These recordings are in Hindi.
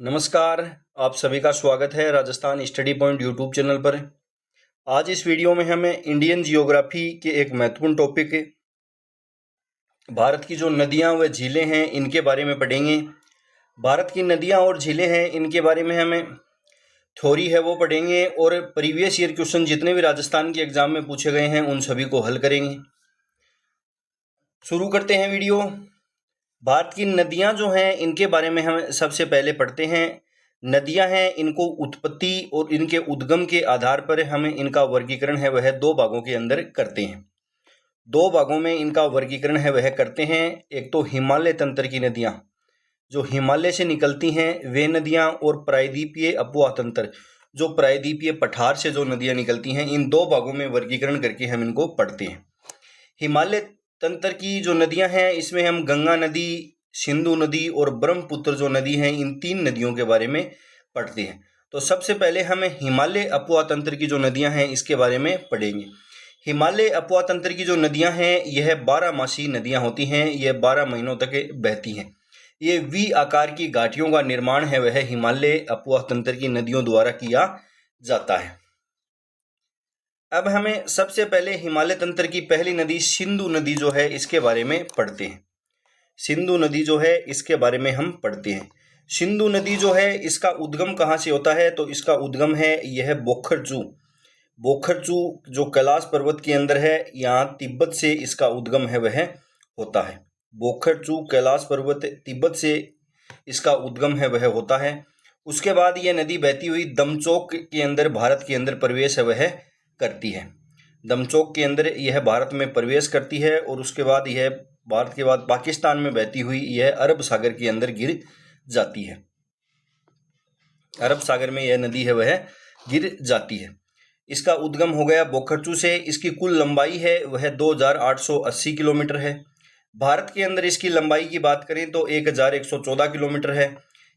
नमस्कार। आप सभी का स्वागत है Rajasthan study point YouTube channel पर। आज इस वीडियो में हमें इंडियन जियोग्राफी के एक महत्वपूर्ण टॉपिक भारत की जो नदियां व झीलें हैं इनके बारे में पढ़ेंगे। भारत की नदियां और झीलें हैं इनके बारे में हमें थ्योरी है वो पढ़ेंगे और प्रीवियस ईयर क्वेश्चन जितने भी राजस्थान के एग्जाम में पूछे गए हैं उन सभी को हल करेंगे। शुरू करते हैं वीडियो। भारत की नदियां जो हैं इनके बारे में हम सबसे पहले पढ़ते हैं। नदियां हैं इनको उत्पत्ति और इनके उद्गम के आधार पर हमें इनका वर्गीकरण है वह दो भागों के अंदर करते हैं। दो भागों में इनका वर्गीकरण है वह करते हैं। एक तो हिमालय तंत्र की नदियां जो हिमालय से निकलती हैं वे नदियां, और प्रायद्वीपीय अपवाह तंत्र जो प्रायद्वीपीय पठार से जो नदियां निकलती हैं, इन दो भागों में वर्गीकरण करके हम इनको पढ़ते हैं। हिमालय तंत्र की जो नदियां हैं इसमें हम गंगा नदी, सिंधु नदी और ब्रह्मपुत्र जो नदी हैं इन तीन नदियों के बारे में पढ़ते हैं। तो सबसे पहले हमें हिमालय अपवाह तंत्र की जो नदियां हैं इसके बारे में पढ़ेंगे। हिमालय अपवाह तंत्र की जो नदियां हैं यह 12 मासी नदियां होती हैं। यह 12 महीनों तक बहती हैं। ये वी आकार की घाटियों का निर्माण है वह हिमालय अपवाह तंत्र की नदियों द्वारा किया जाता है। अब हमें सबसे पहले हिमालय तंत्र की पहली नदी सिंधु नदी जो है इसके बारे में पढ़ते हैं। सिंधु नदी जो है इसके बारे में हम पढ़ते हैं। सिंधु नदी जो है इसका उद्गम कहाँ से होता है? तो इसका उद्गम है यह बोखरचू। बोखरचू जो कैलाश पर्वत के अंदर है, यहाँ तिब्बत से इसका उद्गम है वह होता है। बोखरचू कैलाश पर्वत तिब्बत से इसका उद्गम है वह होता है। उसके बाद यह नदी बहती हुई दमचौक के अंदर भारत के अंदर प्रवेश है वह करती है। दमचौक के अंदर यह भारत में प्रवेश करती है और उसके बाद यह भारत के बाद पाकिस्तान में बहती हुई यह अरब सागर के अंदर गिर जाती है। अरब सागर में यह नदी है वह गिर जाती है। इसका उद्गम हो गया बोखरचू से। इसकी कुल लंबाई है वह 2880 किलोमीटर है। भारत के अंदर इसकी लंबाई की बात करें तो 1114 किलोमीटर है।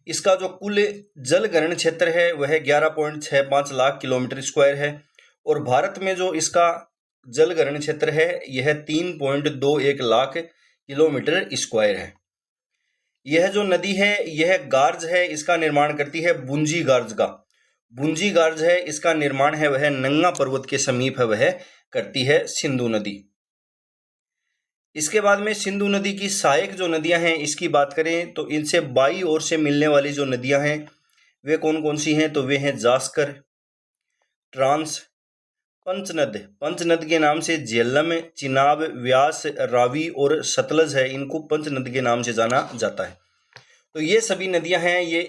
इसका जो कुल जल ग्रहण क्षेत्र है वह 11.65 लाख किलोमीटर स्क्वायर है, और भारत में जो इसका जल ग्रहण क्षेत्र है यह 3.21 लाख किलोमीटर स्क्वायर है। यह जो नदी है यह गार्ज है, इसका निर्माण करती है बुंजी गार्ज का। बुंजी गार्ज है इसका निर्माण है वह नंगा पर्वत के समीप है वह करती है सिंधु नदी। इसके बाद में सिंधु नदी की सहायक जो नदियां हैं इसकी बात करें तो इनसे बाई ओर से मिलने वाली जो नदियां हैं वे कौन कौन सी हैं? तो वे हैं जास्कर, ट्रांस, पंचनद। पंचनद के नाम से झेलम, चिनाब, व्यास, रावी और सतलज है, इनको पंचनद के नाम से जाना जाता है। तो ये सभी नदियां हैं ये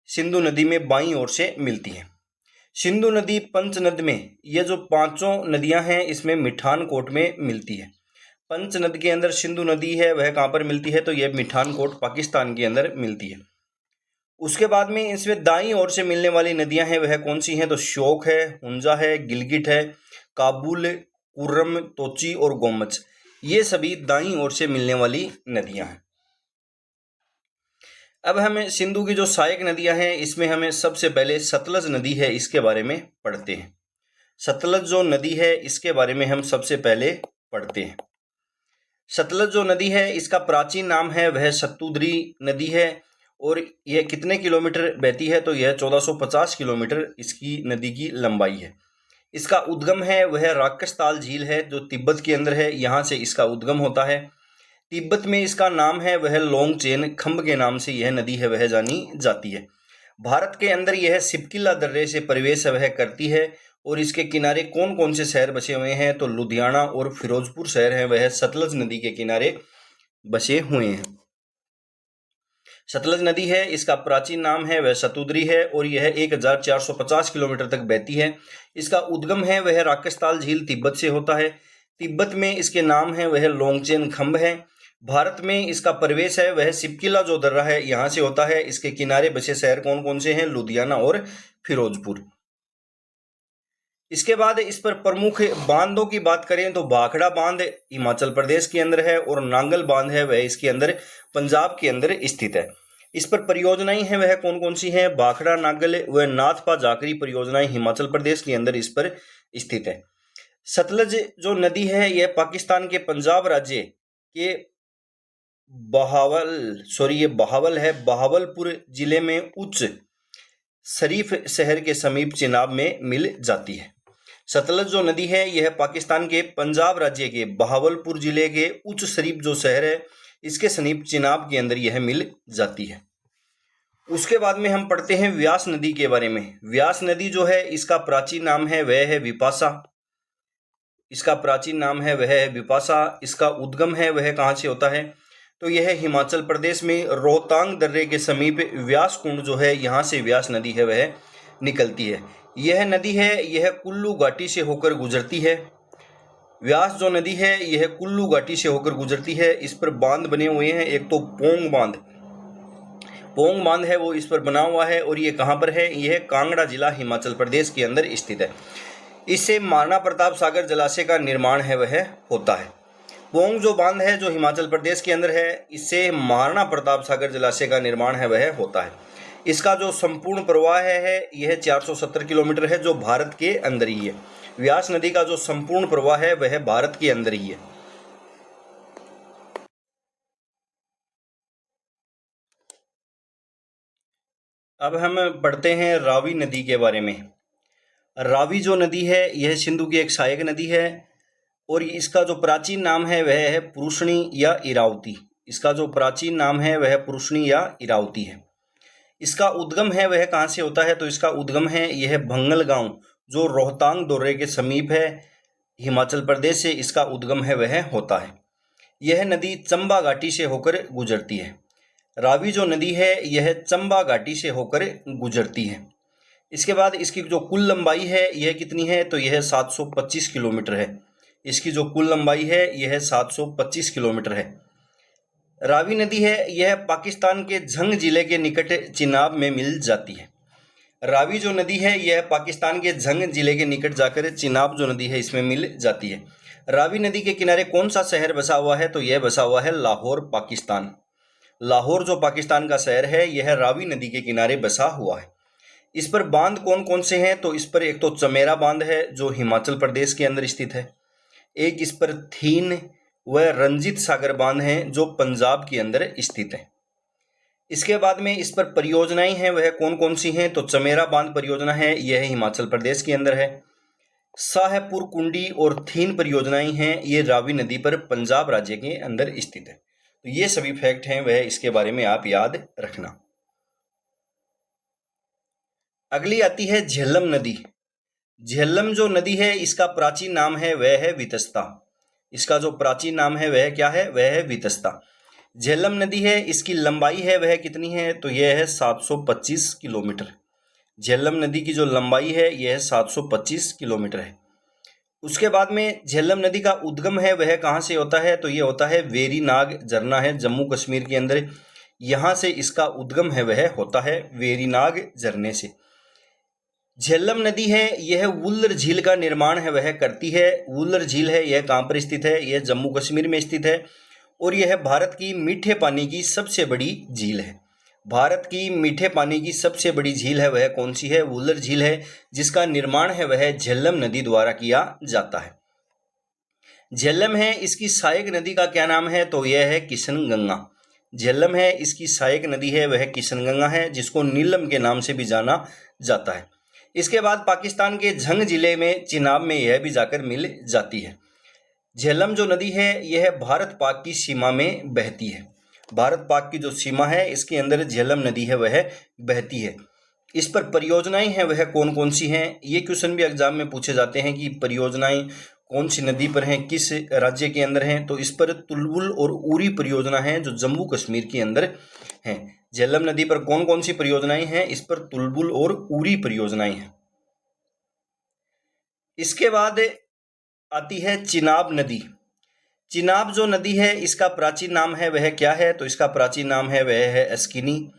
सिंधु नदी में बाईं ओर से मिलती हैं। सिंधु नदी पंचनद में ये जो पांचों नदियां हैं इसमें मिठानकोट में मिलती है। पंचनद के अंदर सिंधु नदी है वह कहाँ पर मिलती है? तो यह मिठानकोट पाकिस्तान के अंदर मिलती है। उसके बाद में इसमें दाईं ओर से मिलने वाली नदियां हैं वह कौन सी हैं? तो श्योक है, हुंजा है, गिलगिट है, काबुल, कुर्रम, तोची और गोमच। ये सभी दाईं ओर से मिलने वाली नदियां हैं। अब हमें सिंधु की जो सहायक नदियां हैं इसमें हमें सबसे पहले सतलज नदी है इसके बारे में पढ़ते हैं। सतलज जो नदी है इसके बारे में हम सबसे पहले पढ़ते हैं। सतलज जो नदी है इसका प्राचीन नाम है वह सतुद्री नदी है, और यह कितने किलोमीटर बहती है? तो यह 1450 किलोमीटर इसकी नदी की लंबाई है। इसका उद्गम है वह राकसताल झील है जो तिब्बत के अंदर है, यहाँ से इसका उद्गम होता है। तिब्बत में इसका नाम है वह लोंगचेन खंब के नाम से यह नदी है वह जानी जाती है। भारत के अंदर यह सिपकिला दर्रे से प्रवेश वह करती है, और इसके किनारे कौन कौन से शहर बसे हुए हैं? तो लुधियाना और फिरोजपुर शहर हैं वह सतलज नदी के किनारे बसे हुए हैं। सतलज नदी है इसका प्राचीन नाम है वह सतुद्री है, और यह 1450 किलोमीटर तक बहती है। इसका उद्गम है वह राकसताल झील तिब्बत से होता है। तिब्बत में इसके नाम है वह लोंगचेन खंब है। भारत में इसका प्रवेश है वह सिपकिला जो दर्रा है यहाँ से होता है। इसके किनारे बसे शहर कौन कौन से हैं? लुधियाना और फिरोजपुर। इसके बाद इस पर प्रमुख बांधों की बात करें तो भाखड़ा बांध हिमाचल प्रदेश के अंदर है, और नांगल बांध है वह इसके अंदर पंजाब के अंदर स्थित है। इस पर परियोजनाएं हैं वह कौन कौन सी हैं? भाखड़ा, नांगल व नाथपा जाकरी परियोजनाएं हिमाचल प्रदेश के अंदर इस पर स्थित है। सतलज जो नदी है यह पाकिस्तान के पंजाब राज्य के ये बहावल है, बहावलपुर जिले में उच्च शरीफ शहर के समीप चिनाब में मिल जाती है। सतलज जो नदी है यह पाकिस्तान के पंजाब राज्य के बहावलपुर जिले के उच्च शरीफ जो शहर है इसके समीप चिनाब के अंदर यह मिल जाती है। उसके बाद में हम पढ़ते हैं व्यास नदी के बारे में। व्यास नदी जो है इसका प्राचीन नाम है वह है विपाशा। इसका प्राचीन नाम है वह है विपाशा। इसका उद्गम है वह कहाँ से होता है, तो यह हिमाचल प्रदेश में रोहतांग दर्रे के समीप व्यास कुंड जो है यहाँ से व्यास नदी है वह निकलती है। यह नदी है यह कुल्लू घाटी से होकर गुजरती है। व्यास जो नदी है यह कुल्लू घाटी से होकर गुजरती है। इस पर बांध बने हुए हैं, एक तो पोंग बांध है वो इस पर बना हुआ है और ये कहाँ पर है, यह कांगड़ा जिला हिमाचल प्रदेश के अंदर स्थित है। इससे महाराणा प्रताप सागर जलाशय का निर्माण है वह होता है। पोंग जो बांध है जो हिमाचल प्रदेश के अंदर है, इससे महाराणा प्रताप सागर जलाशय का निर्माण है वह होता है। इसका जो संपूर्ण प्रवाह है यह 470 किलोमीटर है जो भारत के अंदर ही है। व्यास नदी का जो संपूर्ण प्रवाह है वह भारत के अंदर ही है। अब हम पढ़ते हैं रावी नदी के बारे में। रावी जो नदी है यह सिंधु की एक सहायक नदी है और इसका जो प्राचीन नाम है वह है पुरुषणी या इरावती। इसका जो प्राचीन नाम है वह पुरुषणी या इरावती है। इसका उद्गम है वह कहाँ से होता है, तो इसका उद्गम है यह भंगल गांव जो रोहतांग दर्रे के समीप है हिमाचल प्रदेश से इसका उद्गम है वह होता है। यह नदी चंबा घाटी से होकर गुजरती है। रावी जो नदी है यह चंबा घाटी से होकर गुजरती है। इसके बाद इसकी जो कुल लंबाई है यह कितनी है, तो यह 725 किलोमीटर है। इसकी जो कुल लंबाई है यह 725 किलोमीटर है। रावी नदी है यह पाकिस्तान के झंग जिले के निकट चिनाब में मिल जाती है। रावी जो नदी है यह पाकिस्तान के झंग जिले के निकट जाकर चिनाब जो नदी है इसमें मिल जाती है। रावी नदी के किनारे कौन सा शहर बसा हुआ है, तो यह बसा हुआ है लाहौर, पाकिस्तान। लाहौर जो पाकिस्तान का शहर है यह रावी नदी के किनारे बसा हुआ है। इस पर बांध कौन कौन से हैं, तो इस पर एक तो चमेरा बांध है जो हिमाचल प्रदेश के अंदर स्थित है। एक इस पर थीन व रंजीत सागर बांध हैं जो पंजाब के अंदर स्थित है। इसके बाद में इस पर परियोजनाएं हैं वह कौन कौन सी हैं, तो चमेरा बांध परियोजना है यह हिमाचल प्रदेश के अंदर है। शाहपुर कुंडी और थीन परियोजनाएं हैं ये रावी नदी पर पंजाब राज्य के अंदर स्थित है। तो ये सभी फैक्ट हैं वह इसके बारे में आप याद रखना। अगली आती है झेलम नदी। झेलम जो नदी है इसका प्राचीन नाम है वह है वितस्ता। इसका जो प्राचीन नाम है वह क्या है, वह है वितस्ता। झेलम नदी है इसकी लंबाई है वह कितनी है, तो यह है 725 किलोमीटर। झेलम नदी की जो लंबाई है यह 725 किलोमीटर है। उसके बाद में झेलम नदी का उद्गम है वह कहाँ से होता है, तो यह होता है वेरीनाग झरना है जम्मू कश्मीर के अंदर, यहाँ से इसका उद्गम है वह होता है वेरीनाग झरने से। झेलम नदी है यह वुल्लर झील का निर्माण है वह करती है। वुल्लर झील है यह कहाँ पर स्थित है, यह जम्मू कश्मीर में स्थित है और यह भारत की मीठे पानी की सबसे बड़ी झील है। भारत की मीठे पानी की सबसे बड़ी झील है वह कौन सी है, वुल्लर झील है जिसका निर्माण है वह झेलम नदी द्वारा किया जाता है। झेलम है इसकी सहायक नदी का क्या नाम है, तो यह है किशनगंगा। झेलम है इसकी सहायक नदी है वह किशनगंगा है जिसको नीलम के नाम से भी जाना जाता है। इसके बाद पाकिस्तान के झंग जिले में चिनाब में यह भी जाकर मिल जाती है। झेलम जो नदी है यह भारत पाक की सीमा में बहती है। भारत पाक की जो सीमा है इसके अंदर झेलम नदी है वह बहती है। इस पर परियोजनाएं हैं वह कौन कौन सी हैं, ये क्वेश्चन भी एग्जाम में पूछे जाते हैं कि परियोजनाएं कौन सी नदी पर हैं, किस राज्य के अंदर हैं, तो इस पर तुलबुल और उरी परियोजना है जो जम्मू कश्मीर के अंदर हैं। झेलम नदी पर कौन कौन सी परियोजनाएं हैं, इस पर तुलबुल और उरी परियोजनाएं हैं। इसके बाद आती है चिनाब नदी। चिनाब जो नदी है इसका प्राचीन नाम है वह क्या है, तो इसका प्राचीन नाम है वह है अस्किनी।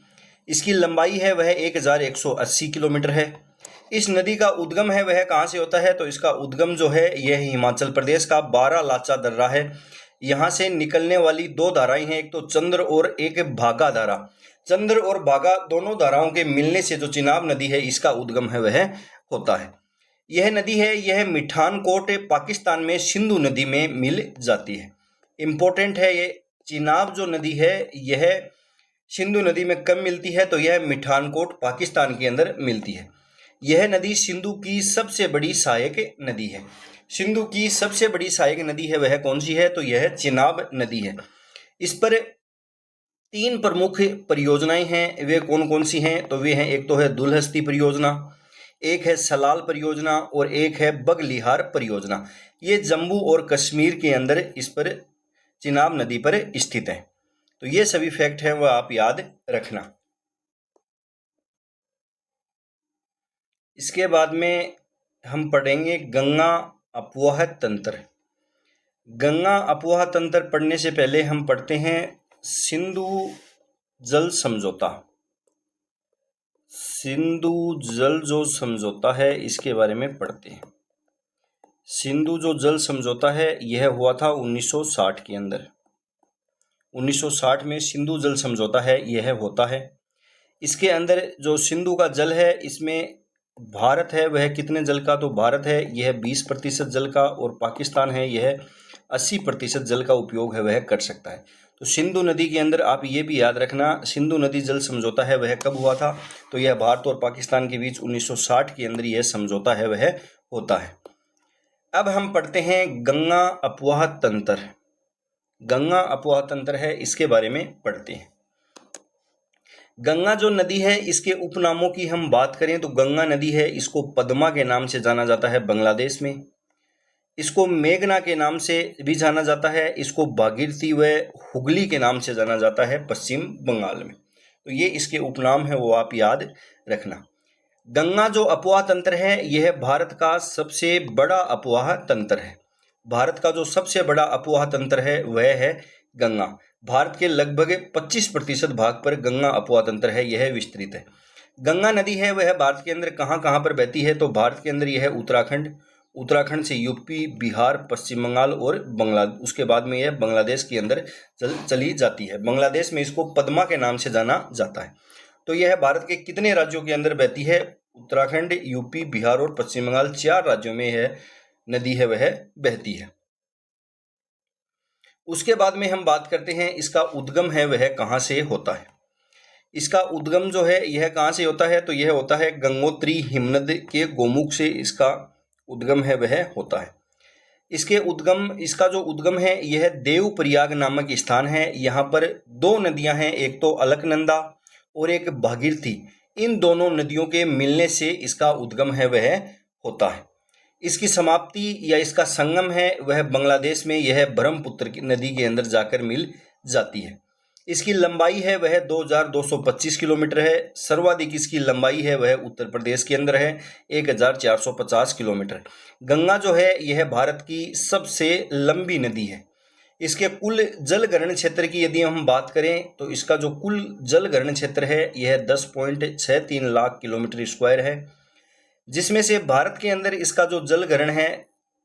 इसकी लंबाई है वह 1180 किलोमीटर है। इस नदी का उद्गम है वह कहाँ से होता है, तो इसका उद्गम जो है यह हिमाचल प्रदेश का बारालाचा दर्रा है। यहाँ से निकलने वाली दो धाराएं हैं, एक तो चंद्र और एक भागा धारा। चंद्र और भागा दोनों धाराओं के मिलने से जो चिनाब नदी है इसका उद्गम है वह होता है। यह नदी है यह मिठानकोट पाकिस्तान में सिंधु नदी में मिल जाती है। इम्पोर्टेंट है ये चिनाब जो नदी है यह सिंधु नदी में कम मिलती है, तो यह मिठानकोट पाकिस्तान के अंदर मिलती है। यह नदी सिंधु की सबसे बड़ी सहायक नदी है। सिंधु की सबसे बड़ी सहायक नदी है वह कौन सी है, तो यह चिनाब नदी है। इस पर 3 प्रमुख परियोजनाएं हैं, वे कौन कौन सी हैं, तो वे हैं, एक तो है दुलहस्ती परियोजना, एक है सलाल परियोजना और एक है बगलिहार परियोजना। ये जम्मू और कश्मीर के अंदर इस पर चिनाब नदी पर स्थित है। तो ये सभी फैक्ट है वह आप याद रखना। इसके बाद में हम पढ़ेंगे गंगा अपवाह तंत्र। गंगा अपवाह तंत्र पढ़ने से पहले हम पढ़ते हैं सिंधु जल समझौता। सिंधु जल जो समझौता है इसके बारे में पढ़ते हैं। सिंधु जो जल समझौता है यह हुआ था 1960 के अंदर। 1960 में सिंधु जल समझौता है यह होता है। इसके अंदर जो सिंधु का जल है इसमें भारत है वह कितने जल का, तो भारत है यह 20% जल का, और पाकिस्तान है यह 80% जल का उपयोग है वह कर सकता है। तो सिंधु नदी के अंदर आप ये भी याद रखना, सिंधु नदी जल समझौता है वह कब हुआ था, तो यह भारत और पाकिस्तान के बीच 1960 के अंदर यह समझौता है वह होता है। अब हम पढ़ते हैं गंगा अपवाह तंत्र। गंगा अपवाह तंत्र है इसके बारे में पढ़ते हैं। गंगा जो नदी है इसके उपनामों की हम बात करें तो गंगा नदी है इसको पद्मा के नाम से जाना जाता है बांग्लादेश में, इसको मेघना के नाम से भी जाना जाता है, इसको भागीरथी व हुगली के नाम से जाना जाता है पश्चिम बंगाल में। तो ये इसके उपनाम है वो आप याद रखना। गंगा जो अपवाह तंत्र है यह भारत का सबसे बड़ा अपवाह तंत्र है। भारत का जो सबसे बड़ा अपवाह तंत्र है वह है गंगा। भारत के लगभग 25% भाग पर गंगा अपवाह तंत्र है यह विस्तृत है। गंगा नदी है वह भारत के अंदर कहाँ कहाँ पर बहती है, तो भारत के अंदर यह उत्तराखंड से यूपी, बिहार, पश्चिम बंगाल और उसके बाद में यह बांग्लादेश के अंदर चली जाती है। बांग्लादेश में इसको पद्मा के नाम से जाना जाता है। तो यह भारत के कितने राज्यों के अंदर बहती है, उत्तराखंड, यूपी, बिहार और पश्चिम बंगाल 4 राज्यों में यह नदी है वह बहती है। उसके बाद में हम बात करते हैं इसका उद्गम है वह कहाँ से होता है। इसका उद्गम जो है यह कहाँ से होता है, तो यह होता है गंगोत्री हिमनद के गोमुख से इसका उद्गम है वह होता है। इसका जो उद्गम है यह देवप्रयाग नामक स्थान है। यहाँ पर 2 नदियां हैं, एक तो अलकनंदा और एक भागीरथी। इन दोनों नदियों के मिलने से इसका उद्गम है वह होता है। इसकी समाप्ति या इसका संगम है वह बांग्लादेश में यह ब्रह्मपुत्र की नदी के अंदर जाकर मिल जाती है। इसकी लंबाई है वह 2225 किलोमीटर है। सर्वाधिक इसकी लंबाई है वह उत्तर प्रदेश के अंदर है 1450 किलोमीटर। गंगा जो है यह भारत की सबसे लंबी नदी है। इसके कुल जल ग्रहण क्षेत्र की यदि हम बात करें तो इसका जो कुल जल ग्रहण क्षेत्र है यह 10.63 लाख किलोमीटर स्क्वायर है, जिसमें से भारत के अंदर इसका जो जल ग्रहण है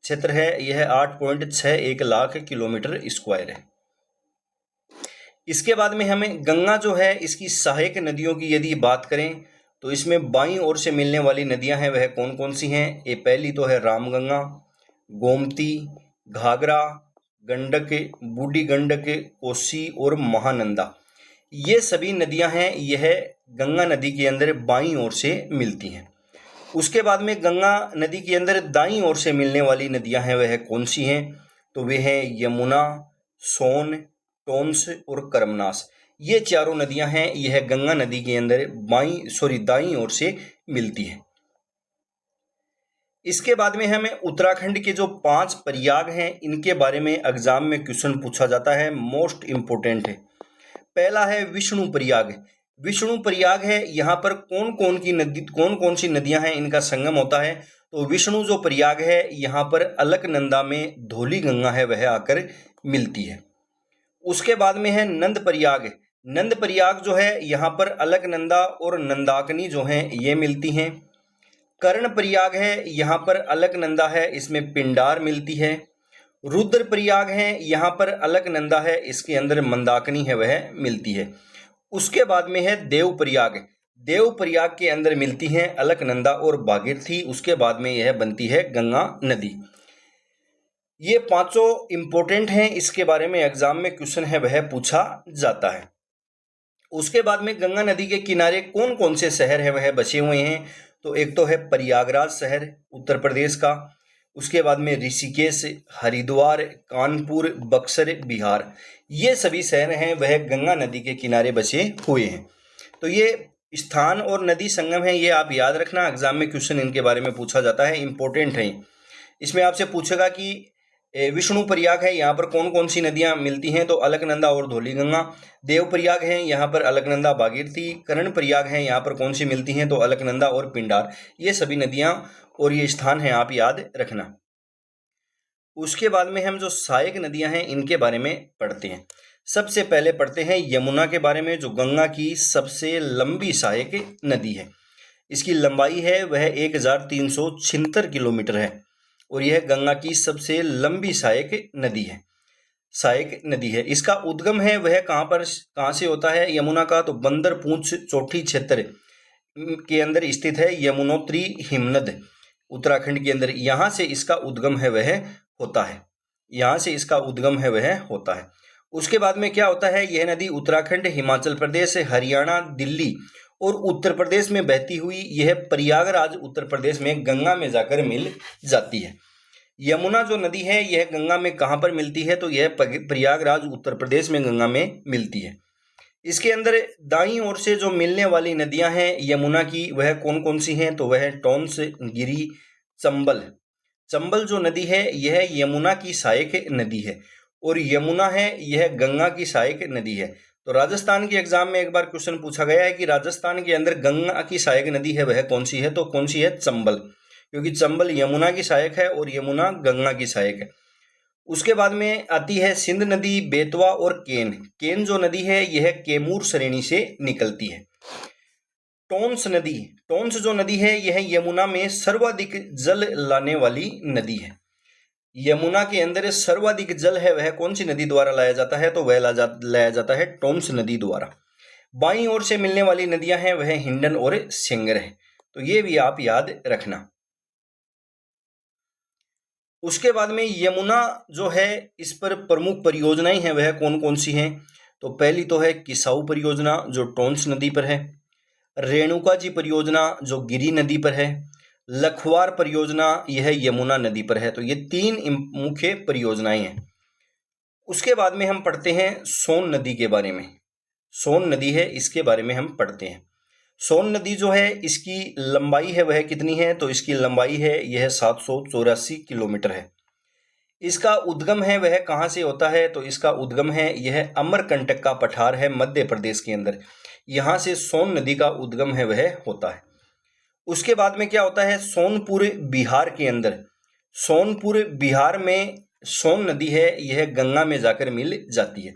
क्षेत्र है यह 8.61 लाख किलोमीटर स्क्वायर है। इसके बाद में हमें गंगा जो है इसकी सहायक नदियों की यदि बात करें तो इसमें बाईं ओर से मिलने वाली नदियां हैं वह कौन कौन सी हैं। ये पहली तो है रामगंगा, गोमती, घाघरा, गंडक, बूढ़ी गंडक, कोसी और महानंदा। ये सभी नदियां हैं यह गंगा नदी के अंदर बाईं ओर से मिलती हैं। उसके बाद में गंगा नदी के अंदर दाईं ओर से मिलने वाली नदियां हैं वह कौन सी हैं, तो वे हैं यमुना, सोन, टोंस और करमनास। ये चारों नदियां हैं यह गंगा नदी के अंदर दाईं ओर से मिलती हैं। इसके बाद में हमें उत्तराखंड के जो 5 प्रयाग हैं इनके बारे में एग्जाम में क्वेश्चन पूछा जाता है, मोस्ट इंपोर्टेंट है। पहला है विष्णु प्रयाग। विष्णु प्रयाग है यहाँ पर कौन कौन सी नदियां हैं इनका संगम होता है, तो विष्णु जो प्रयाग है यहाँ पर अलकनंदा में धौली गंगा है वह आकर मिलती है। उसके बाद में है नंद प्रयाग। नंद प्रयाग जो है यहाँ पर अलकनंदा और नंदाकनी जो हैं ये मिलती हैं। कर्ण प्रयाग है यहाँ पर अलकनंदा है इसमें पिंडार मिलती है। रुद्र प्रयाग है यहाँ पर अलकनंदा है इसके अंदर मंदाकिनी है वह मिलती है। उसके बाद में है देव प्रयाग। देव प्रयाग के अंदर मिलती हैं अलकनंदा और भागीरथी। उसके बाद में यह बनती है गंगा नदी। ये पांचों इंपॉर्टेंट हैं, इसके बारे में एग्जाम में क्वेश्चन है वह पूछा जाता है। उसके बाद में गंगा नदी के किनारे कौन कौन से शहर है वह बचे हुए हैं, तो एक तो है प्रयागराज शहर उत्तर प्रदेश का, उसके बाद में ऋषिकेश, हरिद्वार, कानपुर, बक्सर बिहार, ये सभी शहर हैं वह गंगा नदी के किनारे बसे हुए हैं। तो ये स्थान और नदी संगम है, ये आप याद रखना, एग्जाम में क्वेश्चन इनके बारे में पूछा जाता है, इंपॉर्टेंट है। इसमें आपसे पूछेगा कि विष्णु प्रयाग है, यहाँ पर कौन कौन सी नदियां मिलती हैं, तो अलकनंदा और धौलीगंगा। देव प्रयाग है, यहाँ पर अलकनंदा भागीरथी। कर्ण प्रयाग है, यहाँ पर कौन सी मिलती हैं, तो अलकनंदा और पिंडार। ये सभी नदियां और ये स्थान है, आप याद रखना। उसके बाद में हम जो सहायक नदियां हैं इनके बारे में पढ़ते हैं। सबसे पहले पढ़ते हैं यमुना के बारे में, जो गंगा की सबसे लंबी सहायक नदी है। इसकी लंबाई है वह 1376 किलोमीटर है और यह गंगा की सबसे लंबी सहायक नदी है। इसका उद्गम है वह कहाँ से होता है यमुना का, तो बंदर पूंछ चोटी क्षेत्र के अंदर स्थित है यमुनोत्री हिमनद, उत्तराखंड के अंदर। यहाँ से इसका उद्गम है वह होता है। उसके बाद में क्या होता है, यह नदी उत्तराखंड, हिमाचल प्रदेश, हरियाणा, दिल्ली और उत्तर प्रदेश में बहती हुई यह प्रयागराज उत्तर प्रदेश में गंगा में जाकर मिल जाती है। यमुना जो नदी है यह गंगा में कहाँ पर मिलती है, तो यह प्रयागराज उत्तर प्रदेश में गंगा में मिलती है। इसके अंदर दाईं ओर से जो मिलने वाली नदियां हैं यमुना की वह कौन कौन सी हैं, तो वह टोंस, गिरी, चंबल जो नदी है यह यमुना की सहायक नदी है और यमुना है यह गंगा की सहायक नदी है। तो राजस्थान के एग्जाम में एक बार क्वेश्चन पूछा गया है कि राजस्थान के अंदर गंगा की सहायक नदी है वह कौन सी है, तो कौन सी है, चंबल, क्योंकि चंबल यमुना की सहायक है और यमुना गंगा की सहायक है। उसके बाद में आती है सिंध नदी, बेतवा और केन जो नदी है यह कैमूर श्रेणी से निकलती है। टोंस जो नदी है यह यमुना में सर्वाधिक जल लाने वाली नदी है। यमुना के अंदर सर्वाधिक जल है वह कौन सी नदी द्वारा लाया जाता है, तो वह लाया जाता है टोंस नदी द्वारा। बाईं ओर से मिलने वाली नदियां हैं वह हिंडन और सेंगर है, तो ये भी आप याद रखना। उसके बाद में यमुना जो है इस पर प्रमुख परियोजनाएं हैं वह कौन कौन सी हैं, तो पहली तो है किसाऊ परियोजना जो टोंस नदी पर है, रेणुका जी परियोजना जो गिरी नदी पर है, लखवार परियोजना यह यमुना नदी पर है। तो ये तीन मुख्य परियोजनाएं हैं। उसके बाद में हम पढ़ते हैं सोन नदी के बारे में। सोन नदी है इसके बारे में हम पढ़ते हैं। सोन नदी जो है इसकी लंबाई है वह कितनी है, तो इसकी लंबाई है यह 784 किलोमीटर है। इसका उद्गम है वह कहाँ से होता है, तो इसका उद्गम है यह अमरकंटक का पठार है मध्य प्रदेश के अंदर, यहाँ से सोन नदी का उद्गम है वह होता है। उसके बाद में क्या होता है, सोनपुर बिहार के अंदर, सोनपुर बिहार में सोन नदी है यह गंगा में जाकर मिल जाती है।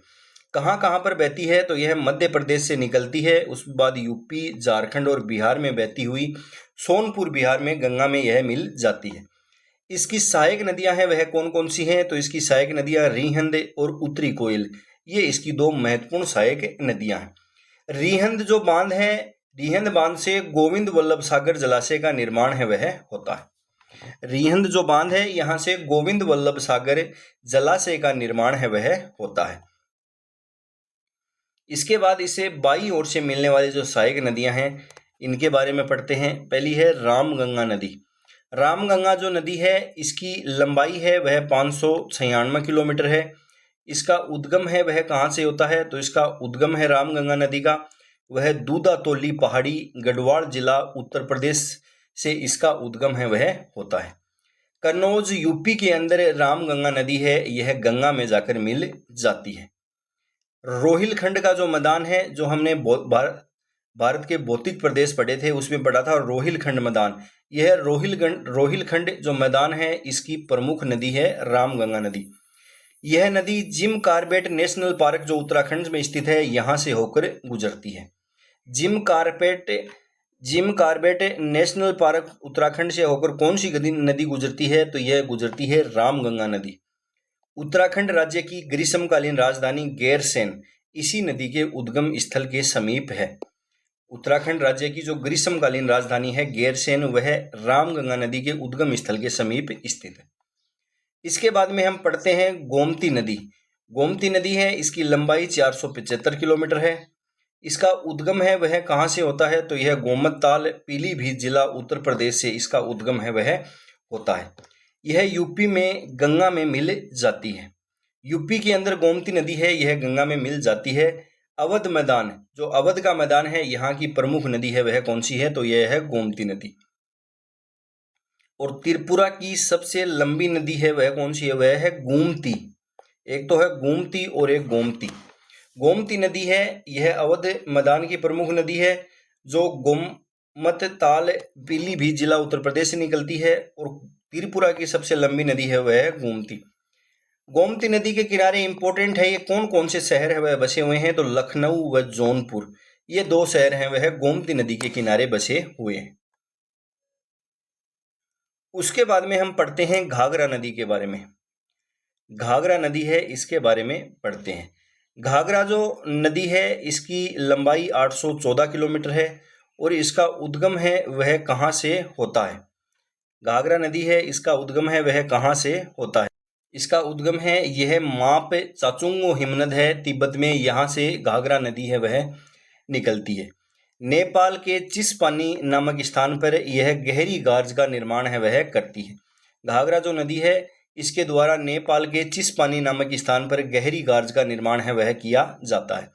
कहाँ कहाँ पर बहती है, तो यह मध्य प्रदेश से निकलती है, उसके बाद यूपी, झारखंड और बिहार में बहती हुई सोनपुर बिहार में गंगा में यह मिल जाती है। इसकी सहायक नदियां हैं वह कौन कौन सी हैं, तो इसकी सहायक नदियां रिहंद और उत्तरी कोयल, ये इसकी दो महत्वपूर्ण सहायक नदियां हैं। रिहंद जो बांध है, रिहंद बांध से गोविंद वल्लभ सागर जलाशय का निर्माण है वह होता है। रिहंद जो बांध है यहाँ से गोविंद वल्लभ सागर जलाशय का निर्माण है वह होता है। इसके बाद इसे बाईं ओर से मिलने वाली जो सहायक नदियां हैं इनके बारे में पढ़ते हैं। पहली है रामगंगा नदी। रामगंगा जो नदी है इसकी लंबाई है वह 596 किलोमीटर है। इसका उद्गम है वह कहाँ से होता है, तो इसका उद्गम है रामगंगा नदी का वह दूधातोली पहाड़ी, गढ़वाल जिला, उत्तर प्रदेश से इसका उद्गम है वह होता है। कन्नौज यूपी के अंदर रामगंगा नदी है यह गंगा में जाकर मिल जाती है। रोहिलखंड का जो मैदान है, जो हमने भारत के भौतिक प्रदेश पढ़े थे उसमें पढ़ा था रोहिलखंड मैदान, यह रोहिलखंड जो मैदान है इसकी प्रमुख नदी है रामगंगा नदी। यह नदी जिम कार्बेट नेशनल पार्क जो उत्तराखंड में स्थित है यहाँ से होकर गुजरती है। Jim Corbett national park Uttarakhand से होकर कौन सी नदी गुजरती है, तो यह गुजरती है रामगंगा नदी। उत्तराखंड राज्य की ग्रीष्मकालीन राजधानी गैरसैंण इसी नदी के उद्गम स्थल के समीप है। उत्तराखंड राज्य की जो ग्रीष्मकालीन राजधानी है गैरसैंण वह रामगंगा नदी के उद्गम स्थल के समीप स्थित है। इसके बाद में हम पढ़ते हैं गोमती नदी। गोमती नदी है, इसकी लंबाई 475 किलोमीटर है। इसका उद्गम है वह कहाँ से होता है, तो यह गोमत ताल, पीलीभीत जिला, उत्तर प्रदेश से इसका उद्गम है वह होता है। यह यूपी में गंगा में मिल जाती है। यूपी के अंदर गोमती नदी है, यह गंगा में मिल जाती है। अवध मैदान, जो अवध का मैदान है, यहाँ की प्रमुख नदी है वह कौन सी है, तो यह है गोमती नदी। और त्रिपुरा की सबसे लंबी नदी है वह कौन सी है, वह है गोमती। एक तो है गोमती और एक गोमती। गोमती नदी है, यह अवध मैदान की प्रमुख नदी है, जो गोमत ताल, पीलीभीत जिला, उत्तर प्रदेश से निकलती है। और त्रिपुरा की सबसे लंबी नदी है वह है गोमती। गोमती नदी के किनारे इंपॉर्टेंट है, ये कौन कौन से शहर है वह बसे हुए हैं, तो लखनऊ व जौनपुर, ये दो शहर हैं वह गोमती नदी के किनारे बसे हुए हैं। उसके बाद में हम पढ़ते हैं घाघरा नदी के बारे में। घाघरा नदी है, इसके बारे में पढ़ते हैं। घाघरा जो नदी है, इसकी लंबाई 814 किलोमीटर है और इसका उद्गम है वह कहाँ से होता है। घाघरा नदी है, इसका उद्गम है वह कहाँ से होता है। इसका उद्गम है, यह माप चाचुंगो हिमनद है, तिब्बत में, यहाँ से घाघरा नदी है वह निकलती है। नेपाल के चिसपानी नामक स्थान पर यह गहरी गार्ज का निर्माण है वह करती है। घाघरा जो नदी है, इसके द्वारा नेपाल के चिसपानी नामक स्थान पर गहरी गार्ज का निर्माण है वह किया जाता है।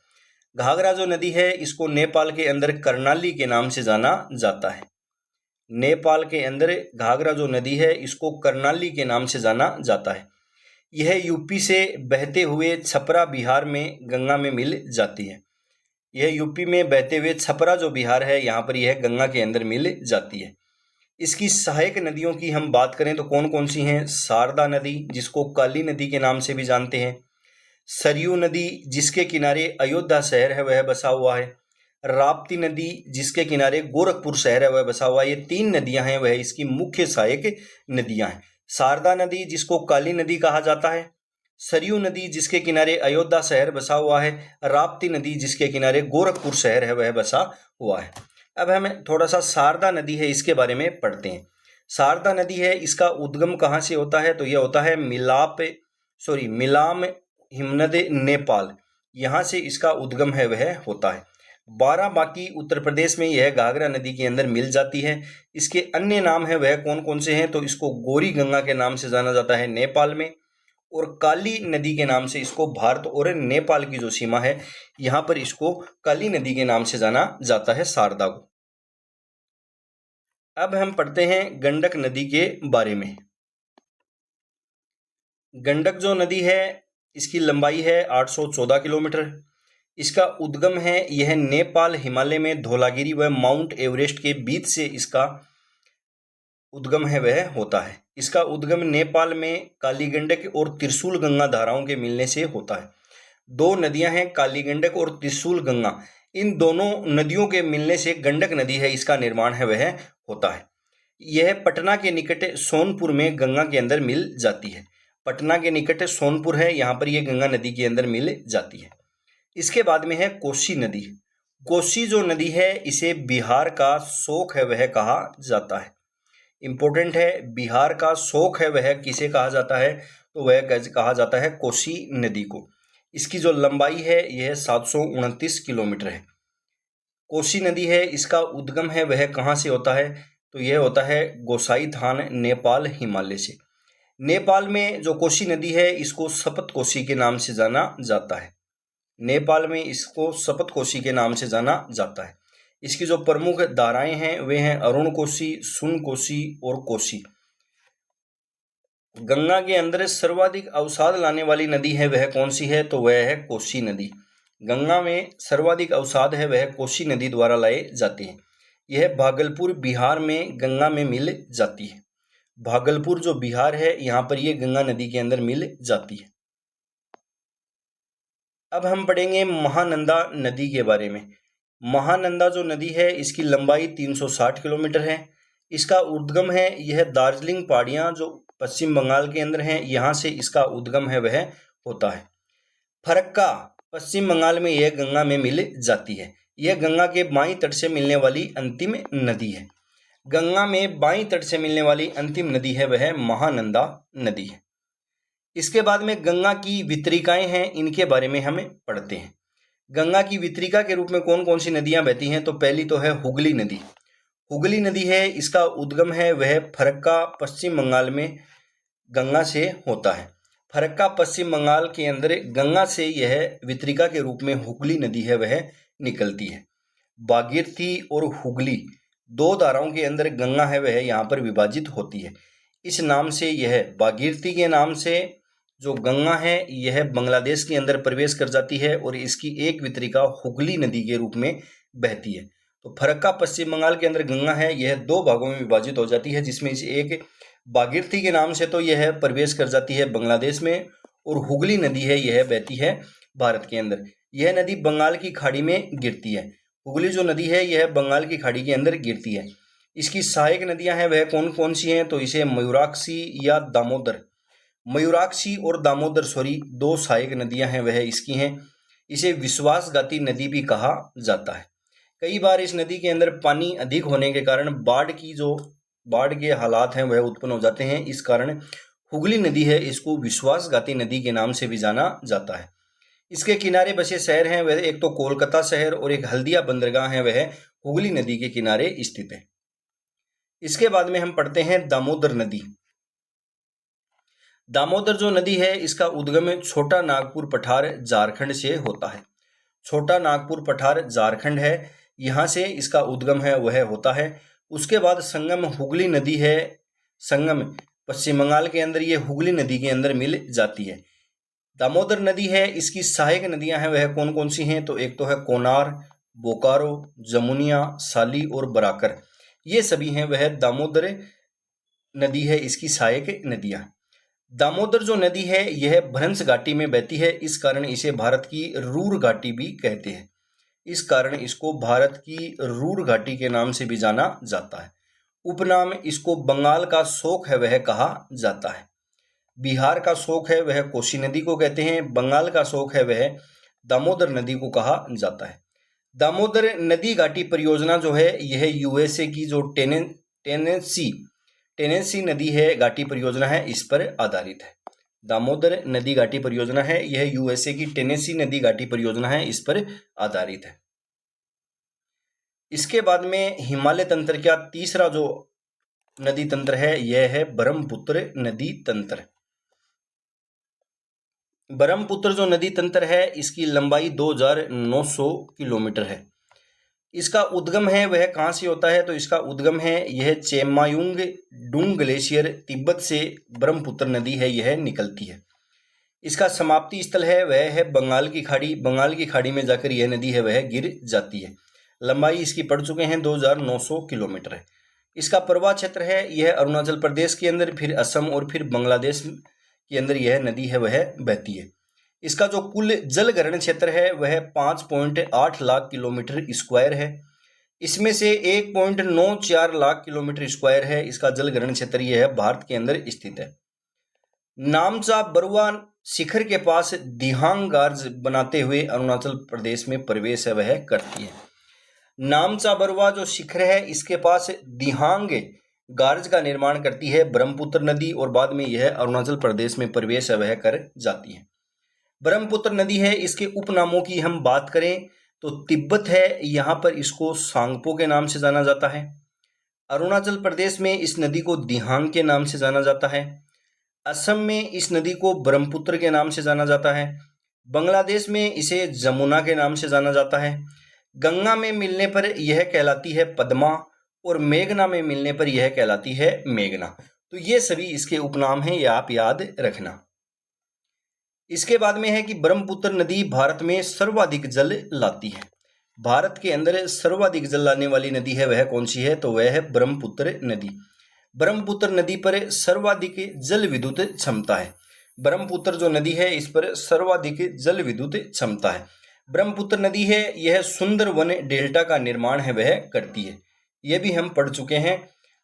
घाघरा जो नदी है, इसको नेपाल के अंदर कर्णाली के नाम से जाना जाता है। नेपाल के अंदर घाघरा जो नदी है, इसको कर्णाली के नाम से जाना जाता है। यह यूपी से बहते हुए छपरा बिहार में गंगा में मिल जाती है। यह यूपी में बहते हुए छपरा जो बिहार है, यहाँ पर यह गंगा के अंदर मिल जाती है। इसकी सहायक नदियों की हम बात करें तो कौन कौन सी हैं, शारदा नदी, जिसको काली नदी के नाम से भी जानते हैं। सरयू नदी, जिसके किनारे अयोध्या शहर है वह बसा हुआ है। राप्ती नदी, जिसके किनारे गोरखपुर शहर है वह बसा हुआ है। ये 3 नदियां हैं, वह इसकी मुख्य सहायक नदियां हैं। शारदा नदी, जिसको काली नदी कहा जाता है। सरयू नदी, जिसके किनारे अयोध्या शहर बसा हुआ है। राप्ती नदी, जिसके किनारे गोरखपुर शहर है वह बसा हुआ है। अब हमें थोड़ा सा शारदा नदी है, इसके बारे में पढ़ते हैं। शारदा नदी है, इसका उद्गम कहाँ से होता है, तो यह होता है मिलाम हिमनद, नेपाल, यहाँ से इसका उद्गम है वह होता है। बाराबांकी उत्तर प्रदेश में यह घाघरा नदी के अंदर मिल जाती है। इसके अन्य नाम है वह कौन कौन से हैं, तो इसको गौरी गंगा के नाम से जाना जाता है नेपाल में, और काली नदी के नाम से इसको भारत और नेपाल की जो सीमा है, यहाँ पर इसको काली नदी के नाम से जाना जाता है, शारदा को। अब हम पढ़ते हैं गंडक नदी के बारे में। गंडक जो नदी है, इसकी लंबाई है 814 किलोमीटर। इसका उद्गम है, यह नेपाल हिमालय में धौलागिरी व माउंट एवरेस्ट के बीच से इसका उद्गम है वह होता है। इसका उद्गम नेपाल में काली गंडक और त्रिशूल गंगा धाराओं के मिलने से होता है। 2 नदियां हैं, काली गंडक और त्रिशूल गंगा। इन दोनों नदियों के मिलने से गंडक नदी है, इसका निर्माण है वह होता है। यह पटना के निकट सोनपुर में गंगा के अंदर मिल जाती है। पटना के निकट सोनपुर है, यहाँ पर यह गंगा नदी के अंदर मिल जाती है। इसके बाद में है कोसी नदी। कोसी जो नदी है, इसे बिहार का शोक है वह कहा जाता है। इंपॉर्टेंट है, बिहार का शोक है वह किसे कहा जाता है, तो वह कहा जाता है कोसी नदी को। इसकी जो लंबाई है यह 729 किलोमीटर है। कोसी नदी है, इसका उद्गम है वह कहाँ से होता है, तो यह होता है गोसाईथान, नेपाल हिमालय से। नेपाल में जो कोसी नदी है, इसको सप्त कोसी के नाम से जाना जाता है। नेपाल में इसको सप्त कोसी के नाम से जाना जाता है। इसकी जो प्रमुख धाराएं हैं वे हैं अरुण कोसी, सुन कोसी और कोसी। गंगा के अंदर सर्वाधिक अवसाद लाने वाली नदी है वह कौन सी है, तो वह है कोसी नदी। गंगा में सर्वाधिक अवसाद है वह कोसी नदी द्वारा लाए जाते हैं। यह भागलपुर बिहार में गंगा में मिल जाती है। भागलपुर जो बिहार है, यहाँ पर यह गंगा नदी के अंदर मिल जाती है। अब हम पढ़ेंगे महानंदा नदी के बारे में। महानंदा जो नदी है, इसकी लंबाई 360 किलोमीटर है। इसका उद्गम है, यह दार्जिलिंग पहाड़ियाँ जो पश्चिम बंगाल के अंदर हैं, यहाँ से इसका उद्गम है वह होता है। फरक्का पश्चिम बंगाल में यह गंगा में मिल जाती है। यह गंगा के बाईं तट से मिलने वाली अंतिम नदी है। गंगा में बाईं तट से मिलने वाली अंतिम नदी है वह महानंदा नदी है। इसके बाद में गंगा की वितरिकाएं हैं, इनके बारे में हमें पढ़ते हैं। गंगा की वितरिका के रूप में कौन कौन सी नदियां बहती हैं? तो पहली तो है हुगली नदी। हुगली नदी है, इसका उद्गम है वह फरक्का पश्चिम बंगाल में गंगा से होता है। फरक्का पश्चिम बंगाल के अंदर गंगा से यह वितरिका के रूप में हुगली नदी है वह निकलती है। भागीरथी और हुगली दो धाराओं के अंदर गंगा है वह यहाँ पर विभाजित होती है। इस नाम से यह भागीरथी के नाम से जो गंगा है यह बांग्लादेश के अंदर प्रवेश कर जाती है और इसकी एक वितरिका हुगली नदी के रूप में बहती है। तो फरक्का पश्चिम बंगाल के अंदर गंगा है यह दो भागों में विभाजित हो जाती है, जिसमें से एक भागीरथी के नाम से तो यह प्रवेश कर जाती है बांग्लादेश में, और हुगली नदी है यह बहती है भारत के अंदर। यह नदी बंगाल की खाड़ी में गिरती है। हुगली जो नदी है यह बंगाल की खाड़ी के अंदर गिरती है। इसकी सहायक नदियां हैं वह कौन कौन सी हैं? तो इसे मयूराक्षी या दामोदर, मयूराक्षी और दामोदर दो सहायक नदियां हैं वह इसकी हैं। इसे विश्वासघाती नदी भी कहा जाता है। कई बार इस नदी के अंदर पानी अधिक होने के कारण बाढ़ के हालात हैं वह उत्पन्न हो जाते हैं। इस कारण हुगली नदी है इसको विश्वासघाती नदी के नाम से भी जाना जाता है। इसके किनारे बसे शहर हैं वह एक तो कोलकाता शहर और एक हल्दिया बंदरगाह है वह हुगली नदी के किनारे स्थित है। इसके बाद में हम पढ़ते हैं दामोदर नदी। दामोदर जो नदी है इसका उद्गम छोटा नागपुर पठार झारखंड से होता है। छोटा नागपुर पठार झारखंड है, यहाँ से इसका उद्गम है वह होता है। उसके बाद संगम हुगली नदी है, संगम पश्चिम बंगाल के अंदर ये हुगली नदी के अंदर मिल जाती है। दामोदर नदी है इसकी सहायक नदियां हैं वह कौन कौन सी हैं? तो एक तो है कोनार, बोकारो, जमुनिया, साली और बराकर, ये सभी हैं वह दामोदर नदी है इसकी सहायक नदियां। दामोदर जो नदी है यह भ्रंश घाटी में बहती है, इस कारण इसे भारत की रूर घाटी भी कहते हैं। इस कारण इसको भारत की रूर घाटी के नाम से भी जाना जाता है। उपनाम इसको बंगाल का शोक है वह कहा जाता है। बिहार का शोक है वह कोसी नदी को कहते हैं, बंगाल का शोक है वह दामोदर नदी को कहा जाता है। दामोदर नदी घाटी परियोजना जो है यह यूएसए की जो टेनेसी नदी है घाटी परियोजना है इस पर आधारित है। दामोदर नदी घाटी परियोजना है यह यूएसए की टेनेसी नदी घाटी परियोजना है इस पर आधारित है। इसके बाद में हिमालय तंत्र का तीसरा जो नदी तंत्र है यह है ब्रह्मपुत्र नदी तंत्र। ब्रह्मपुत्र जो नदी तंत्र है इसकी लंबाई 2900 किलोमीटर है। इसका उद्गम है वह कहाँ से होता है? तो इसका उद्गम है यह चेमायुंग डुंग ग्लेशियर तिब्बत से ब्रह्मपुत्र नदी है यह निकलती है। इसका समाप्ति स्थल है वह है बंगाल की खाड़ी, बंगाल की खाड़ी में जाकर यह नदी है वह गिर जाती है। लंबाई इसकी पड़ चुके हैं 2900 किलोमीटर है। इसका प्रवाह क्षेत्र है यह अरुणाचल प्रदेश के अंदर, फिर असम और फिर बांग्लादेश के अंदर यह नदी है वह बहती है। इसका जो कुल जल ग्रहण क्षेत्र है वह 5.8 लाख किलोमीटर स्क्वायर है। इसमें से 1.94 लाख किलोमीटर स्क्वायर है इसका जल ग्रहण क्षेत्र यह है भारत के अंदर स्थित है। नामचा बरुआ शिखर के पास दिहांग गार्ज बनाते हुए अरुणाचल प्रदेश में प्रवेश है वह करती है। नामचा बरुआ जो शिखर है इसके पास दिहांग गार्ज का निर्माण करती है ब्रह्मपुत्र नदी, और बाद में यह अरुणाचल प्रदेश में प्रवेश है वह कर जाती है। ब्रह्मपुत्र नदी है इसके उपनामों की हम बात करें तो तिब्बत है, यहाँ पर इसको सांगपो के नाम से जाना जाता है। अरुणाचल प्रदेश में इस नदी को दिहांग के नाम से जाना जाता है। असम में इस नदी को ब्रह्मपुत्र के नाम से जाना जाता है। बांग्लादेश में इसे जमुना के नाम से जाना जाता है। गंगा में मिलने पर यह कहलाती है पद्मा, और मेघना में मिलने पर यह कहलाती है मेघना। तो ये सभी इसके उपनाम हैं, ये आप याद रखना। इसके बाद में है कि ब्रह्मपुत्र नदी भारत में सर्वाधिक जल लाती है। भारत के अंदर सर्वाधिक जल लाने वाली नदी है वह कौन सी है? तो वह है ब्रह्मपुत्र नदी। ब्रह्मपुत्र नदी पर सर्वाधिक जल विद्युत क्षमता है। ब्रह्मपुत्र जो नदी है इस पर सर्वाधिक जल विद्युत क्षमता है। ब्रह्मपुत्र नदी है यह सुंदरवन डेल्टा का निर्माण है वह करती है। यह भी हम पढ़ चुके हैं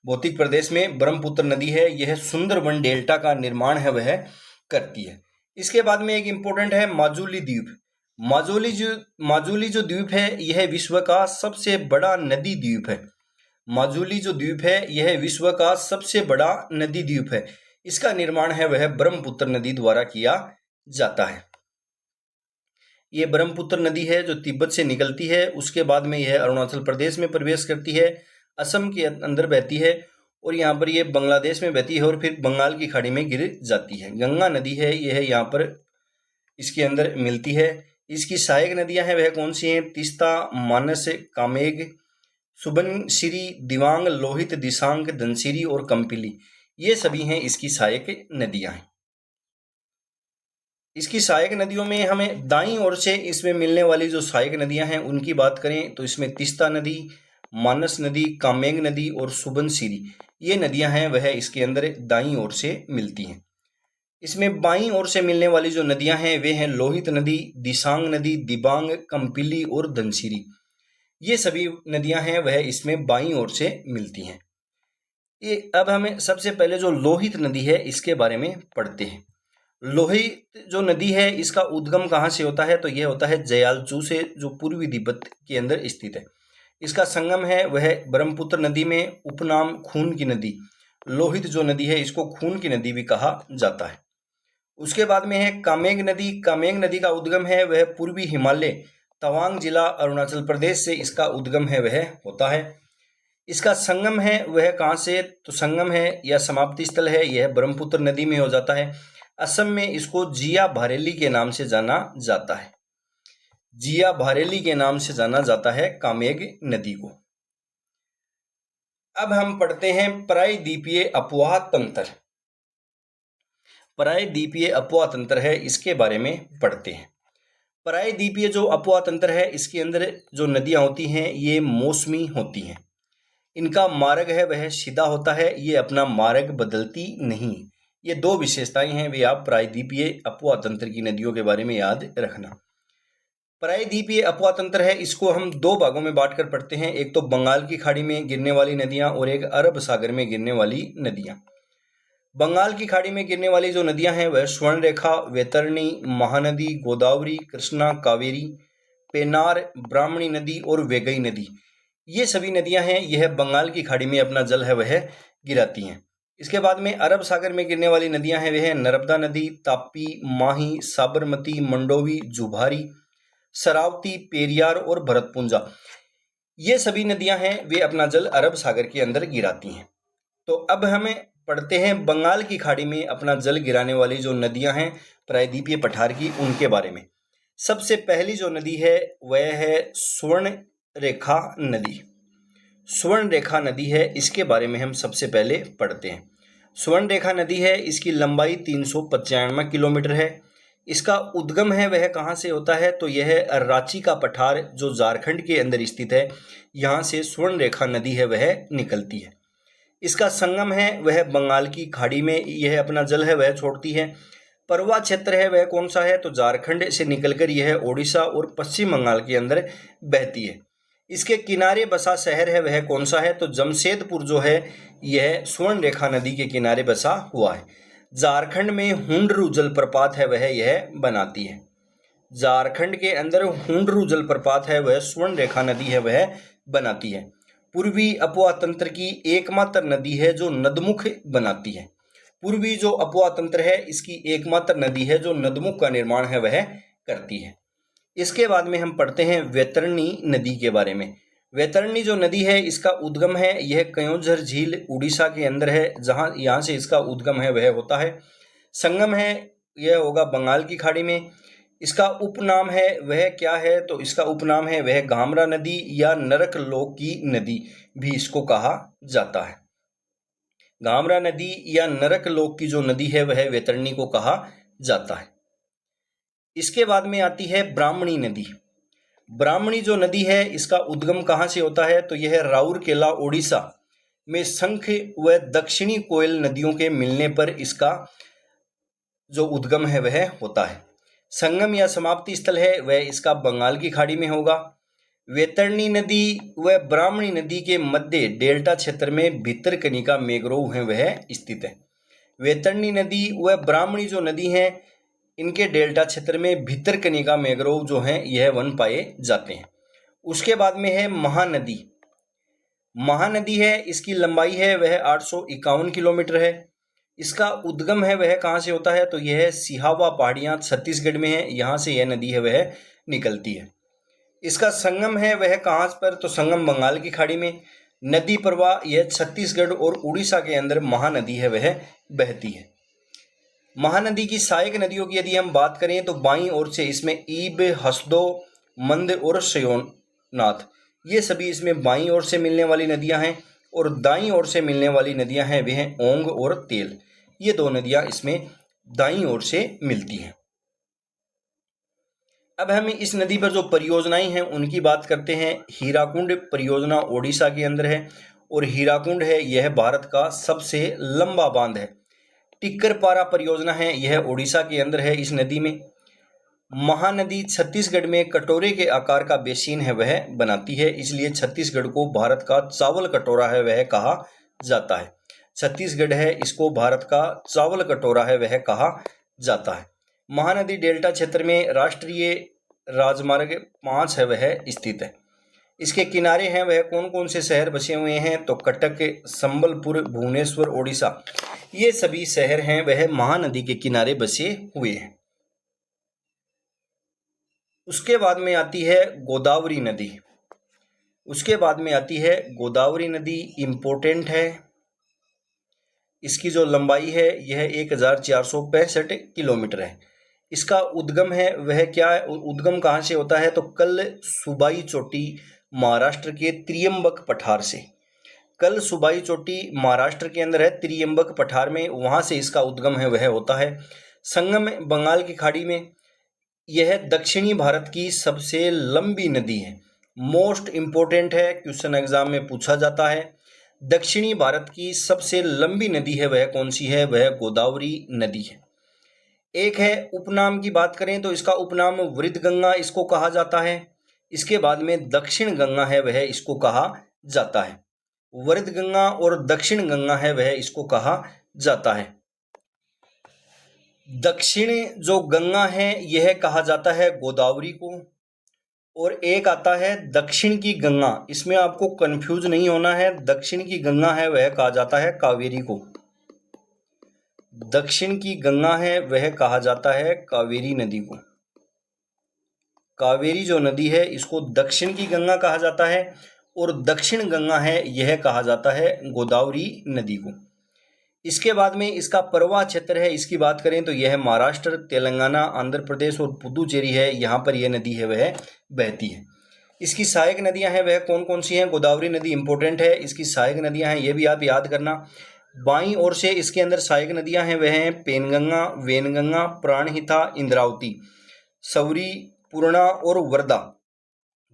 भौतिक प्रदेश में। ब्रह्मपुत्र नदी है यह सुंदरवन डेल्टा का निर्माण है वह करती है। इसके बाद में एक इंपॉर्टेंट है माजुली द्वीप। माजुली जो द्वीप है यह विश्व का सबसे बड़ा नदी द्वीप है। माजुली जो द्वीप है यह विश्व का सबसे बड़ा नदी द्वीप है। इसका निर्माण है वह ब्रह्मपुत्र नदी द्वारा किया जाता है। ये ब्रह्मपुत्र नदी है जो तिब्बत से निकलती है, उसके बाद में यह अरुणाचल प्रदेश में प्रवेश करती है, असम के अंदर बहती है और यहाँ पर ये बांग्लादेश में बहती है और फिर बंगाल की खाड़ी में गिर जाती है। गंगा नदी है, यह यहाँ पर इसके अंदर मिलती है। इसकी सहायक नदियां हैं वह कौन सी हैं? तीस्ता, मानस, कामेग, सुबनसिरी, दिवांग, लोहित, दिसांग, धनसिरी और कंपिली, ये सभी हैं इसकी सहायक नदियां हैं। इसकी सहायक नदियों में हमें दाईं ओर से इसमें मिलने वाली जो सहायक नदियां हैं उनकी बात करें तो इसमें तीस्ता नदी, मानस नदी, कामेंग नदी और सुबनसिरी, ये नदियां हैं वह इसके अंदर दाईं ओर से मिलती हैं। इसमें बाईं ओर से मिलने वाली जो नदियां हैं वे हैं लोहित नदी, दिसांग नदी, दिबांग, कंपिली और धनसिरी, ये सभी नदियां हैं वह इसमें बाईं ओर से मिलती हैं। ये अब हमें सबसे पहले जो लोहित नदी है इसके बारे में पढ़ते हैं। लोहित जो नदी है इसका उद्गम कहाँ से होता है? तो यह होता है जयालचू से, जो पूर्वी तिब्बत के अंदर स्थित है। इसका संगम है वह ब्रह्मपुत्र नदी में, उपनाम खून की नदी। लोहित जो नदी है इसको खून की नदी भी कहा जाता है। उसके बाद में है कामेंग नदी। कामेंग नदी का उद्गम है वह पूर्वी हिमालय, तवांग जिला, अरुणाचल प्रदेश से इसका उद्गम है वह होता है। इसका संगम है वह कहाँ से? तो संगम है या समाप्ति स्थल है यह ब्रह्मपुत्र नदी में हो जाता है। असम में इसको जिया भारेली के नाम से जाना जाता है। जिया भारेली के नाम से जाना जाता है कामेंग नदी को। अब हम पढ़ते हैं प्रायद्वीपीय अपवाह तंत्र। प्रायद्वीपीय अपवाह तंत्र है, इसके बारे में पढ़ते हैं। प्रायद्वीपीय जो अपवाह तंत्र है इसके अंदर जो नदियां होती हैं ये मौसमी होती हैं। इनका मार्ग है वह सीधा होता है, ये अपना मार्ग बदलती नहीं। ये दो विशेषताएं हैं, वे आप प्रायद्वीपीय अपवाह तंत्र की नदियों के बारे में याद रखना। प्रायद्वीपीय अपवाह तंत्र है, इसको हम दो भागों में बांटकर पढ़ते हैं। एक तो बंगाल की खाड़ी में गिरने वाली नदियां और एक अरब सागर में गिरने वाली नदियां। बंगाल की खाड़ी में गिरने वाली जो नदियां हैं वह स्वर्णरेखा, वैतरणी, महानदी, गोदावरी, कृष्णा, कावेरी, पेनार, ब्राह्मणी नदी और वैगई नदी, ये सभी नदियां हैं यह बंगाल की खाड़ी में अपना जल है वह गिराती हैं। इसके बाद में अरब सागर में गिरने वाली नदियां हैं वह नर्मदा नदी, तापी, माही, साबरमती, मंडोवी, जुभारी, शरावती, पेरियार और भरतपुंजा, ये सभी नदियां हैं वे अपना जल अरब सागर के अंदर गिराती हैं। तो अब हमें पढ़ते हैं बंगाल की खाड़ी में अपना जल गिराने वाली जो नदियां हैं प्रायद्वीपीय पठार की, उनके बारे में। सबसे पहली जो नदी है वह है स्वर्ण रेखा नदी। स्वर्ण रेखा नदी है, इसके बारे में हम सबसे पहले पढ़ते हैं। स्वर्ण रेखा नदी है, इसकी लंबाई 395 किलोमीटर है। इसका उद्गम है वह कहाँ से होता है? तो यह रांची का पठार जो झारखंड के अंदर स्थित है, यहाँ से स्वर्ण रेखा नदी है वह निकलती है। इसका संगम है वह बंगाल की खाड़ी में, यह अपना जल है वह छोड़ती है। परवा क्षेत्र है वह कौन सा है? तो झारखंड से निकलकर यह ओडिशा और पश्चिम बंगाल के अंदर बहती है। इसके किनारे बसा शहर है वह कौन सा है? तो जमशेदपुर जो है यह स्वर्ण रेखा नदी के किनारे बसा हुआ है। झारखंड में हुंडरू जलप्रपात है वह यह बनाती है। झारखंड के अंदर हुंडरू जलप्रपात है वह स्वर्ण रेखा नदी है वह बनाती है। पूर्वी अपवाह तंत्र की एकमात्र नदी है जो नदमुख बनाती है। पूर्वी जो अपवाह तंत्र है इसकी एकमात्र नदी है जो नदमुख का निर्माण है वह करती है। इसके बाद में हम पढ़ते हैं वैतरणी नदी के बारे में। वैतरणी जो नदी है इसका उद्गम है यह कयोंझर झील उड़ीसा के अंदर है, जहां यहाँ से इसका उद्गम है वह होता है। संगम है यह होगा बंगाल की खाड़ी में। इसका उपनाम है वह क्या है? तो इसका उपनाम है वह घामरा नदी या नरक लोक की नदी भी इसको कहा जाता है। घामरा नदी या नरक लोक की जो नदी है वह वैतरणी को कहा जाता है। इसके बाद में आती है ब्राह्मणी नदी। ब्राह्मणी जो नदी है इसका उद्गम कहाँ से होता है? तो यह राउरकेला ओडिशा में शंख व दक्षिणी कोयल नदियों के मिलने पर इसका जो उद्गम है वह होता है। संगम या समाप्ति स्थल है वह इसका बंगाल की खाड़ी में होगा। वैतरणी नदी व ब्राह्मणी नदी के मध्य डेल्टा क्षेत्र में भितरकनिका मैंग्रोव है वह स्थित है। वैतरणी नदी व ब्राह्मणी जो नदी है इनके डेल्टा क्षेत्र में भितरकनिका मैंग्रोव जो हैं यह वन पाए जाते हैं। उसके बाद में है महानदी। महानदी है इसकी लंबाई है वह 851 किलोमीटर है। इसका उद्गम है वह कहाँ से होता है, तो यह सिहावा पहाड़ियाँ छत्तीसगढ़ में है, यहाँ से यह नदी है वह निकलती है। इसका संगम है वह कहाँ पर, तो संगम बंगाल की खाड़ी में। नदी प्रवाह यह छत्तीसगढ़ और उड़ीसा के अंदर महानदी है वह बहती है। महानदी की सहायक नदियों की यदि हम बात करें तो बाईं ओर से इसमें ईब, हसदो, मंद और शयोनाथ, ये सभी इसमें बाईं ओर से मिलने वाली नदियां हैं। और दाईं ओर से मिलने वाली नदियां हैं वह ओंग और तेल, ये दो नदियां इसमें दाईं ओर से मिलती हैं। अब हम इस नदी पर जो परियोजनाएं हैं उनकी बात करते हैं। हीराकुंड परियोजना ओडिशा के अंदर है और हीराकुंड है यह भारत का सबसे लंबा बांध है। टिक्करपारा परियोजना है यह ओडिशा के अंदर है। इस नदी में महानदी छत्तीसगढ़ में कटोरे के आकार का बेसिन है वह बनाती है, इसलिए छत्तीसगढ़ को भारत का चावल कटोरा है वह कहा जाता है। छत्तीसगढ़ है इसको भारत का चावल कटोरा है वह कहा जाता है। महानदी डेल्टा क्षेत्र में राष्ट्रीय राजमार्ग 5 है वह स्थित है। इसके किनारे हैं वह कौन कौन से शहर बसे हुए हैं, तो कटक, संबलपुर, भुवनेश्वर, ओडिशा, ये सभी शहर हैं वह महानदी के किनारे बसे हुए हैं। उसके बाद में आती है गोदावरी नदी। गोदावरी नदी इम्पोर्टेंट है। इसकी जो लंबाई है यह 1465 किलोमीटर है। इसका उद्गम है वह क्या है, उद्गम कहाँ से होता है, तो कल सूबाई चोटी महाराष्ट्र के त्रियंबक पठार से। कल सूबाई चोटी महाराष्ट्र के अंदर है, त्रियंबक पठार में, वहाँ से इसका उद्गम है वह होता है। संगम बंगाल की खाड़ी में। यह दक्षिणी भारत की सबसे लंबी नदी है। मोस्ट इम्पोर्टेंट है, क्वेश्चन एग्जाम में पूछा जाता है। दक्षिणी भारत की सबसे लंबी नदी है वह कौन सी है, वह गोदावरी नदी है। एक है उपनाम की बात करें तो इसका उपनाम वृद्ध गंगा इसको कहा जाता है। इसके बाद में दक्षिण गंगा है वह इसको कहा जाता है। वृद्ध गंगा और दक्षिण गंगा है वह इसको कहा जाता है। दक्षिण जो गंगा है यह कहा जाता है गोदावरी को, और एक आता है दक्षिण की गंगा, इसमें आपको कंफ्यूज नहीं होना है। दक्षिण की गंगा है वह कहा जाता है कावेरी को। दक्षिण की गंगा है वह कहा जाता है कावेरी नदी को। कावेरी जो नदी है इसको दक्षिण की गंगा कहा जाता है, और दक्षिण गंगा है यह कहा जाता है गोदावरी नदी को। इसके बाद में इसका प्रवाह क्षेत्र है, इसकी बात करें तो यह महाराष्ट्र, तेलंगाना, आंध्र प्रदेश और पुदुचेरी है, यहाँ पर यह नदी है वह बहती है। इसकी सहायक नदियां हैं वह कौन कौन सी हैं, गोदावरी नदी इंपॉर्टेंट है, इसकी सहायक नदियां हैं ये भी आप याद करना। बाईं ओर से इसके अंदर सहायक नदियां हैं वह हैं पेनगंगा, वेनगंगा, प्राणहिता, इंद्रावती, सवरी, पूर्णा और वर्धा।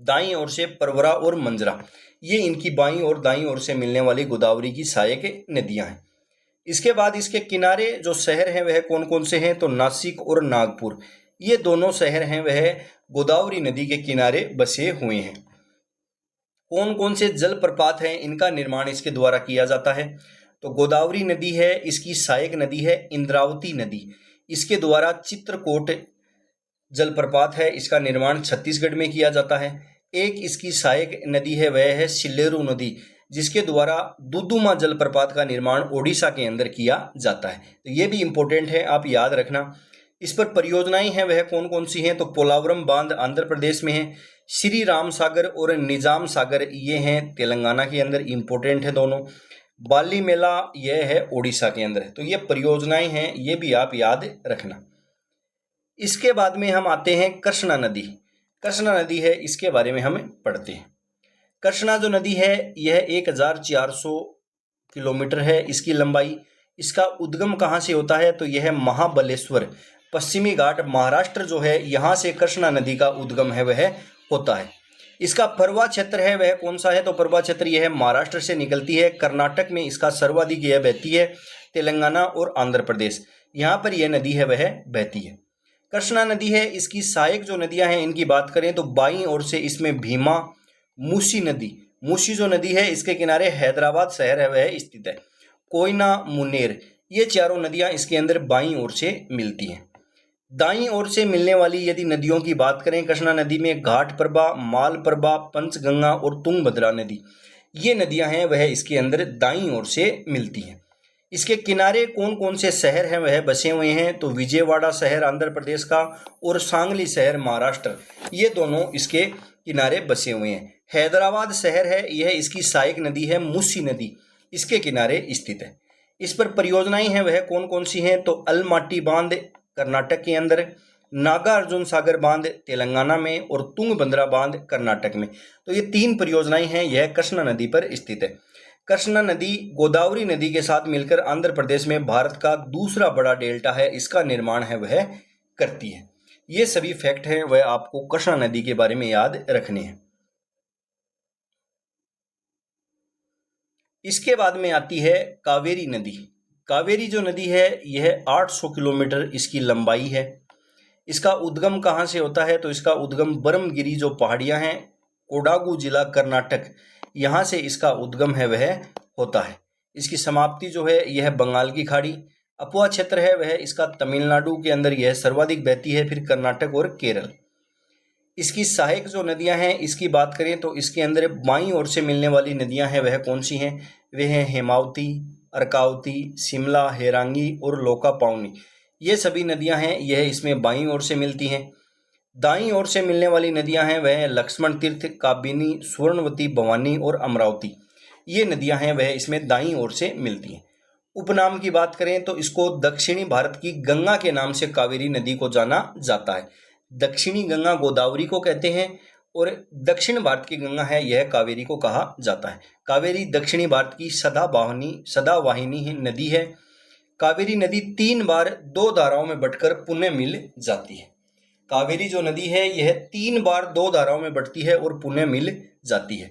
दाईं ओर से परवरा और मंजरा, ये इनकी बाईं और दाईं ओर से मिलने वाली गोदावरी की सहायक नदियां हैं। इसके बाद इसके किनारे जो शहर हैं वह कौन कौन से हैं, तो नासिक और नागपुर, ये दोनों शहर हैं वह गोदावरी नदी के किनारे बसे हुए हैं। कौन कौन से जलप्रपात हैं, इनका निर्माण इसके द्वारा किया जाता है, तो गोदावरी नदी है इसकी सहायक नदी है इंद्रावती नदी, इसके द्वारा चित्रकूट जलप्रपात है, इसका निर्माण छत्तीसगढ़ में किया जाता है। एक इसकी सहायक नदी है वह है सिल्लेरू नदी, जिसके द्वारा दुदुमा जलप्रपात का निर्माण ओडिशा के अंदर किया जाता है। तो ये भी इंपॉर्टेंट है, आप याद रखना। इस पर परियोजनाएं हैं वह कौन कौन सी हैं, तो पोलावरम बांध आंध्र प्रदेश में है, श्री राम सागर और निजाम सागर ये हैं तेलंगाना के अंदर, इंपॉर्टेंट है दोनों। बाली मेला यह है ओडिशा के अंदर है। तो ये परियोजनाएं हैं, ये भी आप याद रखना। इसके बाद में हम आते हैं कृष्णा नदी। कृष्णा नदी है, इसके बारे में हम पढ़ते हैं। कृष्णा जो नदी है यह 1400 किलोमीटर है इसकी लंबाई। इसका उद्गम कहाँ से होता है, तो यह महाबलेश्वर, पश्चिमी घाट, महाराष्ट्र जो है, यहाँ से कृष्णा नदी का उद्गम है वह होता है। इसका प्रवाह क्षेत्र है वह कौन सा है, तो प्रवाह क्षेत्र यह महाराष्ट्र से निकलती है, कर्नाटक में इसका सर्वाधिक यह बहती है, तेलंगाना और आंध्र प्रदेश यहाँ पर यह नदी है वह बहती है। कृष्णा नदी है इसकी सहायक जो नदियां हैं इनकी बात करें तो बाईं ओर से इसमें भीमा, मूसी नदी, मूसी जो नदी है इसके किनारे हैदराबाद शहर है वह स्थित है, कोयना, मुनेर, ये चारों नदियां इसके अंदर बाईं ओर से मिलती हैं। दाईं ओर से मिलने वाली यदि नदियों की बात करें कृष्णा नदी में घाटप्रभा, मालप्रभा, पंचगंगा और तुंगभद्रा नदी, ये नदियां हैं वह इसके अंदर दाईं ओर से मिलती हैं। इसके किनारे कौन कौन से शहर हैं वह बसे हुए हैं, तो विजयवाड़ा शहर आंध्र प्रदेश का और सांगली शहर महाराष्ट्र, ये दोनों इसके किनारे बसे हुए हैं। हैदराबाद शहर है, यह इसकी सहायक नदी है मूसी नदी, इसके किनारे स्थित है। इस पर परियोजनाएं हैं वह कौन कौन सी हैं, तो अलमाटी बांध कर्नाटक के अंदर, नागार्जुन सागर बांध तेलंगाना में और तुंगभद्रा बांध कर्नाटक में। तो ये 3 परियोजनाएं हैं, यह कृष्णा नदी पर स्थित है। कृष्णा नदी गोदावरी नदी के साथ मिलकर आंध्र प्रदेश में भारत का दूसरा बड़ा डेल्टा है, इसका निर्माण है वह करती है। ये सभी फैक्ट हैं वह आपको कृष्णा नदी के बारे में याद रखने हैं। इसके बाद में आती है कावेरी नदी। कावेरी जो नदी है यह 800 किलोमीटर इसकी लंबाई है। इसका उद्गम कहाँ से होता है, तो इसका उद्गम बरमगिरी जो पहाड़ियाँ हैं, कोडागु जिला कर्नाटक, यहाँ से इसका उद्गम है वह होता है। इसकी समाप्ति जो है यह बंगाल की खाड़ी, अपुआ क्षेत्र है वह इसका तमिलनाडु के अंदर यह सर्वाधिक बहती है, फिर कर्नाटक और केरल। इसकी सहायक जो नदियां हैं इसकी बात करें तो इसके अंदर बाईं ओर से मिलने वाली नदियां हैं वह कौन सी हैं, वे हैं हेमावती, अर्कावती, शिमला, हेरांगी और लोका पाउनी। ये सभी नदियां हैं यह इसमें बाईं ओर से मिलती हैं। दाईं ओर से मिलने वाली नदियां हैं वह लक्ष्मण तीर्थ, काबिनी, स्वर्णवती, भवानी और अमरावती। ये नदियां हैं वह इसमें दाईं ओर से मिलती हैं। उपनाम की बात करें तो इसको दक्षिणी भारत की गंगा के नाम से कावेरी नदी को जाना जाता है। दक्षिणी गंगा गोदावरी को कहते हैं और दक्षिण भारत की गंगा है यह कावेरी को कहा जाता है। कावेरी दक्षिणी भारत की सदावाहिनी नदी है। कावेरी नदी 3 बार 2 धाराओं में बंटकर पुनः मिल जाती है। कावेरी जो नदी है यह 3 बार 2 धाराओं में बंटती है और पुनः मिल जाती है।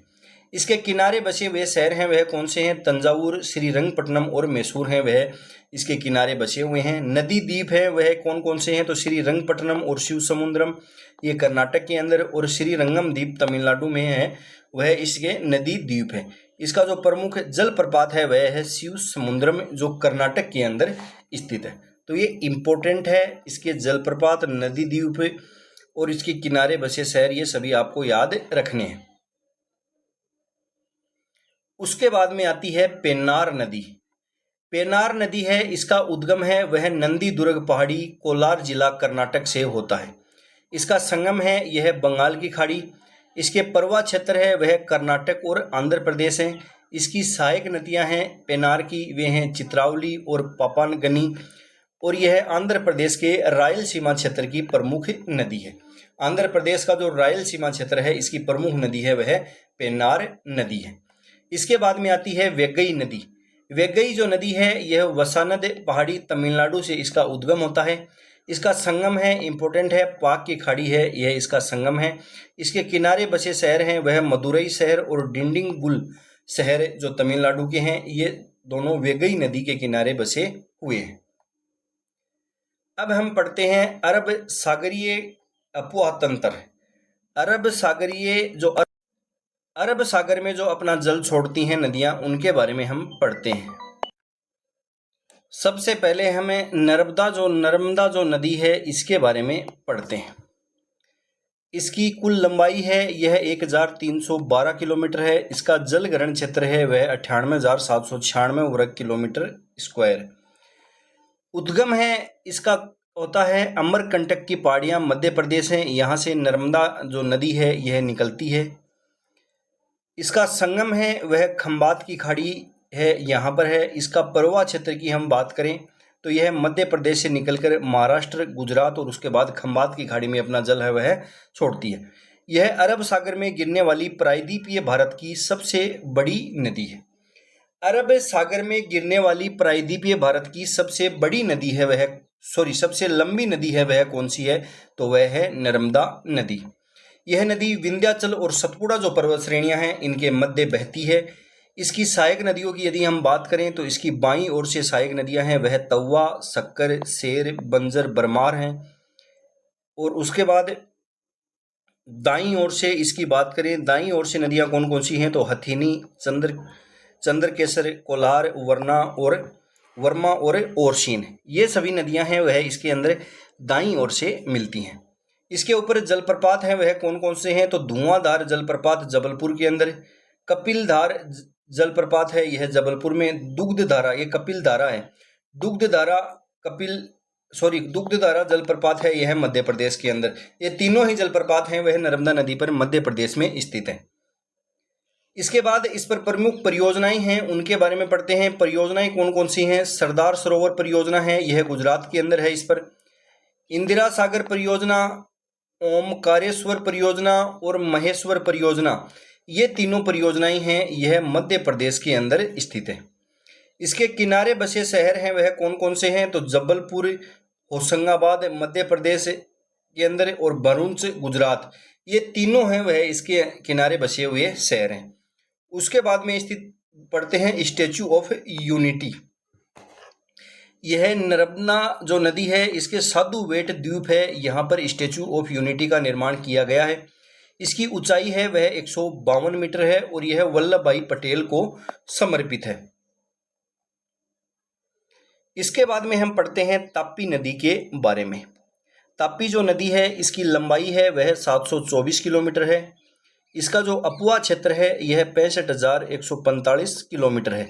इसके किनारे बसे हुए शहर हैं वह कौन से हैं, तंजावुर, श्रीरंगपट्टनम और मैसूर हैं वह इसके किनारे बसे हुए हैं। नदी द्वीप है वह कौन कौन से हैं, तो श्रीरंगपट्टनम और शिवसमुद्रम ये कर्नाटक के अंदर और श्रीरंगम द्वीप तमिलनाडु में है, वह इसके नदी द्वीप है। इसका जो प्रमुख जलप्रपात है वह है शिव समुद्रम जो कर्नाटक के अंदर स्थित है। तो ये इम्पोर्टेंट है, इसके जलप्रपात, नदी द्वीप और इसके किनारे बसे शहर, ये सभी आपको याद रखने हैं। उसके बाद में आती है पेन्नार नदी। पेन्नार नदी है, इसका उद्गम है वह नंदी दुर्ग पहाड़ी, कोलार जिला कर्नाटक से होता है। इसका संगम है यह बंगाल की खाड़ी। इसके परवा क्षेत्र है वह कर्नाटक और आंध्र प्रदेश है। इसकी सहायक नदियां हैं पेन्नार की, वे हैं चित्रावली और पापानगनी, और यह आंध्र प्रदेश के रायलसीमा क्षेत्र की प्रमुख नदी है। आंध्र प्रदेश का जो रायलसीमा क्षेत्र है इसकी प्रमुख नदी है वह पेन्नार नदी है। इसके बाद में आती है वेगई नदी। वेगई जो नदी है यह वसानद पहाड़ी तमिलनाडु से इसका उद्गम होता है। इसका संगम है, इंपॉर्टेंट है, पाक की खाड़ी है यह इसका संगम है। इसके किनारे बसे शहर हैं वह मदुरई शहर और डिंडिगुल शहर जो तमिलनाडु के हैं, ये दोनों वेगई नदी के किनारे बसे हुए हैं। अब हम पढ़ते हैं अरब सागरीय अफवाह तंत्र। अरब सागर में जो अपना जल छोड़ती हैं नदियां, उनके बारे में हम पढ़ते हैं। सबसे पहले हमें नर्मदा जो नदी है इसके बारे में पढ़ते हैं। इसकी कुल लंबाई है यह 1312 किलोमीटर है। इसका जल ग्रहण क्षेत्र है वह 98,796 वर्ग किलोमीटर स्क्वायर। उद्गम है इसका होता है अमरकंटक की पहाड़ियाँ मध्य प्रदेश हैं, यहाँ से नर्मदा जो नदी है यह निकलती है। इसका संगम है वह खंबात की खाड़ी है, यहाँ पर है। इसका परवा क्षेत्र की हम बात करें तो यह मध्य प्रदेश से निकलकर महाराष्ट्र, गुजरात और उसके बाद खंबात की खाड़ी में अपना जल है वह छोड़ती है। यह अरब सागर में गिरने वाली प्रायद्वीपीय भारत की सबसे बड़ी नदी है। अरब सागर में गिरने वाली प्रायद्वीपीय भारत की सबसे बड़ी नदी है वह सबसे लंबी नदी है वह कौन सी है, तो वह है नर्मदा नदी। यह नदी विंध्याचल और सतपुड़ा जो पर्वत श्रेणियां हैं इनके मध्य बहती है। इसकी सहायक नदियों की यदि हम बात करें तो इसकी बाईं ओर से सहायक नदियां हैं वह तवा, शक्कर, शेर, बंजर, बरमार हैं। और उसके बाद दाईं ओर से इसकी बात करें, दाईं ओर से नदियां कौन कौन सी हैं, तो हथीनी, चंद्रकेसर, कोलार, वर्मा और ओरसीन, ये सभी नदियां हैं वह इसके अंदर दाईं ओर से मिलती हैं। इसके ऊपर जलप्रपात हैं वह कौन कौन से हैं, तो धुआंधार जलप्रपात जबलपुर के अंदर, कपिलधार जलप्रपात है यह जबलपुर में। दुग्धधारा, ये कपिल धारा है। दुग्धधारा दुग्धधारा जलप्रपात है यह मध्य प्रदेश के अंदर। ये तीनों ही जलप्रपात हैं वह नर्मदा नदी पर मध्य प्रदेश में स्थित है। इसके बाद इस पर प्रमुख परियोजनाएं हैं उनके बारे में पढ़ते हैं। परियोजनाएं कौन कौन सी हैं? सरदार सरोवर परियोजना है, यह गुजरात के अंदर है। इस पर इंदिरा सागर परियोजना, ओमकारेश्वर परियोजना और महेश्वर परियोजना, ये तीनों परियोजनाएं हैं, यह मध्य प्रदेश के अंदर स्थित है। इसके किनारे बसे शहर हैं वह कौन कौन से हैं? तो जबलपुर, होशंगाबाद मध्य प्रदेश के अंदर और भरूच गुजरात, ये तीनों हैं वह इसके किनारे बसे हुए शहर हैं। उसके बाद में स्थित पढ़ते हैं स्टैचू ऑफ यूनिटी। यह नर्मदा जो नदी है इसके साधु बेट द्वीप है, यहाँ पर स्टैचू ऑफ यूनिटी का निर्माण किया गया है। इसकी ऊंचाई है वह 152 मीटर है और यह वल्लभ भाई पटेल को समर्पित है। इसके बाद में हम पढ़ते हैं ताप्ती नदी के बारे में। ताप्ती जो नदी है इसकी लंबाई है वह 724 किलोमीटर है। इसका जो अपवा क्षेत्र है यह 65,145 किलोमीटर है।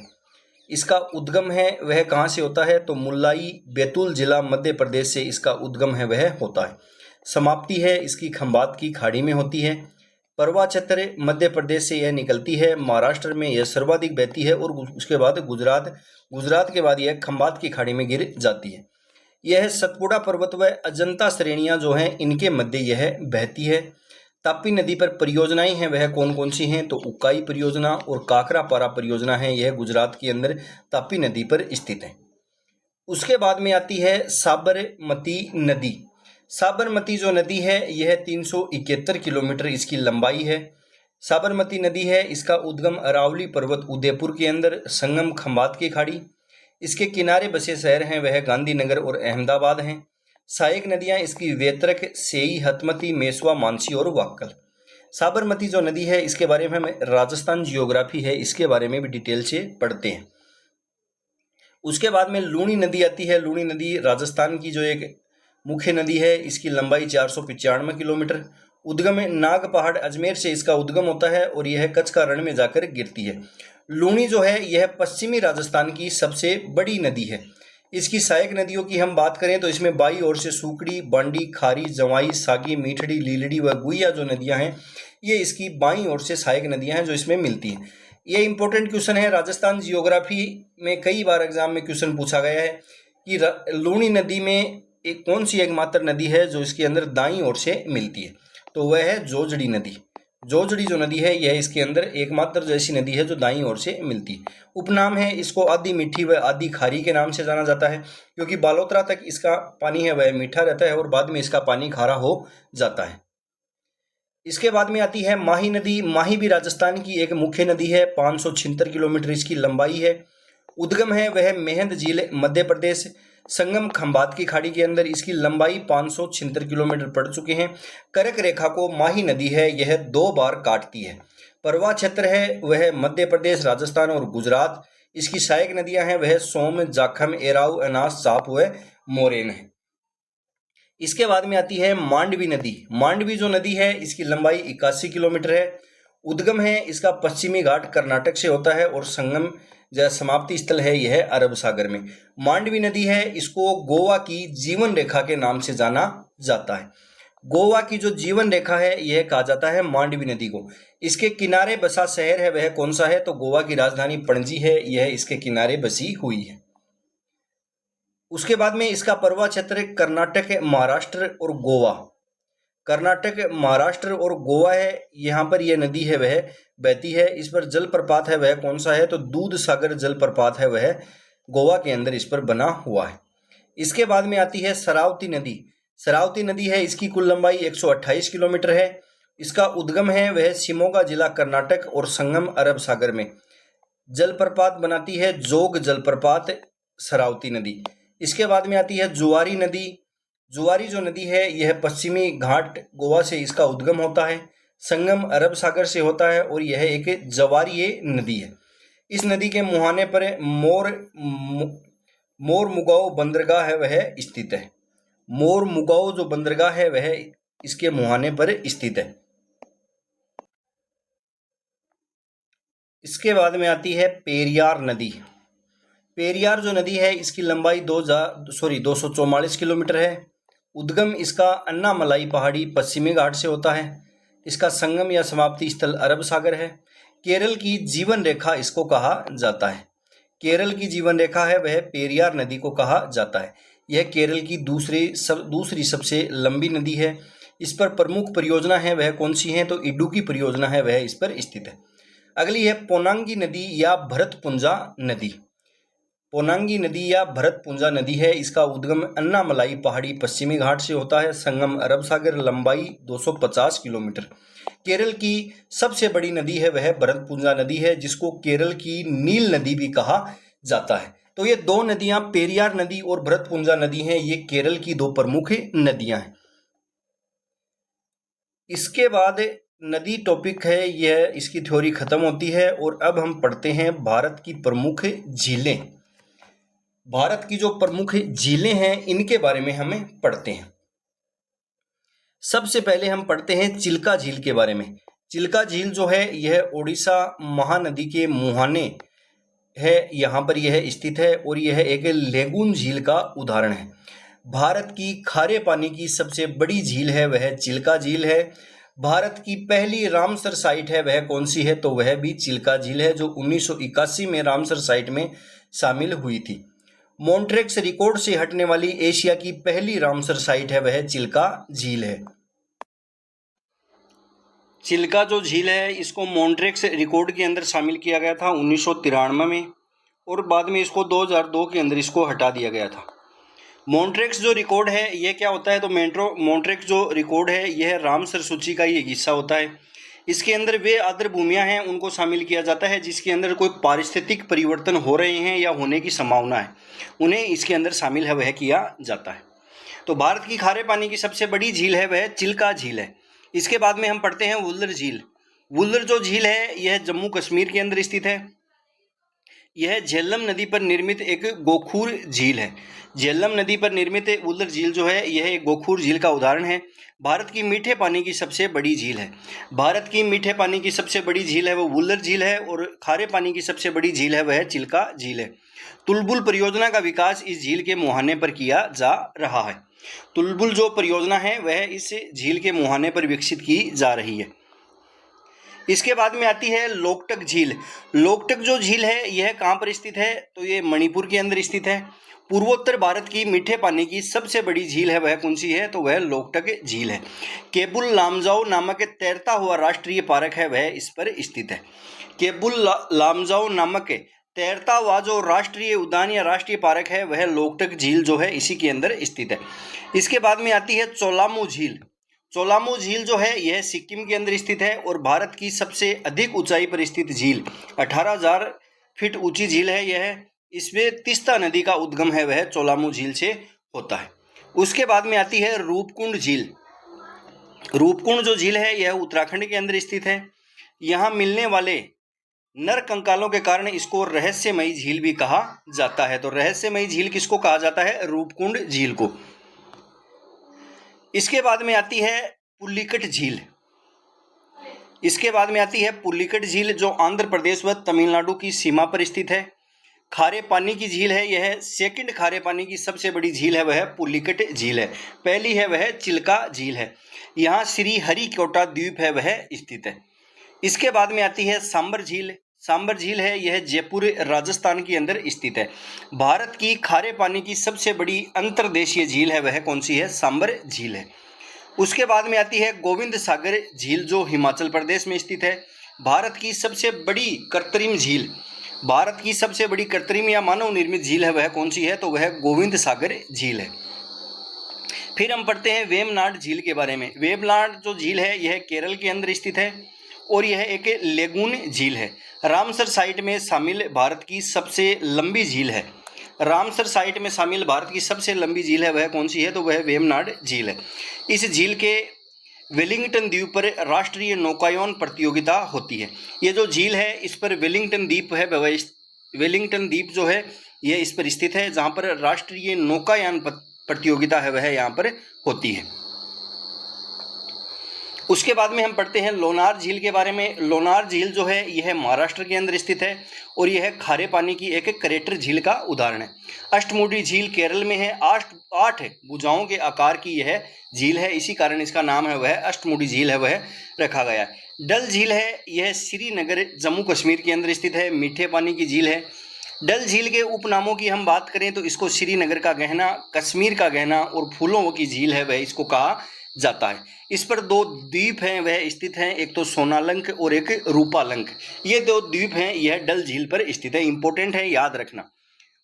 इसका उद्गम है वह कहाँ से होता है? तो मुल्लाई बैतूल जिला मध्य प्रदेश से इसका उद्गम है वह होता है। समाप्ति है इसकी खंबात की खाड़ी में होती है। परवा क्षेत्र मध्य प्रदेश से यह निकलती है, महाराष्ट्र में यह सर्वाधिक बहती है और उसके बाद गुजरात के बाद यह खंबात की खाड़ी में गिर जाती है। यह सतपुड़ा पर्वत व अजंता श्रेणियां जो हैं इनके मध्य यह बहती है। ताप्ती नदी पर परियोजनाएं हैं वह कौन कौन सी हैं? तो उकाई परियोजना और काकरापारा परियोजना है, यह गुजरात के अंदर ताप्ती नदी पर स्थित है। उसके बाद में आती है साबरमती नदी। साबरमती जो नदी है यह 371 किलोमीटर इसकी लंबाई है। साबरमती नदी है इसका उद्गम अरावली पर्वत उदयपुर के अंदर, संगम खंबात की खाड़ी। इसके किनारे बसे शहर हैं वह गांधीनगर और अहमदाबाद हैं। सहायक नदियां इसकी वेतरक, सेई, हतमती, मेसवा, मानसी और वाक्कल। साबरमती जो नदी है इसके बारे में हमें राजस्थान जियोग्राफी है इसके बारे में भी डिटेल से पढ़ते हैं। उसके बाद में लूणी नदी आती है। लूणी नदी राजस्थान की जो एक मुख्य नदी है, इसकी लंबाई 495 किलोमीटर। उद्गम नाग पहाड़ अजमेर से इसका उद्गम होता है और यह कच्छ का रण में जाकर गिरती है। लूणी जो है यह पश्चिमी राजस्थान की सबसे बड़ी नदी है। इसकी सहायक नदियों की हम बात करें तो इसमें बाई ओर से सूकड़ी, बांडी, खारी, जवाई, सागी, मीठड़ी, लीलड़ी व गुइया जो नदियां हैं ये इसकी बाईं ओर से सहायक नदियां हैं जो इसमें मिलती हैं। ये इंपॉर्टेंट क्वेश्चन है, राजस्थान जियोग्राफी में कई बार एग्जाम में क्वेश्चन पूछा गया है कि लूणी नदी में एक कौन सी एकमात्र नदी है जो इसके अंदर दाईं ओर से मिलती है? तो वह है जोजड़ी नदी। जोजड़ी जो नदी है यह इसके अंदर एकमात्र जो ऐसी नदी है जो दाईं ओर से मिलती है। उपनाम है इसको आधी मीठी व आधी खारी के नाम से जाना जाता है, क्योंकि बालोतरा तक इसका पानी है वह मीठा रहता है और बाद में इसका पानी खारा हो जाता है। इसके बाद में आती है माही नदी। माही भी राजस्थान की एक मुख्य नदी है, 576 किलोमीटर इसकी लंबाई है। उद्गम है वह मेहंद झील मध्य प्रदेश, संगम खंबात की खाड़ी के अंदर। इसकी लंबाई 576 किलोमीटर पड़ चुके हैं। कर्क रेखा को माही नदी है यह 2 बार काटती है। परवा क्षेत्र है वह मध्य प्रदेश, राजस्थान और गुजरात। इसकी सहायक नदियां हैं वह सोम, जाखम, एराव, अनास, साप व मोरेन है। इसके बाद में आती है मांडवी नदी। मांडवी जो नदी है इसकी लंबाई 81 किलोमीटर है। उद्गम है इसका पश्चिमी घाट कर्नाटक से होता है और संगम जो समाप्ति स्थल है यह अरब सागर में। मांडवी नदी है इसको गोवा की जीवन रेखा के नाम से जाना जाता है। गोवा की जो जीवन रेखा है यह कहा जाता है मांडवी नदी को। इसके किनारे बसा शहर है वह कौन सा है? तो गोवा की राजधानी पणजी है, यह इसके किनारे बसी हुई है। उसके बाद में इसका परवा क्षेत्र कर्नाटक, महाराष्ट्र और गोवा। कर्नाटक, महाराष्ट्र और गोवा है, यहाँ पर यह नदी है वह बहती है। इस पर जलप्रपात है वह कौन सा है? तो दूध सागर जलप्रपात है वह गोवा के अंदर इस पर बना हुआ है। इसके बाद में आती है शरावती नदी। शरावती नदी है इसकी कुल लंबाई 128 किलोमीटर है। इसका उद्गम है वह शिमोगा जिला कर्नाटक और संगम अरब सागर में। जलप्रपात बनाती है जोग जलप्रपात शरावती नदी। इसके बाद में आती है जुआरी नदी। जुआरी जो नदी है यह पश्चिमी घाट गोवा से इसका उद्गम होता है, संगम अरब सागर से होता है और यह एक जवारीय नदी है। इस नदी के मुहाने पर मोरमुगांव बंदरगाह है वह स्थित है। मोरमुगांव जो बंदरगाह है वह इसके मुहाने पर स्थित है। इसके बाद में आती है पेरियार नदी। पेरियार जो नदी है इसकी लंबाई 244 किलोमीटर है। उद्गम इसका अन्नामलाई पहाड़ी पश्चिमी घाट से होता है। इसका संगम या समाप्ति स्थल अरब सागर है। केरल की जीवन रेखा इसको कहा जाता है। केरल की जीवन रेखा है वह पेरियार नदी को कहा जाता है। यह केरल की दूसरी सबसे लंबी नदी है। इस पर प्रमुख परियोजना है वह कौन सी है, तो इडुक्की परियोजना है वह इस पर स्थित है। अगली है पोनांगी नदी या भरतपुंजा नदी। पोनांगी नदी या भरतपुंजा नदी है। इसका उद्गम अन्नामलाई पहाड़ी पश्चिमी घाट से होता है। संगम अरब सागर, लंबाई 250 किलोमीटर। केरल की सबसे बड़ी नदी है वह भरतपुंजा नदी है, जिसको केरल की नील नदी भी कहा जाता है। तो ये दो नदियां पेरियार नदी और भरतपुंजा नदी हैं, ये केरल की दो प्रमुख नदियां हैं। इसके बाद नदी टॉपिक है यह, इसकी थ्योरी खत्म होती है और अब हम पढ़ते हैं भारत की प्रमुख झीलें। भारत की जो प्रमुख झीलें हैं इनके बारे में हमें पढ़ते हैं। सबसे पहले हम पढ़ते हैं चिल्का झील के बारे में। चिल्का झील जो है यह ओडिशा महानदी के मुहाने है, यहाँ पर यह स्थित है और यह एक लेगून झील का उदाहरण है। भारत की खारे पानी की सबसे बड़ी झील है वह चिल्का झील है। भारत की पहली रामसर साइट है वह कौन सी है, तो वह भी चिल्का झील है, जो 1981 में रामसर साइट में शामिल हुई थी। मॉन्ट्रेक्स रिकॉर्ड से हटने वाली एशिया की पहली रामसर साइट है वह चिल्का झील है। चिल्का जो झील है इसको मॉन्ट्रेक्स रिकॉर्ड के अंदर शामिल किया गया था 1993 में, और बाद में इसको 2002 के अंदर इसको हटा दिया गया था। मॉन्ट्रेक्स जो रिकॉर्ड है ये क्या होता है, तो मॉन्ट्रेक्स जो रिकॉर्ड है यह रामसर सूची का ही एक हिस्सा होता है। इसके अंदर वे आर्द्र भूमियां हैं उनको शामिल किया जाता है जिसके अंदर कोई पारिस्थितिक परिवर्तन हो रहे हैं या होने की संभावना है, उन्हें इसके अंदर शामिल है वह किया जाता है। तो भारत की खारे पानी की सबसे बड़ी झील है वह चिल्का झील है। इसके बाद में हम पढ़ते हैं वुल्लर झील। वुल्लर जो झील है यह जम्मू कश्मीर के अंदर स्थित है। यह झेलम नदी पर निर्मित एक गोखूर झील है। झेलम नदी पर निर्मित वुल्लर झील जो है यह एक गोखूर झील का उदाहरण है। भारत की मीठे पानी की सबसे बड़ी झील है। भारत की मीठे पानी की सबसे बड़ी झील है वो वुल्लर झील है, और खारे पानी की सबसे बड़ी झील है वह चिल्का झील है। तुलबुल परियोजना का विकास इस झील के मुहाने पर किया जा रहा है। तुलबुल जो परियोजना है वह इस झील के मुहाने पर विकसित की जा रही है। इसके बाद में आती है लोकटक झील। लोकटक जो झील है यह कहाँ पर स्थित है, तो ये मणिपुर के अंदर स्थित है। पूर्वोत्तर भारत की मीठे पानी की सबसे बड़ी झील है वह कौन सी है, तो वह लोकटक झील है। केबुल लामजाओ नामक तैरता हुआ राष्ट्रीय पार्क है वह इस पर स्थित है। केबुल लामजाओ नामक तैरता हुआ जो राष्ट्रीय उद्यान या राष्ट्रीय पार्क है वह लोकटक झील जो है इसी के अंदर स्थित है। इसके बाद में आती है चोलामू झील। चोलामू झील जो है यह सिक्किम के अंदर स्थित है और भारत की सबसे अधिक ऊंचाई पर स्थित झील 18,000 फीट ऊंची झील है यह। इसमें तीस्ता नदी का उद्गम है वह चोलामू झील से होता है। उसके बाद में आती है रूपकुंड झील। रूपकुंड जो झील है यह उत्तराखंड के अंदर स्थित है। यहाँ मिलने वाले नर कंकालों के कारण इसको रहस्यमयी झील भी कहा जाता है। तो रहस्यमयी झील किसको कहा जाता है, रूपकुंड झील को। इसके बाद में आती है पुलिकट झील। इसके बाद में आती है पुलिकट झील जो आंध्र प्रदेश व तमिलनाडु की सीमा पर स्थित है। खारे पानी की झील है यह। सेकंड खारे पानी की सबसे बड़ी झील है वह पुलिकट झील है। पहली है वह चिल्का झील है। यहाँ श्री हरिकोटा द्वीप है वह स्थित है। इसके बाद में आती है सांबर झील। सांबर झील है यह जयपुर राजस्थान के अंदर स्थित है। भारत की खारे पानी की सबसे बड़ी अंतर्देशीय झील है वह कौन सी है, सांबर झील है। उसके बाद में आती है गोविंद सागर झील जो हिमाचल प्रदेश में स्थित है। भारत की सबसे बड़ी कृत्रिम झील, भारत की सबसे बड़ी कृत्रिम या मानव निर्मित झील है वह कौन सी है, तो वह गोविंद सागर झील है। फिर हम पढ़ते हैं वेमनाड झील के बारे में। वेमनाड जो झील है यह केरल के अंदर स्थित है और यह एक लेगून झील है। रामसर साइट में शामिल भारत की सबसे लंबी झील है। रामसर साइट में शामिल भारत की सबसे लंबी झील है वह कौन सी है, तो वह वेमनाड झील है। इस झील के वेलिंगटन द्वीप पर राष्ट्रीय नौकायन प्रतियोगिता होती है। ये जो झील है इस पर वेलिंगटन द्वीप है, वेलिंगटन द्वीप जो है यह इस पर स्थित है, जहाँ पर राष्ट्रीय नौकायन प्रतियोगिता है वह यहाँ पर होती है। उसके बाद में हम पढ़ते हैं लोनार झील के बारे में। लोनार झील जो है यह महाराष्ट्र के अंदर स्थित है और यह खारे पानी की एक क्रेटर झील का उदाहरण है। अष्टमुडी झील केरल में है। 8 भुजाओं के आकार की यह झील है, इसी कारण इसका नाम है वह अष्टमुडी झील है वह रखा गया है। डल झील है, यह श्रीनगर जम्मू कश्मीर के अंदर स्थित है, मीठे पानी की झील है। डल झील के उपनामों की हम बात करें तो इसको श्रीनगर का गहना, कश्मीर का गहना और फूलों की झील है वह इसको कहा जाता है। इस पर 2 द्वीप हैं वह स्थित हैं, एक तो सोनालंक और एक रूपालंक। ये 2 द्वीप हैं, यह डल झील पर स्थित है, इंपॉर्टेंट है, याद रखना।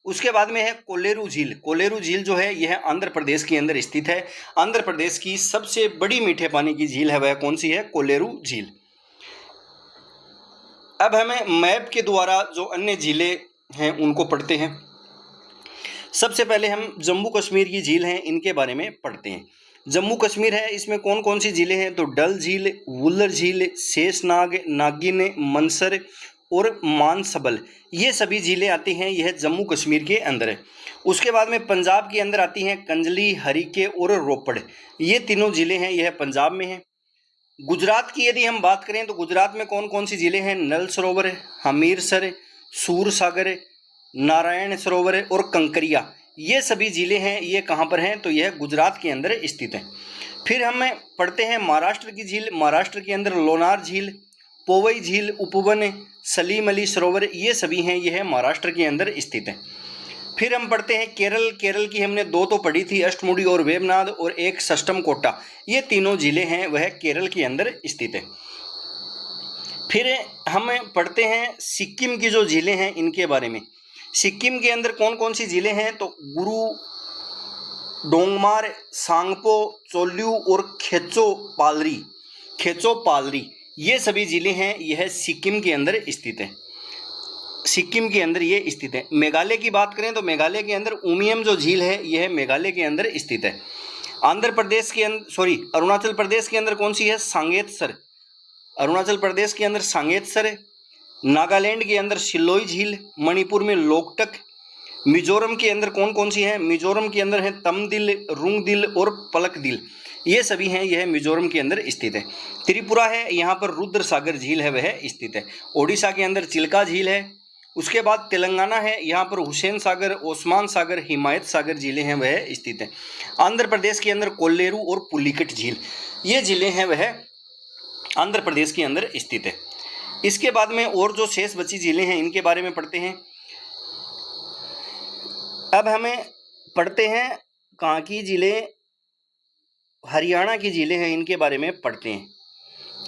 उसके बाद में है कोलेरू झील। कोलेरू झील जो है यह आंध्र प्रदेश के अंदर स्थित है। आंध्र प्रदेश की सबसे बड़ी मीठे पानी की झील है वह कौन सी है? कोलेरू झील। अब हमें मैप के द्वारा जो अन्य झीलें हैं उनको पढ़ते हैं। सबसे पहले हम जम्मू कश्मीर की झील हैं इनके बारे में पढ़ते हैं। जम्मू कश्मीर है, इसमें कौन कौन सी झीलें हैं? तो डल झील, वुल्लर झील, शेषनाग, नागिन, मनसर और मानसबल, ये सभी झीलें आती हैं, यह जम्मू कश्मीर के अंदर है। उसके बाद में पंजाब के अंदर आती हैं कंजली, हरिके और रोपड़, ये तीनों झीलें हैं, यह पंजाब में है। गुजरात की यदि हम बात करें तो गुजरात में कौन कौन सी झीलें हैं? नल सरोवर, हमीरसर, सूरसागर, नारायण सरोवर और कंकरिया, ये सभी झीलें हैं, ये कहाँ पर हैं? तो यह गुजरात के अंदर स्थित है। फिर हम पढ़ते हैं महाराष्ट्र की झील। महाराष्ट्र के अंदर लोनार झील, पोवई झील, उपवन, सलीम अली सरोवर, ये सभी हैं, यह महाराष्ट्र के अंदर स्थित है। फिर हम पढ़ते हैं केरल। केरल की हमने 2 तो पढ़ी थी, अष्टमुडी और वेबनाड, और एक सष्टम कोटा, ये तीनों झीलें हैं वह केरल के अंदर स्थित है। फिर हम पढ़ते हैं सिक्किम की जो झीलें हैं इनके बारे में। सिक्किम के अंदर कौन कौन सी झीलें हैं? तो गुरु, डोंगमार, सांगपो, चोल्यू और खेचो पालरी, ये सभी झीलें हैं, यह सिक्किम के अंदर स्थित है। सिक्किम के अंदर ये स्थित है। मेघालय की बात करें तो मेघालय के अंदर उमियम जो झील है यह मेघालय के अंदर स्थित है। अरुणाचल प्रदेश के अंदर कौन सी है? सांगेतसर, अरुणाचल प्रदेश के अंदर सांगेतसर है। नागालैंड के अंदर शिलोई झील, मणिपुर में लोकटक। मिजोरम के अंदर कौन कौन सी है? मिजोरम के अंदर है तमदिल, रुंगदिल और पलकदिल, ये सभी हैं, यह मिजोरम के अंदर स्थित है। त्रिपुरा है, यहाँ पर रुद्र सागर झील है वह स्थित है। ओडिशा के अंदर चिल्का झील है। उसके बाद तेलंगाना है, यहाँ पर हुसैन सागर, ओस्मान सागर, हिमायत सागर झीलें हैं वह स्थित है। आंध्र प्रदेश के अंदर कोल्लेरू और पुलिकट झील, ये झीलें हैं वह आंध्र प्रदेश के अंदर स्थित है। इसके बाद में और जो शेष बची झीलें हैं इनके बारे में पढ़ते हैं। अब हमें पढ़ते हैं कहाँ की झीलें? हरियाणा की झीलें हैं, इनके बारे में पढ़ते हैं।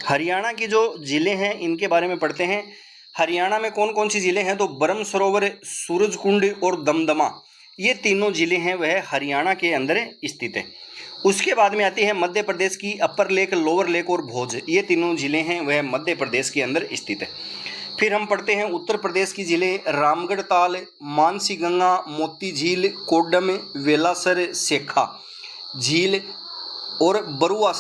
हरियाणा की जो झीलें हैं इनके बारे में पढ़ते हैं। हरियाणा में कौन कौन सी झीलें हैं? तो बरम सरोवर, सूरजकुंड और दमदमा, ये तीनों झीलें हैं वह हरियाणा के अंदर स्थित है। उसके बाद में आती है मध्य प्रदेश की अपर लेक, लोअर लेक और भोज, ये तीनों झीलें हैं वह मध्य प्रदेश के अंदर स्थित है। फिर हम पढ़ते हैं उत्तर प्रदेश की झीलें। रामगढ़ ताल, मानसी गंगा, मोती झील, कोडम, वेलासर, सेखा झील और बरुआ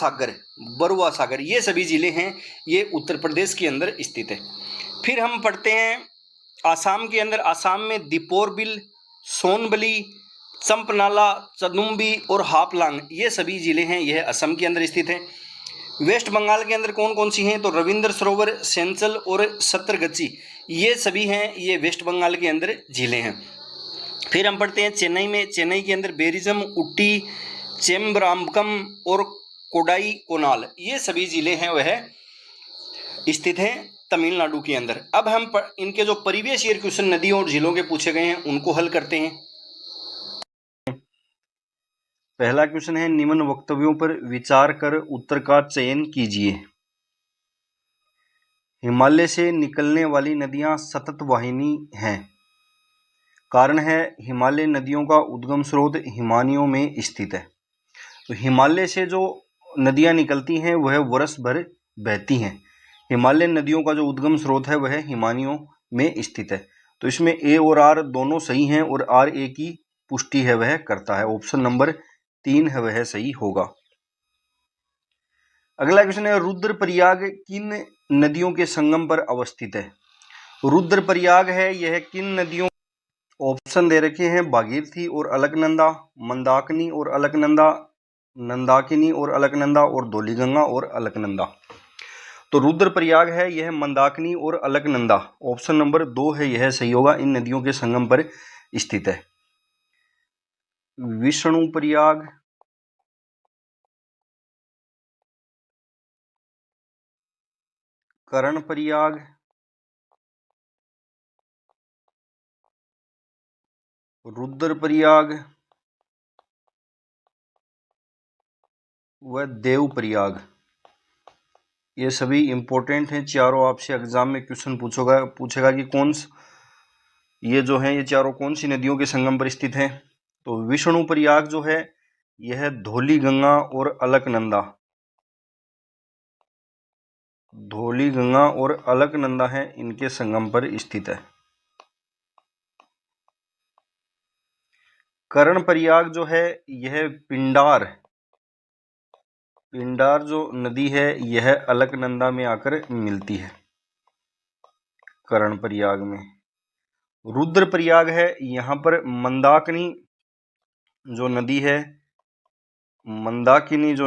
सागर, ये सभी झीलें हैं, ये उत्तर प्रदेश के अंदर स्थित है। फिर हम पढ़ते हैं आसाम के अंदर। आसाम में दीपोरबिल, सोनबली, चंपनाला, चदुम्बी और हापलांग, ये सभी झीलें हैं, यह असम के अंदर स्थित है। वेस्ट बंगाल के अंदर कौन कौन सी हैं? तो रविंद्र सरोवर, सेंचल और सत्रगची, ये सभी हैं, ये वेस्ट बंगाल के अंदर झीलें हैं। फिर हम पढ़ते हैं चेन्नई में। चेन्नई के अंदर बेरिजम, उट्टी, चेम्बराम्बकम और कोडाई कोनाल, ये सभी झीलें हैं वह स्थित हैं तमिलनाडु के अंदर। अब हम इनके जो प्रीवियस ईयर क्वेश्चन नदियों और झीलों के पूछे गए हैं उनको हल करते हैं। पहला क्वेश्चन है, निम्न वक्तव्यों पर विचार कर उत्तर का चयन कीजिए। हिमालय से निकलने वाली नदियां सतत वाहिनी हैं। कारण है हिमालय नदियों का उद्गम स्रोत हिमानियों में स्थित है। तो हिमालय से जो नदियां निकलती हैं वह वर्ष भर बहती हैं। हिमालयन नदियों का जो उद्गम स्रोत है वह हिमानियों में स्थित है। तो इसमें ए और आर दोनों सही हैं और आर ए की पुष्टि है वह करता है। ऑप्शन नंबर 3 है वह सही होगा। अगला क्वेश्चन है, रुद्रप्रयाग किन नदियों के संगम पर अवस्थित है? रुद्रप्रयाग है यह किन नदियों? ऑप्शन दे रखे हैं, भागीरथी और अलकनंदा, मंदाकिनी और अलकनंदा, मंदाकिनी और अलकनंदा, और धौलीगंगा और अलकनंदा। तो रुद्रप्रयाग है यह मंदाकिनी और अलकनंदा, ऑप्शन नंबर 2 है यह सही होगा, इन नदियों के संगम पर स्थित है। विष्णुप्रयाग, कर्णप्रयाग, रुद्रप्रयाग व देवप्रयाग, ये सभी इंपॉर्टेंट हैं। चारों आपसे एग्जाम में क्वेश्चन पूछेगा कि ये जो है ये चारों कौन सी नदियों के संगम पर स्थित हैं। तो विष्णुप्रयाग जो है यह धौलीगंगा और अलकनंदा, धौलीगंगा और अलकनंदा है, इनके संगम पर स्थित है। कर्णप्रयाग जो है यह पिंडार जो नदी है यह अलकनंदा में आकर मिलती है, कर्णप्रयाग में। रुद्रप्रयाग है यहां पर मंदाकिनी जो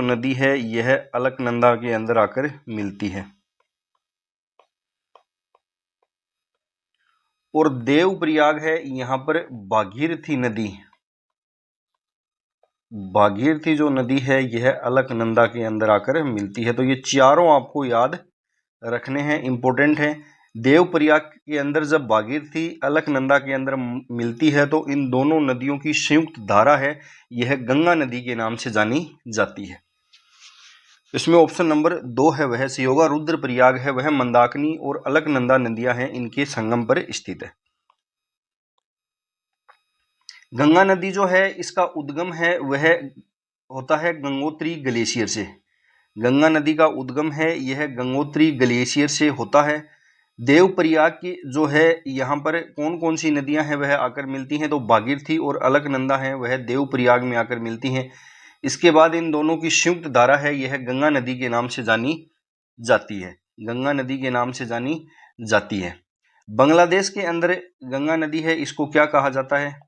नदी है यह अलकनंदा के अंदर आकर मिलती है। और देवप्रयाग है यहां पर भागीरथी जो नदी है यह अलकनंदा के अंदर आकर मिलती है। तो ये चारों आपको याद रखने हैं, इंपॉर्टेंट हैं। देवप्रयाग के अंदर जब भागीरथी अलकनंदा के अंदर मिलती है तो इन दोनों नदियों की संयुक्त धारा है यह गंगा नदी के नाम से जानी जाती है। इसमें ऑप्शन नंबर 2 है वह सही होगा, रुद्रप्रयाग है वह मंदाकिनी और अलकनंदा नदियां हैं, इनके संगम पर स्थित है। गंगा नदी जो है इसका उद्गम है वह होता है गंगोत्री ग्लेशियर से। गंगा नदी का उद्गम है यह गंगोत्री ग्लेशियर से होता है। देवप्रयाग की जो है यहाँ पर कौन कौन सी नदियां हैं वह आकर मिलती हैं, तो भागीरथी और अलकनंदा है वह देवप्रयाग में आकर मिलती हैं। इसके बाद इन दोनों की संयुक्त धारा है यह गंगा नदी के नाम से जानी जाती है, गंगा नदी के नाम से जानी जाती है। बांग्लादेश के अंदर गंगा नदी है, इसको क्या कहा जाता है?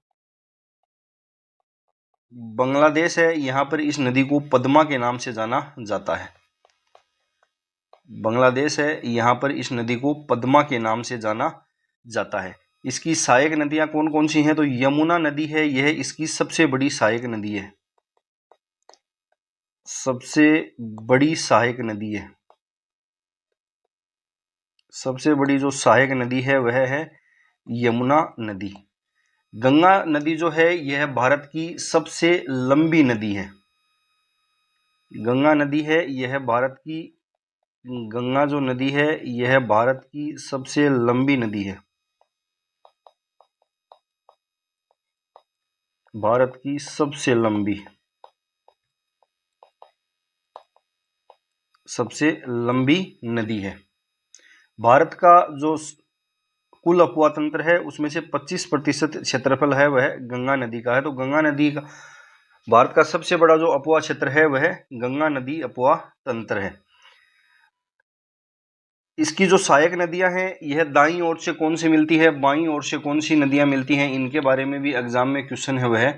बांग्लादेश है यहाँ पर इस नदी को पद्मा के नाम से जाना जाता है। बांग्लादेश है यहाँ पर इस नदी को पद्मा के नाम से जाना जाता है। इसकी सहायक नदियां कौन कौन सी हैं? तो यमुना नदी है यह इसकी सबसे बड़ी सहायक नदी है, सबसे बड़ी सहायक नदी है। सबसे बड़ी जो सहायक नदी है वह है यमुना नदी। गंगा नदी जो है यह भारत की सबसे लंबी नदी है। गंगा नदी है यह भारत की गंगा जो नदी है यह भारत की सबसे लंबी नदी है, भारत की सबसे लंबी नदी है। भारत का जो कुल अपवा तंत्र है उसमें से 25% क्षेत्रफल है वह गंगा नदी का है। तो गंगा नदी का भारत का सबसे बड़ा जो अपवा क्षेत्र है वह गंगा नदी अपवा तंत्र है। इसकी जो सहायक नदियां हैं यह दाईं ओर से कौन सी मिलती है, बाईं ओर से कौन सी नदियां मिलती हैं, इनके बारे में भी एग्जाम में क्वेश्चन है वह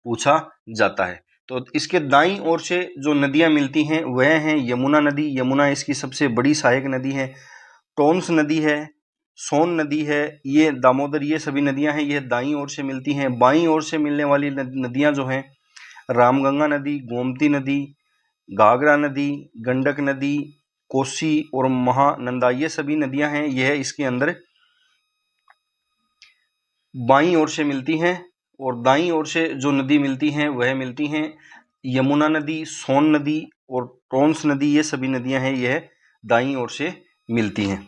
पूछा जाता है। तो इसके दाईं ओर से जो नदियां मिलती हैं वह हैं यमुना नदी, यमुना इसकी सबसे बड़ी सहायक नदी है। टोंस नदी है, सोन नदी है, ये दामोदर, ये सभी नदियां हैं, यह दाईं ओर से मिलती हैं। बाईं ओर से मिलने वाली नदियां जो हैं रामगंगा नदी, गोमती नदी, घाघरा नदी, गंडक नदी, कोसी और महानंदा, ये सभी नदियां हैं, यह इसके अंदर बाईं ओर से मिलती हैं। और दाईं ओर से जो नदी मिलती हैं वह मिलती हैं यमुना नदी, सोन नदी और टोंस नदी, ये सभी नदियां हैं यह दाईं ओर से मिलती हैं।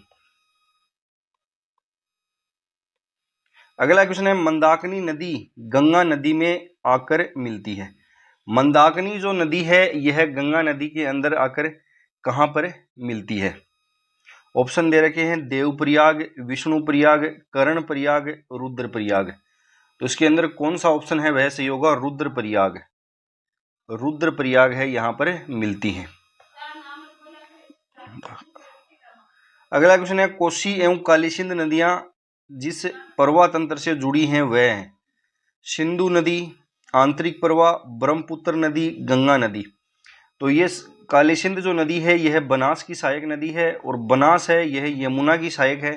अगला क्वेश्चन है मंदाकिनी नदी गंगा नदी में आकर मिलती है। मंदाकिनी जो नदी है यह गंगा नदी के अंदर आकर कहां पर मिलती है? ऑप्शन दे रखे हैं देवप्रयाग, विष्णुप्रयाग, कर्णप्रयाग, रुद्रप्रयाग। तो इसके अंदर कौन सा ऑप्शन है वह सही होगा? रुद्रप्रयाग। रुद्रप्रयाग है यहां पर मिलती है। अगला क्वेश्चन है कोसी एवं काली सिंध नदियां जिस प्रवाह तंत्र से जुड़ी हैं वह है सिंधु नदी, आंतरिक प्रवाह, ब्रह्मपुत्र नदी, गंगा नदी। तो ये काली सिंध जो नदी है यह बनास की सहायक नदी है, और बनास है यह यमुना की सहायक है,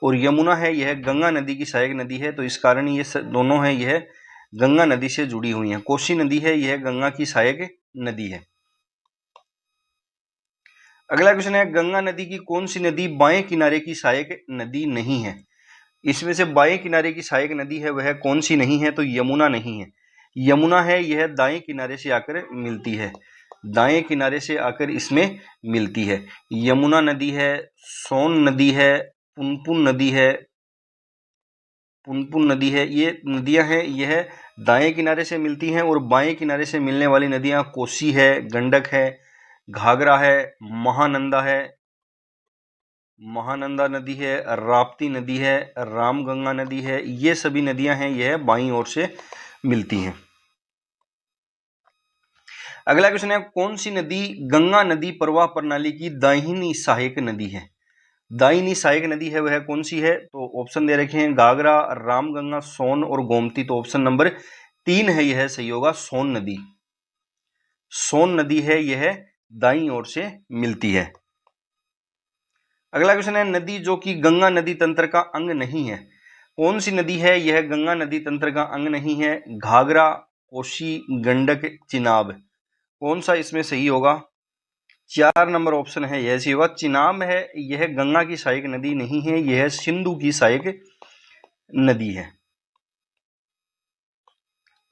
और यमुना है यह गंगा नदी की सहायक नदी है। तो इस कारण ये दोनों है यह गंगा नदी से जुड़ी हुई हैं। कोसी नदी है यह गंगा की सहायक नदी है। अगला क्वेश्चन है, गंगा नदी की कौन सी नदी बाएं किनारे की सहायक नदी नहीं है? इसमें से बाएं किनारे की सहायक नदी है वह कौन सी नहीं है? तो यमुना नहीं है। यमुना है यह दाएं किनारे से आकर मिलती है, दाएं किनारे से आकर इसमें मिलती है। यमुना नदी है, सोन नदी है, पुनपुन नदी है, पुनपुन नदी है। ये नदियां हैं यह दाएं किनारे से मिलती हैं, और बाएं किनारे से मिलने वाली नदियां कोसी है, गंडक है, घाघरा है, महानंदा है, महानंदा नदी है, राप्ती नदी है, रामगंगा नदी है। ये सभी नदियां हैं यह बाईं ओर से मिलती हैं। अगला क्वेश्चन है, कौन सी नदी गंगा नदी प्रवाह प्रणाली की दाहिनी सहायक नदी है? दाहिनी सहायक नदी है वह कौन सी है? तो ऑप्शन दे रखे हैं घाघरा, रामगंगा, सोन और गोमती। तो ऑप्शन नंबर 3 है यह सही होगा, सोन नदी। सोन नदी है यह दाईं ओर से मिलती है। अगला क्वेश्चन है, नदी जो कि गंगा नदी तंत्र का अंग नहीं है, कौन सी नदी है यह गंगा नदी तंत्र का अंग नहीं है? घाघरा, कोसी, गंडक, चिनाब। कौन सा इसमें सही होगा? 4 नंबर ऑप्शन है यह सही होगा। चिनाब है यह गंगा की सहायक नदी नहीं है, यह सिंधु की सहायक नदी है।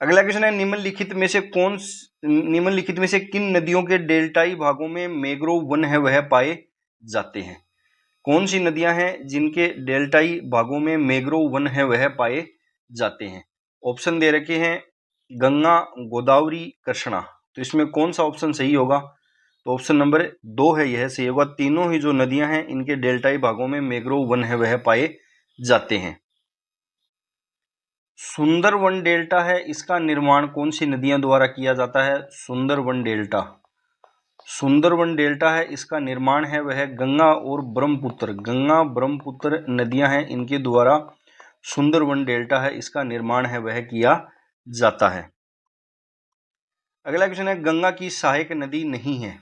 अगला क्वेश्चन है, निम्नलिखित में से किन नदियों के डेल्टाई भागों में मैंग्रोव वन है वह पाए जाते हैं? कौन सी नदियां हैं जिनके डेल्टाई भागों में मैंग्रोव वन है वह पाए जाते हैं? ऑप्शन दे रखे हैं गंगा, गोदावरी, कृष्णा। तो इसमें कौन सा ऑप्शन सही होगा? तो ऑप्शन नंबर 2 है यह सही होगा। तीनों ही जो नदियां हैं इनके डेल्टाई भागों में मैंग्रोव वन है वह पाए जाते हैं। सुंदरवन डेल्टा है, इसका निर्माण कौन सी नदियां द्वारा किया जाता है? सुंदरवन डेल्टा, सुंदरवन डेल्टा है इसका निर्माण है वह गंगा और ब्रह्मपुत्र, गंगा ब्रह्मपुत्र नदियां हैं इनके द्वारा सुंदरवन डेल्टा है इसका निर्माण है वह किया जाता है। अगला क्वेश्चन है, गंगा की सहायक नदी नहीं है,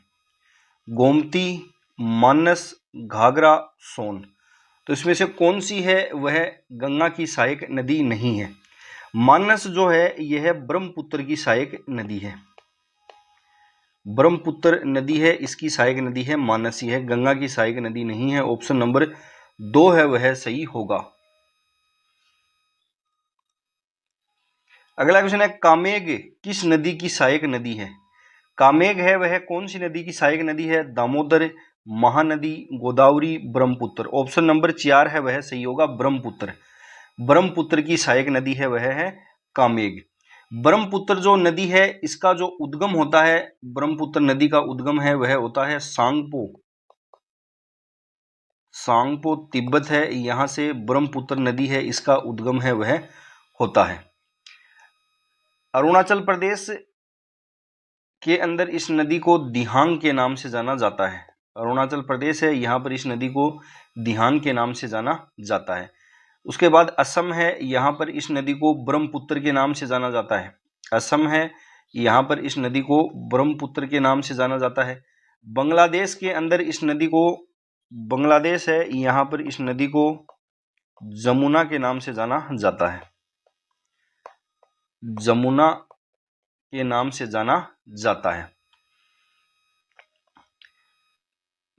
गोमती, मानस, घाघरा, सोन। तो इसमें से कौन सी है वह गंगा की सहायक नदी नहीं है? मानस जो है यह ब्रह्मपुत्र की सहायक नदी है, ब्रह्मपुत्र नदी है इसकी सहायक नदी है मानस ही है, गंगा की सहायक नदी नहीं है। ऑप्शन नंबर 2 है वह सही होगा। अगला क्वेश्चन है, कामेग किस नदी की सहायक नदी है? कामेग है वह कौन सी नदी की सहायक नदी है? दामोदर, महानदी, गोदावरी, ब्रह्मपुत्र। ऑप्शन नंबर 4 है वह सही होगा, ब्रह्मपुत्र। ब्रह्मपुत्र की सहायक नदी है वह है कामेग। ब्रह्मपुत्र जो नदी है इसका जो उद्गम होता है, ब्रह्मपुत्र नदी का उद्गम है वह होता है सांगपो, सांगपो तिब्बत है यहां से ब्रह्मपुत्र नदी है इसका उद्गम है वह होता है। अरुणाचल प्रदेश के अंदर इस नदी को दिहांग के नाम से जाना जाता है। अरुणाचल प्रदेश है यहां पर इस नदी को दिहांग के नाम से जाना जाता है। उसके बाद असम है, यहाँ पर इस नदी को ब्रह्मपुत्र के नाम से जाना जाता है। असम है, यहाँ पर इस नदी को ब्रह्मपुत्र के नाम से जाना जाता है। बांग्लादेश के अंदर इस नदी को, बांग्लादेश है, यहाँ पर इस नदी को जमुना के नाम से जाना जाता है, जमुना के नाम से जाना जाता है।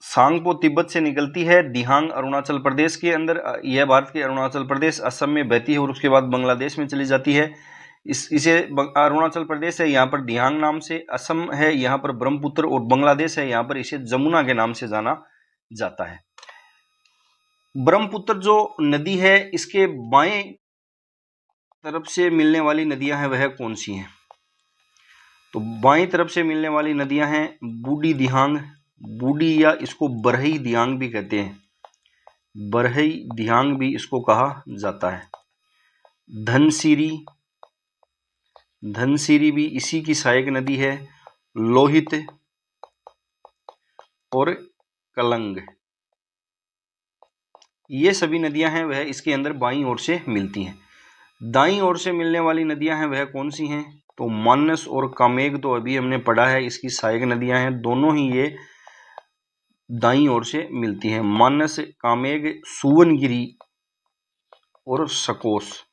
सांगपो तिब्बत से निकलती है, दिहांग अरुणाचल प्रदेश के अंदर, यह भारत के अरुणाचल प्रदेश असम में बहती है और उसके बाद बांग्लादेश में चली जाती है। इसे अरुणाचल प्रदेश है यहाँ पर दिहांग नाम से, असम है यहाँ पर ब्रह्मपुत्र और बांग्लादेश है यहाँ पर इसे जमुना के नाम से जाना जाता है। ब्रह्मपुत्र जो नदी है इसके बाएं तरफ से मिलने वाली नदियां हैं वह कौन सी हैं? तो बाएं तरफ से मिलने वाली नदियां हैं बूढ़ी दिहांग, बूढ़ी या इसको बरही दिहांग भी कहते हैं, बरही दिहांग भी इसको कहा जाता है। धनसिरी, धनसिरी भी इसी की सहायक नदी है। लोहित और कलंग, ये सभी नदियां हैं वह इसके अंदर बाईं ओर से मिलती हैं। दाईं ओर से मिलने वाली नदियां हैं वह कौन सी हैं? तो मानस और कामेग तो अभी हमने पढ़ा है, इसकी सहायक नदियां हैं, दोनों ही ये दाईं ओर से मिलती हैं। मानस, कामेग, सुवनगिरी और सकोस,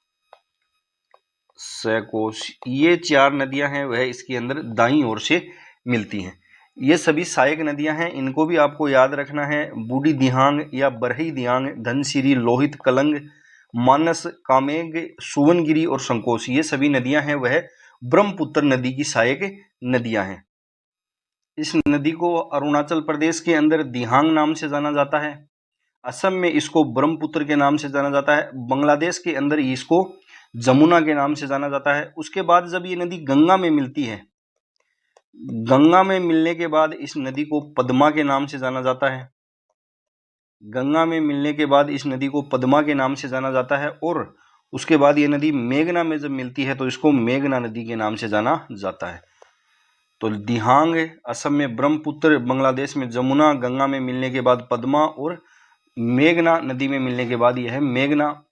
ये 4 नदियां हैं वह इसके अंदर दाईं ओर से मिलती हैं। ये सभी सहायक नदियां हैं, इनको भी आपको याद रखना है। बूढ़ी दिहांग या बरही दिहांग, धनसिरी, लोहित, कलंग, मानस, कामेग, सुवनगिरी और संकोस, ये सभी नदियां हैं वह ब्रह्मपुत्र नदी की सहायक नदियां हैं। इस नदी को अरुणाचल प्रदेश के अंदर दिहांग नाम से जाना जाता है, असम में इसको ब्रह्मपुत्र के नाम से जाना जाता है, बांग्लादेश के अंदर इसको जमुना के नाम से जाना जाता है। उसके बाद जब ये नदी गंगा में मिलती है, गंगा में मिलने के बाद इस नदी को पद्मा के नाम से जाना जाता है। गंगा में मिलने के बाद इस नदी को पद्मा के नाम से जाना जाता है, और उसके बाद ये नदी मेघना में जब मिलती है तो इसको मेघना नदी के नाम से जाना जाता है। तो दिहांग असम में ब्रह्मपुत्र, बांग्लादेश में जमुना, गंगा में मिलने के बाद पद्मा और मेघना नदी में मिलने के बाद यह मेघना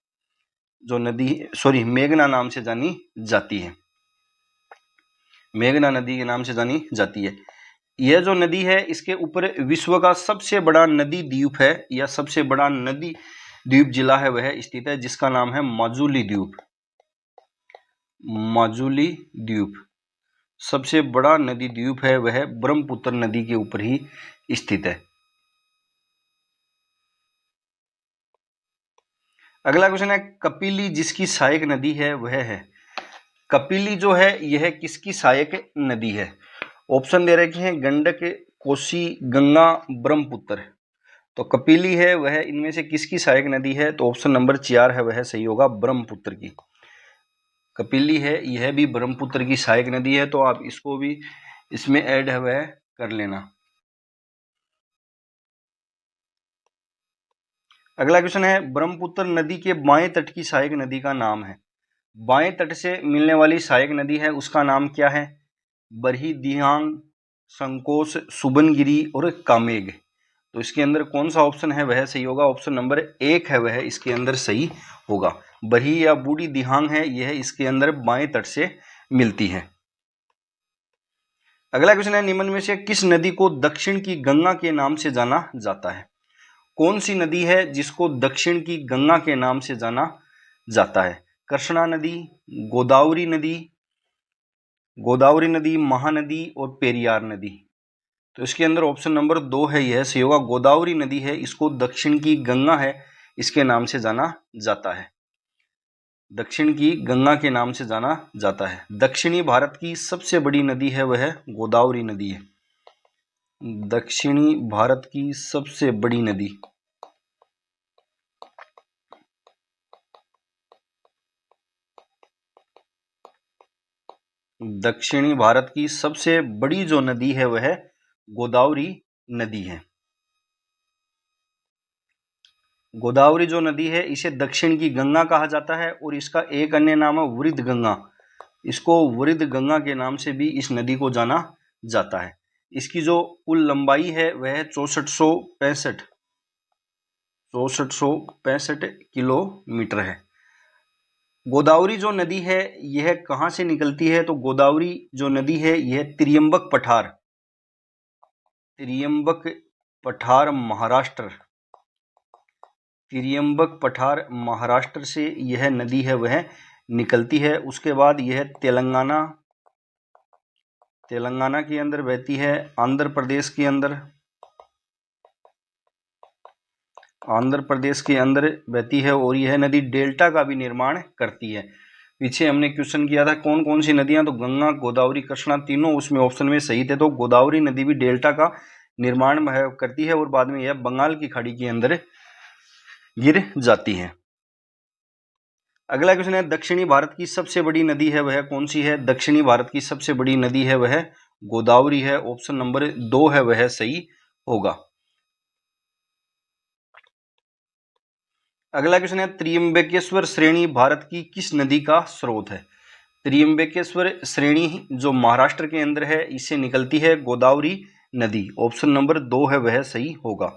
जो नदी मेघना नाम से जानी जाती है। मेघना नदी के नाम से जानी जाती है। यह जो नदी है इसके ऊपर विश्व का सबसे बड़ा नदी द्वीप है, या सबसे बड़ा नदी द्वीप जिला है वह स्थित है, जिसका नाम है माजुली द्वीप। माजुली द्वीप सबसे बड़ा नदी द्वीप है, वह ब्रह्मपुत्र नदी के ऊपर ही स्थित है। अगला क्वेश्चन है, कपिली जिसकी सहायक नदी है वह है। कपिली जो है यह किसकी सहायक नदी है? ऑप्शन दे रखे हैं गंडक, कोसी, गंगा, ब्रह्मपुत्र। तो कपिली है वह इनमें से किसकी सहायक नदी है? तो ऑप्शन नंबर 4 है वह सही होगा, ब्रह्मपुत्र की। कपिली है यह भी ब्रह्मपुत्र की सहायक नदी है, तो आप इसको भी इसमें ऐड है वह कर लेना। अगला क्वेश्चन है, ब्रह्मपुत्र नदी के बाएं तट की सहायक नदी का नाम है। बाएं तट से मिलने वाली सहायक नदी है उसका नाम क्या है? बरही दिहांग, संकोस, सुबनगिरी और कामेग। तो इसके अंदर कौन सा ऑप्शन है वह सही होगा? ऑप्शन नंबर 1 है वह इसके अंदर सही होगा। बरही या बूढ़ी दिहांग है यह इसके अंदर बाएं तट से मिलती है। अगला क्वेश्चन है, निम्न में से किस नदी को दक्षिण की गंगा के नाम से जाना जाता है? कौन सी नदी है जिसको दक्षिण की गंगा के नाम से जाना जाता है? कृष्णा नदी, गोदावरी नदी, महानदी और पेरियार नदी। तो इसके अंदर ऑप्शन नंबर 2 है यह सही होगा, गोदावरी नदी है, इसको दक्षिण की गंगा है इसके नाम से जाना जाता है। दक्षिण की गंगा के नाम से जाना जाता है। दक्षिणी भारत की सबसे बड़ी नदी है वह गोदावरी नदी है। दक्षिणी भारत की सबसे बड़ी नदी, दक्षिणी भारत की सबसे बड़ी जो नदी है वह गोदावरी नदी है। गोदावरी जो नदी है इसे दक्षिण की गंगा कहा जाता है, और इसका एक अन्य नाम है वृद्ध गंगा। इसको वृद्ध गंगा के नाम से भी इस नदी को जाना जाता है। इसकी जो कुल लंबाई है वह 6465 किलोमीटर है। गोदावरी जो नदी है यह कहाँ से निकलती है? तो गोदावरी जो नदी है यह त्रियंबक पठार महाराष्ट्र से यह नदी है वह निकलती है। उसके बाद यह तेलंगाना के अंदर बहती है, आंध्र प्रदेश के अंदर बहती है, और यह नदी डेल्टा का भी निर्माण करती है। पीछे हमने क्वेश्चन किया था कौन कौन सी नदियां, तो गंगा, गोदावरी, कृष्णा तीनों उसमें ऑप्शन में सही थे। तो गोदावरी नदी भी डेल्टा का निर्माण करती है, और बाद में यह बंगाल की खाड़ी के अंदर गिर जाती है। अगला क्वेश्चन है, दक्षिणी भारत की सबसे बड़ी नदी है वह कौन सी है? दक्षिणी भारत की सबसे बड़ी नदी है वह गोदावरी है। ऑप्शन नंबर 2 है वह सही होगा। अगला क्वेश्चन है, त्रियंबकेश्वर श्रेणी भारत की किस नदी का स्रोत है? त्रियंबकेश्वर श्रेणी जो महाराष्ट्र के अंदर है इससे निकलती है गोदावरी नदी। ऑप्शन नंबर 2 है वह सही होगा।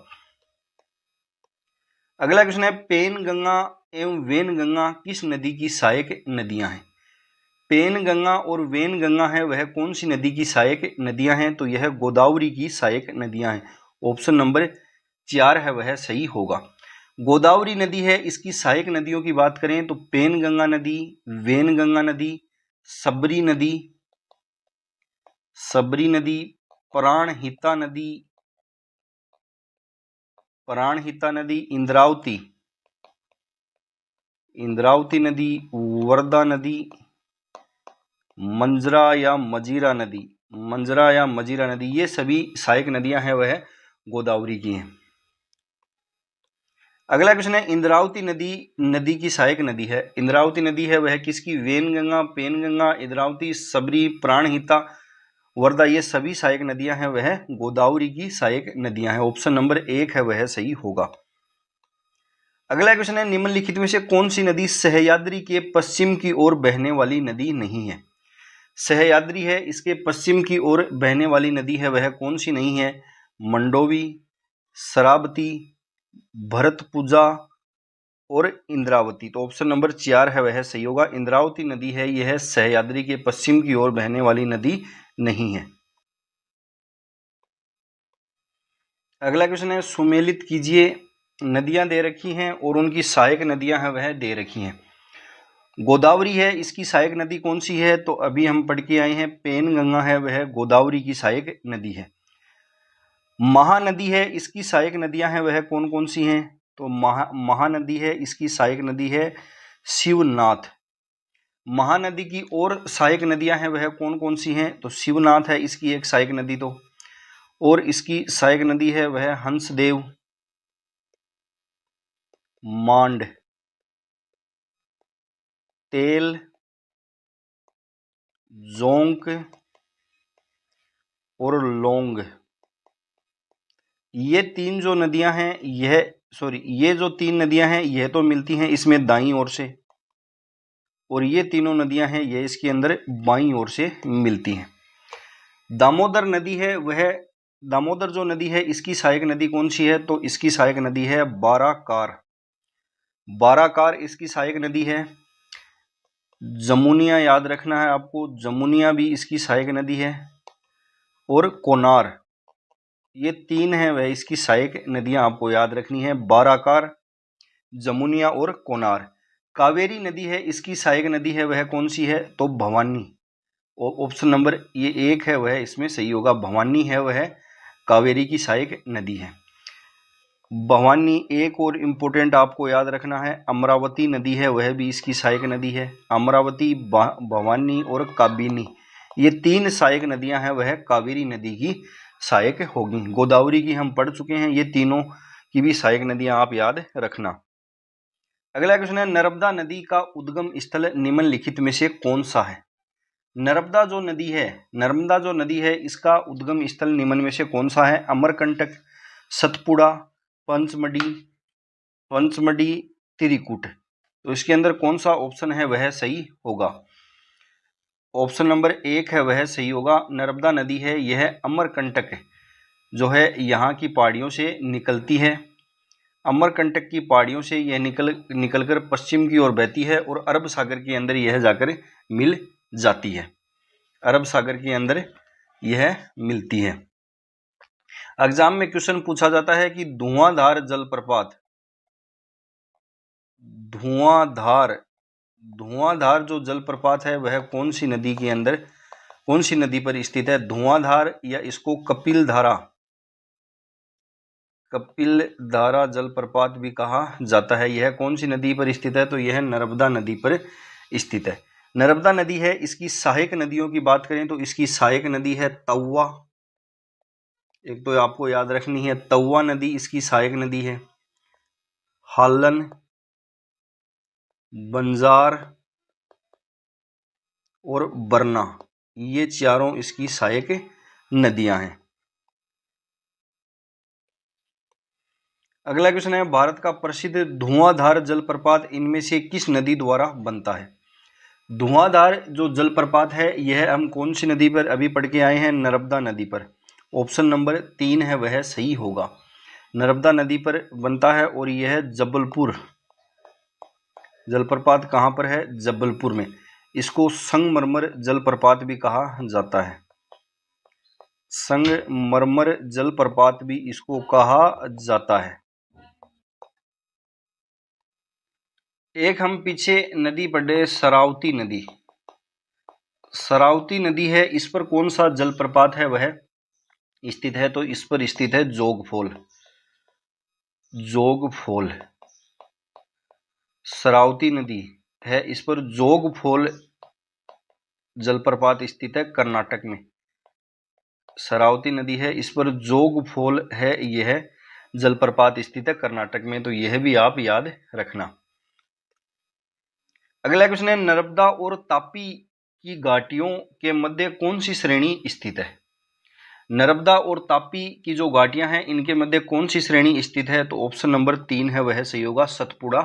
अगला क्वेश्चन है, पेन गंगा एवं वेन गंगा किस नदी की सहायक नदियां हैं? पेनगंगा और वेनगंगा है वह कौन सी नदी की सहायक नदियां हैं? तो यह गोदावरी की सहायक नदियां हैं। ऑप्शन नंबर 4 है वह सही होगा। गोदावरी नदी है, इसकी सहायक नदियों की बात करें तो पेनगंगा नदी, वेनगंगा नदी, सबरी नदी, प्राणहिता नदी, इंद्रावती नदी, वर्धा नदी, मंजरा या मजीरा नदी, ये सभी सहायक नदियां हैं वह गोदावरी की हैं। अगला क्वेश्चन है, इंद्रावती नदी की सहायक नदी है। इंद्रावती नदी है वह किसकी? वेनगंगा, पेनगंगा, इंद्रावती, सबरी, प्राणहिता, वर्धा, ये सभी सहायक नदियां हैं वह गोदावरी की सहायक नदियां हैं। ऑप्शन नंबर 1 है वह सही होगा। अगला क्वेश्चन है, निम्नलिखित में से कौन सी नदी सह्याद्री के पश्चिम की ओर बहने वाली नदी नहीं है? सह्याद्री है, इसके पश्चिम की ओर बहने वाली नदी है वह कौन सी नहीं है? मंडोवी, शरावती, भरतपुजा और इंद्रावती। तो ऑप्शन नंबर 4 है वह सही होगा। इंद्रावती नदी है, यह सह्याद्री के पश्चिम की ओर बहने वाली नदी नहीं है। अगला क्वेश्चन है, सुमेलित कीजिए। नदियां दे रखी हैं और उनकी सहायक नदियां हैं वह दे रखी हैं। गोदावरी है, इसकी सहायक नदी कौन सी है? तो अभी हम पढ़ के आए हैं, पेनगंगा है वह गोदावरी की सहायक नदी है। महानदी है, इसकी सहायक नदियां हैं वह कौन कौन सी हैं? तो महानदी है, इसकी सहायक नदी है शिवनाथ। महानदी की और सहायक नदियां हैं वह कौन कौन सी हैं? तो शिवनाथ है इसकी एक सहायक नदी, तो और इसकी सहायक नदी है वह हंसदेव, मांड, तेल, जोंक और लोंग। ये तीन जो नदियां हैं ये जो 3 नदियां हैं यह तो मिलती हैं इसमें दाईं ओर से, और ये तीनों नदियां हैं ये इसके अंदर बाईं ओर से मिलती हैं। दामोदर नदी है वह, दामोदर जो नदी है इसकी सहायक नदी कौन सी है? तो इसकी सहायक नदी है बाराकार इसकी सहायक नदी है। जमुनिया याद रखना है आपको, जमुनिया भी इसकी सहायक नदी है। और कोनार, ये 3 है वह इसकी सहायक नदियां आपको याद रखनी है, बाराकार, जमुनिया और कोनार। कावेरी नदी है, इसकी सहायक नदी है वह कौन सी है? तो भवानी। ऑप्शन नंबर ये 1 है वह इसमें सही होगा। भवानी है वह कावेरी की सहायक नदी है। भवानी, एक और इम्पोर्टेंट आपको याद रखना है, अमरावती नदी है वह भी इसकी सहायक नदी है। अमरावती, भवानी और काबिनी, ये 3 सहायक नदियां हैं वह कावेरी नदी की सहायक होगी। गोदावरी की हम पढ़ चुके हैं, ये तीनों की भी सहायक नदियां आप याद रखना। अगला क्वेश्चन है, नर्मदा नदी का उद्गम स्थल निम्नलिखित में से कौन सा है? नर्मदा जो नदी है इसका उद्गम स्थल निम्न में से कौन सा है? अमरकंटक, सतपुड़ा, पंचमढ़ी, त्रिकुट। तो इसके अंदर कौन सा ऑप्शन है वह सही होगा? ऑप्शन नंबर 1 है वह सही होगा। नर्मदा नदी है यह अमरकंटक जो है यहाँ की पहाड़ियों से निकलती है। अमरकंटक की पहाड़ियों से यह निकलकर पश्चिम की ओर बहती है और अरब सागर के अंदर यह जाकर मिल जाती है। अरब सागर के अंदर यह मिलती है। एग्जाम में क्वेश्चन पूछा जाता है कि धुआंधार जो जलप्रपात है वह कौन सी नदी पर स्थित है? धुआंधार, या इसको कपिल धारा जलप्रपात भी कहा जाता है, यह कौन सी नदी पर स्थित है? तो यह नर्मदा नदी पर स्थित है। नर्मदा नदी है, इसकी सहायक नदियों की बात करें तो इसकी सहायक नदी है तवा, एक तो आपको याद रखनी है, तवा नदी इसकी सहायक नदी है। हालन, बंजार और बरना, ये चारों इसकी सहायक नदियां हैं। अगला क्वेश्चन है, भारत का प्रसिद्ध धुआंधार जलप्रपात इनमें से किस नदी द्वारा बनता है? धुआंधार जो जलप्रपात है यह हम कौन सी नदी पर अभी पढ़ के आए हैं? नर्मदा नदी पर। ऑप्शन नंबर 3 है वह सही होगा। नर्मदा नदी पर बनता है और यह जबलपुर, जलप्रपात कहां पर है? जबलपुर में। इसको संगमरमर जलप्रपात भी कहा जाता है। संगमरमर जलप्रपात भी इसको कहा जाता है। एक हम पीछे नदी पढ़े, शरावती नदी। शरावती नदी है, इस पर कौन सा जलप्रपात है वह स्थित है? तो इस पर स्थित है जोगफॉल। जोगफॉल शरावती नदी है, इस पर जोगफॉल जलप्रपात स्थित है कर्नाटक में। शरावती नदी है, इस पर जोगफॉल है, यह जलप्रपात स्थित है कर्नाटक में। तो यह भी आप याद रखना। अगला क्वेश्चन है, नर्मदा और तापी की घाटियों के मध्य कौन सी श्रेणी स्थित है? नर्मदा और तापी की जो घाटियां हैं, इनके मध्य कौन सी श्रेणी स्थित है? तो ऑप्शन नंबर 3 है वह सही होगा, सतपुड़ा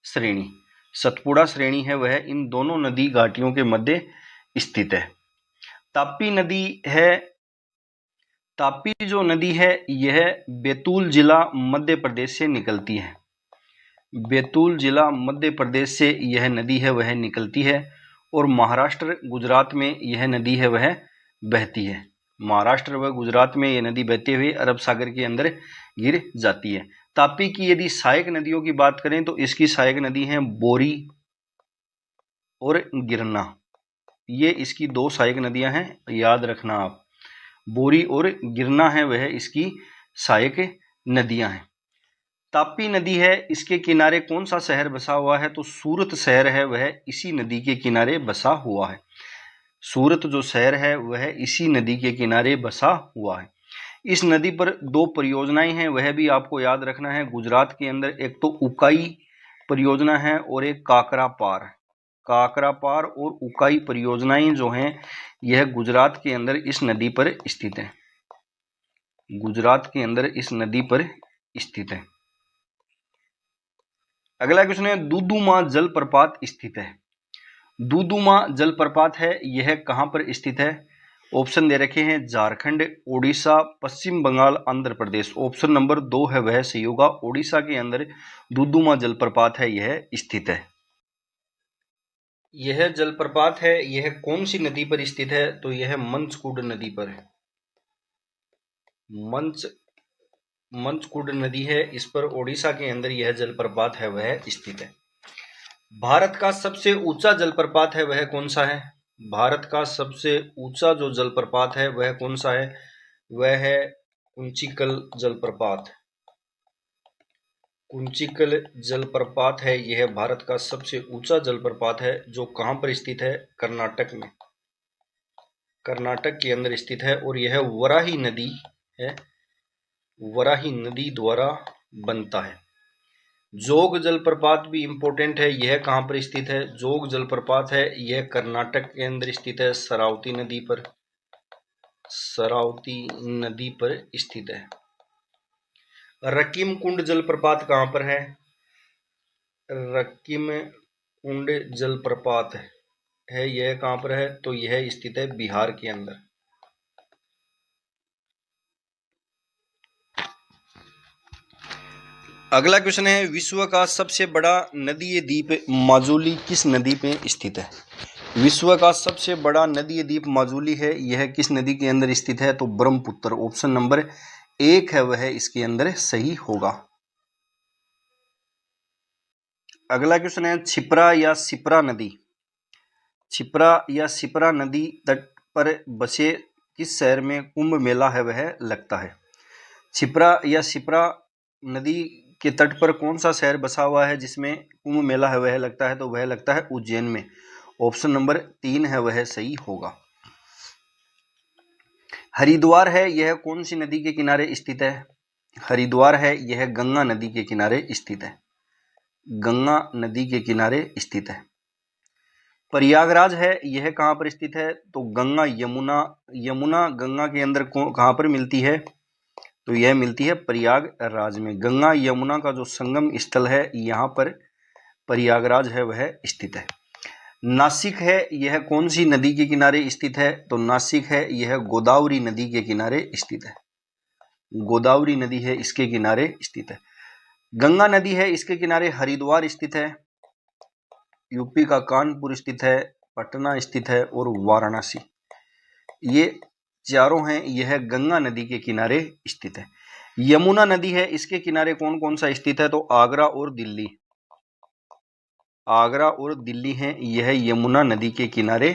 श्रेणी। सतपुड़ा श्रेणी है वह इन दोनों नदी घाटियों के मध्य स्थित है। तापी नदी है, तापी जो नदी है यह बैतूल जिला मध्य प्रदेश से निकलती है। बैतूल जिला मध्य प्रदेश से यह नदी है वह निकलती है और महाराष्ट्र गुजरात में यह नदी है वह बहती है। महाराष्ट्र व गुजरात में यह नदी बहते हुए अरब सागर के अंदर गिर जाती है। तापी की यदि सहायक नदियों की बात करें तो इसकी सहायक नदी है बोरी और गिरना। ये इसकी दो सहायक नदियां हैं, याद रखना आप। बोरी और गिरना है वह इसकी सहायक नदियां हैं। तापी नदी है, इसके किनारे कौन सा शहर बसा हुआ है? तो सूरत शहर है वह इसी नदी के किनारे बसा हुआ है। सूरत जो शहर है वह इसी नदी के किनारे बसा हुआ है। इस नदी पर दो परियोजनाएं हैं, वह भी आपको याद रखना है। गुजरात के अंदर एक तो उकाई परियोजना है और एक काकरा पार। काकरा पार और उकाई परियोजनाएं जो हैं यह गुजरात के अंदर इस नदी पर स्थित है। गुजरात के अंदर इस नदी पर स्थित है। अगला क्वेश्चन है, दुदुमा जलप्रपात स्थित है। दुदुमा जलप्रपात है, यह कहां पर स्थित है? ऑप्शन दे रखे हैं, झारखंड, ओडिशा, पश्चिम बंगाल, आंध्र प्रदेश। ऑप्शन नंबर 2 है वह सही होगा। ओडिशा के अंदर दुदुमा जलप्रपात है यह स्थित है। यह जलप्रपात है, यह कौन सी नदी पर स्थित है? तो यह मंचकुंड नदी पर है। मंचकुंड नदी है, इस पर ओडिशा के अंदर यह जलप्रपात है वह स्थित है। भारत का सबसे ऊंचा जलप्रपात है वह कौन सा है? भारत का सबसे ऊंचा जो जलप्रपात है वह कौन सा है? वह है कुंचिकल जलप्रपात। कुंचिकल जलप्रपात है, यह भारत का सबसे ऊंचा जलप्रपात है, जो कहां पर स्थित है? कर्नाटक में। कर्नाटक के अंदर स्थित है और यह वराही नदी है, वराही नदी द्वारा बनता है। जोग जलप्रपात भी इंपॉर्टेंट है, यह कहां पर स्थित है? जोग जलप्रपात है, यह कर्नाटक के अंदर स्थित है, शरावती नदी पर। शरावती नदी पर स्थित है। रकीम कुंड जलप्रपात कहां पर है? रकीम कुंड जलप्रपात है, यह कहां पर है? तो यह स्थित है बिहार के अंदर। अगला क्वेश्चन है, विश्व का सबसे बड़ा नदीय द्वीप माजुली किस नदी पे स्थित है? विश्व का सबसे बड़ा नदीय द्वीप माजुली है, यह किस नदी के अंदर स्थित है? तो ब्रह्मपुत्र। ऑप्शन नंबर 1 है वह इसके अंदर सही होगा। अगला क्वेश्चन है, छिप्रा या सिप्रा नदी। छिप्रा या सिप्रा नदी तट पर बसे किस शहर में कुंभ मेला है वह लगता है? छिप्रा या सिप्रा नदी के तट पर कौन सा शहर बसा हुआ है जिसमें कुंभ मेला है वह लगता है? तो वह लगता है उज्जैन में। ऑप्शन नंबर 3 है वह सही होगा। हरिद्वार है, यह कौन सी नदी के किनारे स्थित है? हरिद्वार है, यह गंगा नदी के किनारे स्थित है। गंगा नदी के किनारे स्थित है। प्रयागराज है, यह कहां पर स्थित है? तो गंगा यमुना गंगा के अंदर कहां पर मिलती है? तो यह मिलती है प्रयागराज में। गंगा यमुना का जो संगम स्थल है यहाँ पर प्रयागराज है वह स्थित है। नासिक है, यह कौन सी नदी के किनारे स्थित है? तो नासिक है, यह गोदावरी नदी के किनारे स्थित है। गोदावरी नदी है, इसके किनारे स्थित है। गंगा नदी है, इसके किनारे हरिद्वार स्थित है। यूपी का कानपुर स्थित है। पटना स्थित है और वाराणसी, ये चारों हैं, यह गंगा नदी के किनारे स्थित है। यमुना नदी है, इसके किनारे कौन कौन सा स्थित है, तो आगरा और दिल्ली, आगरा और दिल्ली है, यह यमुना नदी के किनारे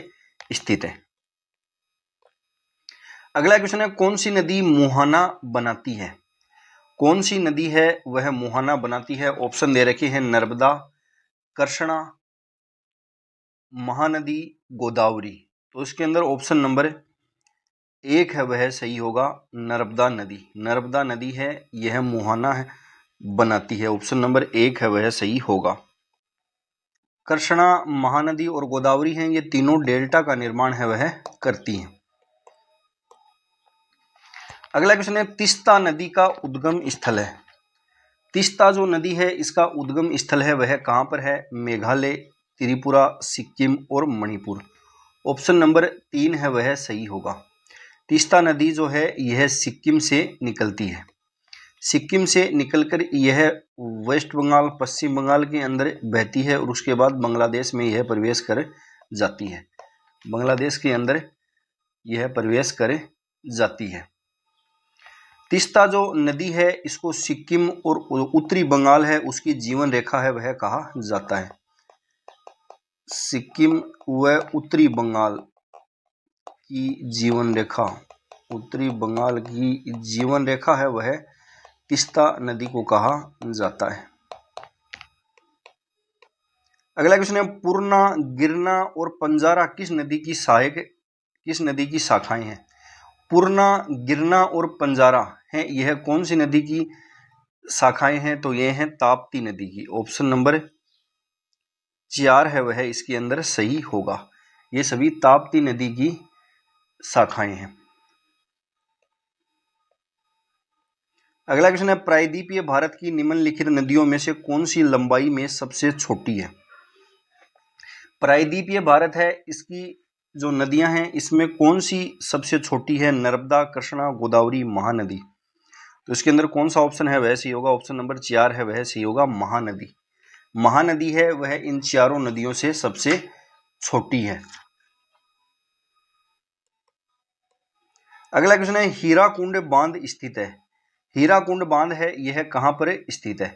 स्थित है। अगला क्वेश्चन है, कौन सी नदी मुहाना बनाती है, कौन सी नदी है वह मुहाना बनाती है। ऑप्शन दे रखे हैं नर्मदा, कृष्णा, महानदी, गोदावरी। तो इसके अंदर ऑप्शन नंबर 1 है वह सही होगा, नर्मदा नदी। नर्मदा नदी है, यह मुहाना है बनाती है। ऑप्शन नंबर 1 है वह सही होगा। कृष्णा, महानदी और गोदावरी हैं, ये तीनों डेल्टा का निर्माण है वह करती हैं। अगला क्वेश्चन है, तीस्ता नदी का उद्गम स्थल है। तीस्ता जो नदी है इसका उद्गम स्थल है वह कहां पर है, मेघालय, त्रिपुरा, सिक्किम और मणिपुर। ऑप्शन नंबर 3 है वह सही होगा। तीस्ता नदी जो है यह सिक्किम से निकलती है, सिक्किम से निकलकर यह वेस्ट बंगाल, पश्चिम बंगाल के अंदर बहती है और उसके बाद बांग्लादेश में यह प्रवेश कर जाती है, बांग्लादेश के अंदर यह प्रवेश कर जाती है। तीस्ता जो नदी है इसको सिक्किम और उत्तरी बंगाल है उसकी जीवन रेखा है वह कहा जाता है। सिक्किम व उत्तरी बंगाल की जीवन रेखा, उत्तरी बंगाल की जीवन रेखा है वह तीस्ता नदी को कहा जाता है। अगला क्वेश्चन है, पूर्णा, गिरना और पंजारा किस नदी की शाखाएं हैं। पूर्णा, गिरना और पंजारा हैं, यह कौन सी नदी की शाखाएं हैं, तो यह हैं ताप्ती नदी की। ऑप्शन नंबर 4 है वह इसके अंदर सही होगा, ये सभी ताप्ती नदी की शाखाएं हैं। अगला क्वेश्चन है, प्रायद्वीपीय भारत की निम्नलिखित नदियों में से कौन सी लंबाई में सबसे छोटी है। प्रायद्वीपीय भारत है, इसकी जो नदियां हैं इसमें कौन सी सबसे छोटी है, नर्मदा, कृष्णा, गोदावरी, महानदी। तो इसके अंदर कौन सा ऑप्शन है वह सही होगा, ऑप्शन नंबर 4 है वह सही होगा, महानदी। महानदी है वह इन चारों नदियों से सबसे छोटी है। अगला क्वेश्चन है, हीराकुंड बांध स्थित है। हीराकुंड बांध है यह कहां पर स्थित है।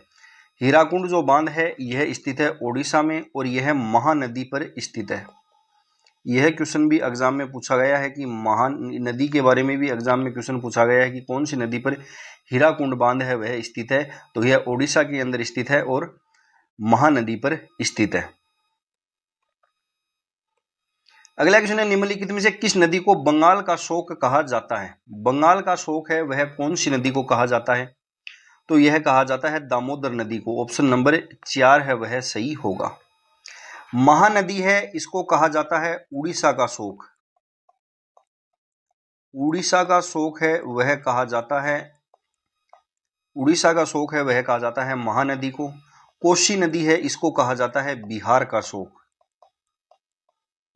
हीराकुंड जो बांध है यह स्थित है ओडिशा में और यह महानदी पर स्थित है। यह क्वेश्चन भी एग्जाम में पूछा गया है कि महानदी के बारे में भी एग्जाम में क्वेश्चन पूछा गया है कि कौन सी नदी पर हीराकुंड बांध है वह स्थित है, तो यह ओडिशा के अंदर स्थित है और महानदी पर स्थित है। अगला क्वेश्चन है, निम्नलिखित में से किस नदी को बंगाल का शोक कहा जाता है। बंगाल का शोक है वह कौन सी नदी को कहा जाता है, तो यह कहा जाता है दामोदर नदी को। ऑप्शन नंबर 4 है वह सही होगा। महानदी है इसको कहा जाता है उड़ीसा का शोक, उड़ीसा का शोक है वह कहा जाता है, उड़ीसा का शोक है वह कहा जाता है महानदी को। कोसी नदी है इसको कहा जाता है बिहार का शोक,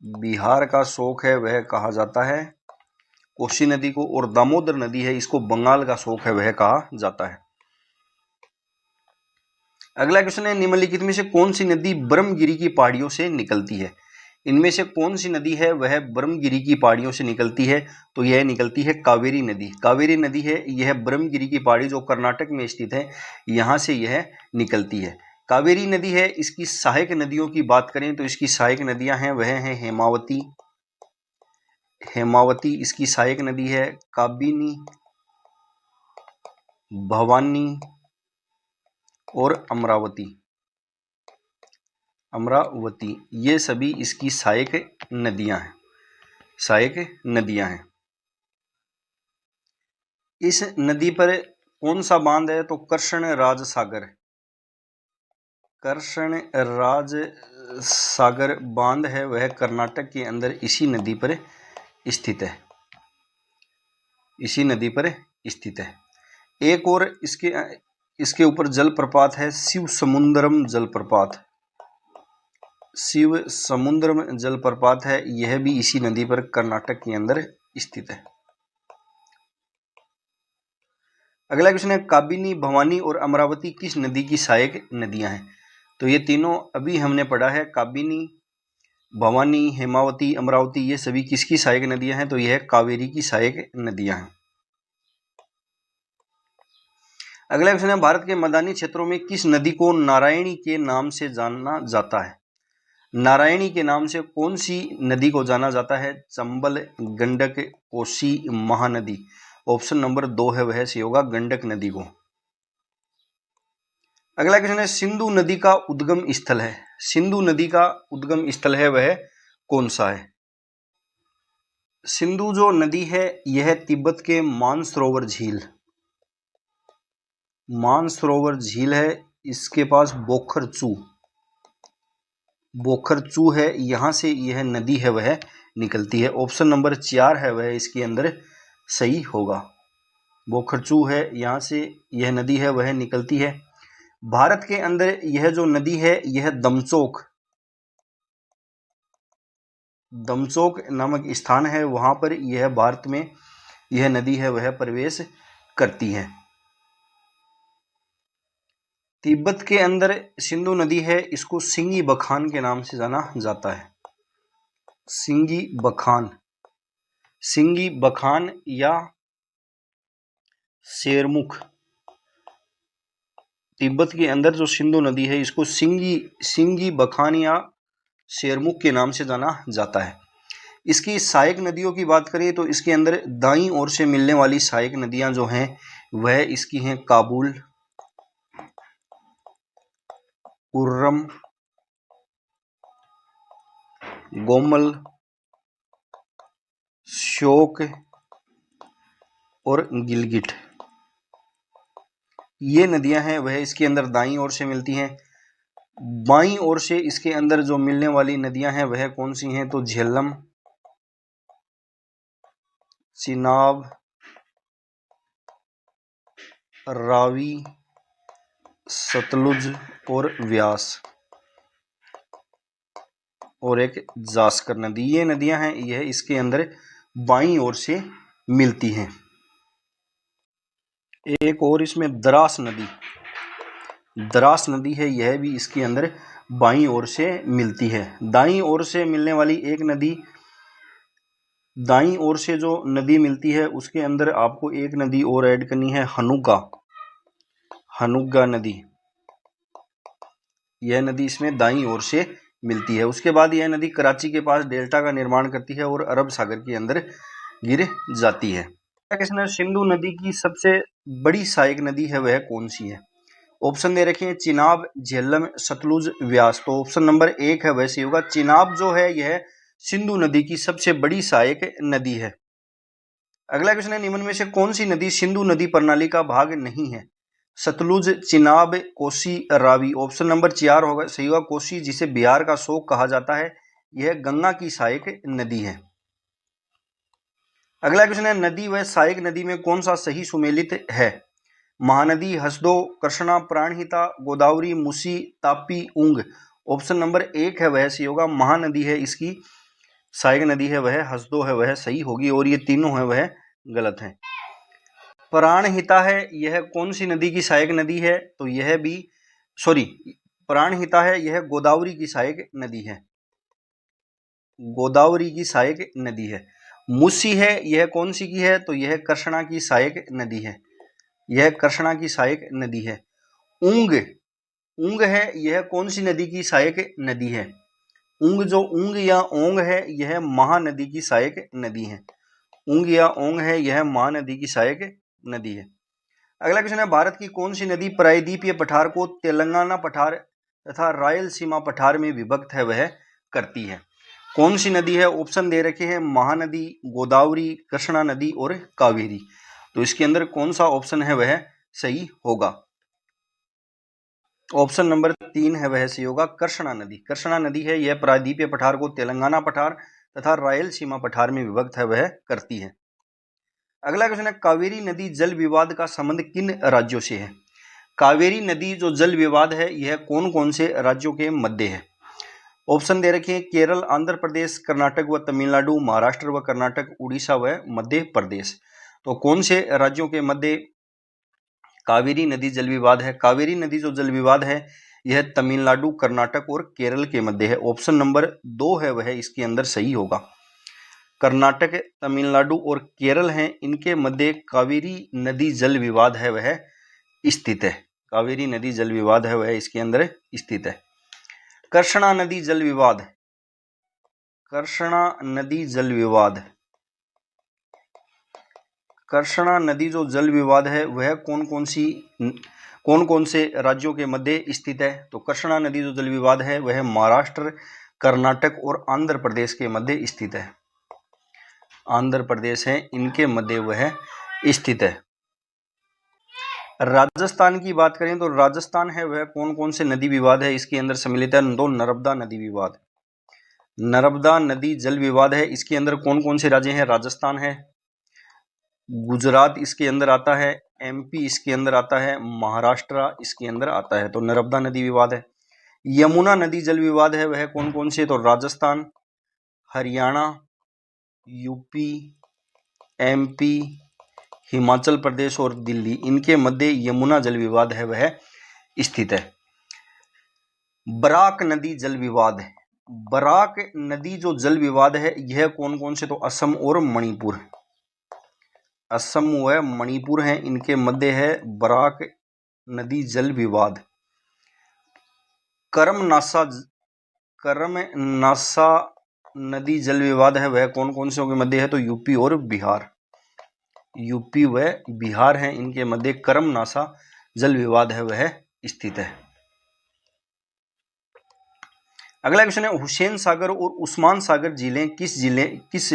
बिहार का शोक है वह कहा जाता है कोसी नदी को। और दामोदर नदी है इसको बंगाल का शोक है वह कहा जाता है। अगला क्वेश्चन है, निम्नलिखित में से कौन सी नदी ब्रह्मगिरी की पहाड़ियों से निकलती है। इनमें से कौन सी नदी है वह ब्रह्मगिरी की पहाड़ियों से निकलती है, तो यह निकलती है कावेरी नदी। कावेरी नदी है यह ब्रह्मगिरी की पहाड़ी जो कर्नाटक में स्थित है यहां से यह निकलती है। कावेरी नदी है, इसकी सहायक नदियों की बात करें तो इसकी सहायक नदियां हैं वह हैं हेमावती, हेमावती इसकी सहायक नदी है, काबिनी, भवानी और अमरावती, अमरावती ये सभी इसकी सहायक नदियां हैं, सहायक नदियां हैं। इस नदी पर कौन सा बांध है, तो कृष्ण राज सागर, कृष्ण राज सागर बांध है वह कर्नाटक के अंदर इसी नदी पर स्थित है, इसी नदी पर स्थित है। एक और इसके ऊपर जलप्रपात है शिव समुद्रम जलप्रपात, शिव समुद्रम जलप्रपात है, यह भी इसी नदी पर कर्नाटक के अंदर स्थित है। अगला क्वेश्चन है, काबिनी, भवानी और अमरावती किस नदी की सहायक नदियां हैं। तो ये तीनों अभी हमने पढ़ा है, काबिनी भवानी, हेमावती, अमरावती, ये सभी किसकी सहायक नदियां हैं? तो यह कावेरी की सहायक नदियां हैं। अगला क्वेश्चन है, भारत के मैदानी क्षेत्रों में किस नदी को नारायणी के नाम से जाना जाता है? नारायणी के नाम से कौन सी नदी को जाना जाता है? चंबल, गंडक, कोसी, महानदी। ऑप्शन नंबर 2 है वह सही होगा, गंडक नदी को। अगला क्वेश्चन है, सिंधु नदी का उद्गम स्थल है। सिंधु नदी का उद्गम स्थल है वह कौन सा है? सिंधु जो नदी है यह तिब्बत के मानसरोवर झील, मानसरोवर झील है, इसके पास बोखरचू है, यहां से यह नदी है वह निकलती है। ऑप्शन नंबर 4 है वह इसके अंदर सही होगा। बोखरचू है, यहां से यह नदी है वह निकलती है। भारत के अंदर यह जो नदी है यह दमचोक नामक स्थान है, वहां पर यह भारत में यह नदी है वह प्रवेश करती है। तिब्बत के अंदर सिंधु नदी है, इसको सिंगी बखान के नाम से जाना जाता है। सिंगी बखान या शेरमुख। तिब्बत के अंदर जो सिंधु नदी है इसको सिंगी बखान या शेरमुख के नाम से जाना जाता है। इसकी सहायक नदियों की बात करें तो इसके अंदर दाईं ओर से मिलने वाली सहायक नदियां जो हैं वह इसकी हैं काबुल, उर्रम, गोमल, श्योक और गिलगिट। ये नदियां हैं वह इसके अंदर दाईं ओर से मिलती हैं। बाईं ओर से इसके अंदर जो मिलने वाली नदियां हैं वह कौन सी हैं? तो झेलम, चिनाब, रावी, सतलुज और व्यास और एक जास्कर नदी। ये नदियां हैं यह इसके अंदर बाईं ओर से मिलती हैं। एक और इसमें द्रास नदी है, यह भी इसके अंदर बाईं ओर से मिलती है। दाईं ओर से मिलने वाली एक नदी, दाईं ओर से जो नदी मिलती है उसके अंदर आपको एक नदी और ऐड करनी है, हनुग्गा नदी। यह नदी इसमें दाईं ओर से मिलती है। उसके बाद यह नदी कराची के पास डेल्टा का निर्माण करती है और अरब सागर के अंदर गिर जाती है। सिंधु नदी की सबसे बड़ी सहायक नदी है वह कौन सी है? ऑप्शन दे रखे हैं चिनाब, झेलम, सतलुज, व्यास। तो ऑप्शन नंबर 1 है वह सही होगा। चिनाब जो है यह सिंधु नदी की सबसे बड़ी सहायक नदी है। अगला क्वेश्चन है, निम्न में से कौन सी नदी सिंधु नदी प्रणाली का भाग नहीं है? सतलुज, चिनाब, कोसी, रावी। ऑप्शन नंबर 4 होगा सही होगा, कोसी, जिसे बिहार का शोक कहा जाता है, यह गंगा की सहायक नदी है। अगला क्वेश्चन है, नदी व सहायक नदी में कौन सा सही सुमेलित है? महानदी, हसदो, कृष्णा, प्राणहिता, गोदावरी, मुसी, तापी, ऊंग। ऑप्शन नंबर 1 है वह सही होगा, महानदी है इसकी सहायक नदी है वह हसदो है वह सही होगी, और ये तीनों है वह गलत है। प्राणहिता है यह कौन सी नदी की सहायक नदी है? तो यह भी प्राणहिता है यह गोदावरी की सहायक नदी है, गोदावरी की सहायक नदी है। मुसी है यह कौन सी की है? तो यह कृष्णा की सहायक नदी है, यह कृष्णा की सहायक नदी है। ऊंग है यह कौन सी नदी की सहायक नदी है? ऊंग या ओंग है यह महानदी की सहायक नदी है, ऊंग या ओंग है यह महानदी की सहायक नदी है। अगला क्वेश्चन है, भारत की कौन सी नदी प्रायद्वीपीय पठार को तेलंगाना पठार तथा रायलसीमा पठार में विभक्त है वह करती है? कौन सी नदी है? ऑप्शन दे रखे हैं महानदी, गोदावरी, कृष्णा नदी और कावेरी। तो इसके अंदर कौन सा ऑप्शन है वह सही होगा? ऑप्शन नंबर 3 है वह सही होगा, कृष्णा नदी। कृष्णा नदी है यह प्रायद्वीपीय पठार को तेलंगाना पठार तथा रायलसीमा पठार में विभक्त है वह करती है। अगला क्वेश्चन है, कावेरी नदी जल विवाद का संबंध किन राज्यों से है? कावेरी नदी जो जल विवाद है यह कौन कौन से राज्यों के मध्य है? ऑप्शन दे रखे हैं केरल, आंध्र प्रदेश, कर्नाटक व तमिलनाडु, महाराष्ट्र व कर्नाटक, उड़ीसा व मध्य प्रदेश। तो कौन से राज्यों के मध्य कावेरी नदी जल विवाद है? कावेरी नदी जो जल विवाद है यह तमिलनाडु, कर्नाटक और केरल के मध्य है। ऑप्शन नंबर 2 है वह इसके अंदर सही होगा। कर्नाटक, तमिलनाडु और केरल हैं, इनके मध्य कावेरी नदी जल विवाद है वह स्थित है। कावेरी नदी जल विवाद है वह इसके अंदर स्थित है। कृष्णा नदी जल विवाद, कृष्णा नदी जल विवाद, कृष्णा नदी जो जल विवाद है वह कौन कौन से राज्यों के मध्य स्थित है? तो कृष्णा नदी जो जल विवाद है वह महाराष्ट्र, कर्नाटक और आंध्र प्रदेश के मध्य स्थित है। आंध्र प्रदेश है, इनके मध्य वह स्थित है। राजस्थान की बात करें तो राजस्थान है वह कौन कौन से नदी विवाद है इसके अंदर सम्मिलित है? तो नर्मदा नदी विवाद, नर्मदा नदी जल विवाद है। इसके अंदर कौन कौन से राज्य हैं? राजस्थान है, गुजरात इसके अंदर आता है, एमपी इसके अंदर आता है, महाराष्ट्र इसके अंदर आता है। तो नर्मदा नदी विवाद है। यमुना नदी जल विवाद है वह कौन कौन से? तो राजस्थान, हरियाणा, यूपी, एमपी, हिमाचल प्रदेश और दिल्ली, इनके मध्य यमुना जल विवाद है वह स्थित है। बराक नदी जल विवाद है, बराक नदी जो जल विवाद है यह कौन कौन से? तो असम और मणिपुर, असम व मणिपुर हैं, इनके मध्य है बराक नदी जल विवाद। करमनासा नदी जल विवाद है वह कौन कौन से के मध्य है? तो यूपी और बिहार, यूपी व बिहार हैं, इनके मध्य करमनासा जल विवाद है वह स्थित है। अगला क्वेश्चन है, हुसैन सागर और उस्मान सागर झीलें किस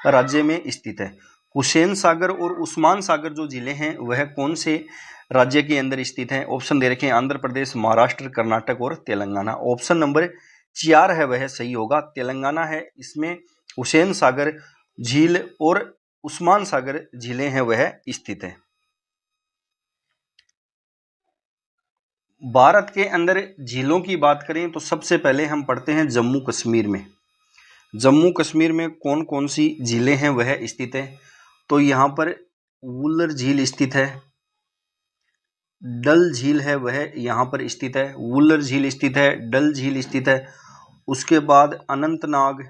राज्य में स्थित है? हुसैन सागर और उस्मान सागर जो जिले हैं वह कौन से राज्य के अंदर स्थित हैं? ऑप्शन दे रखे हैं, आंध्र प्रदेश, महाराष्ट्र, कर्नाटक और तेलंगाना। ऑप्शन नंबर 4 है वह सही होगा, तेलंगाना है। इसमें हुसैन सागर झील और उस्मान सागर झीलें हैं वह स्थित है। भारत के अंदर झीलों की बात करें तो सबसे पहले हम पढ़ते हैं जम्मू कश्मीर में। जम्मू कश्मीर में कौन कौन सी झीलें हैं वह स्थित है? तो यहाँ पर वुलर झील स्थित है, डल झील है वह यहाँ पर स्थित है, वुलर झील स्थित है, डल झील स्थित है। उसके बाद अनंतनाग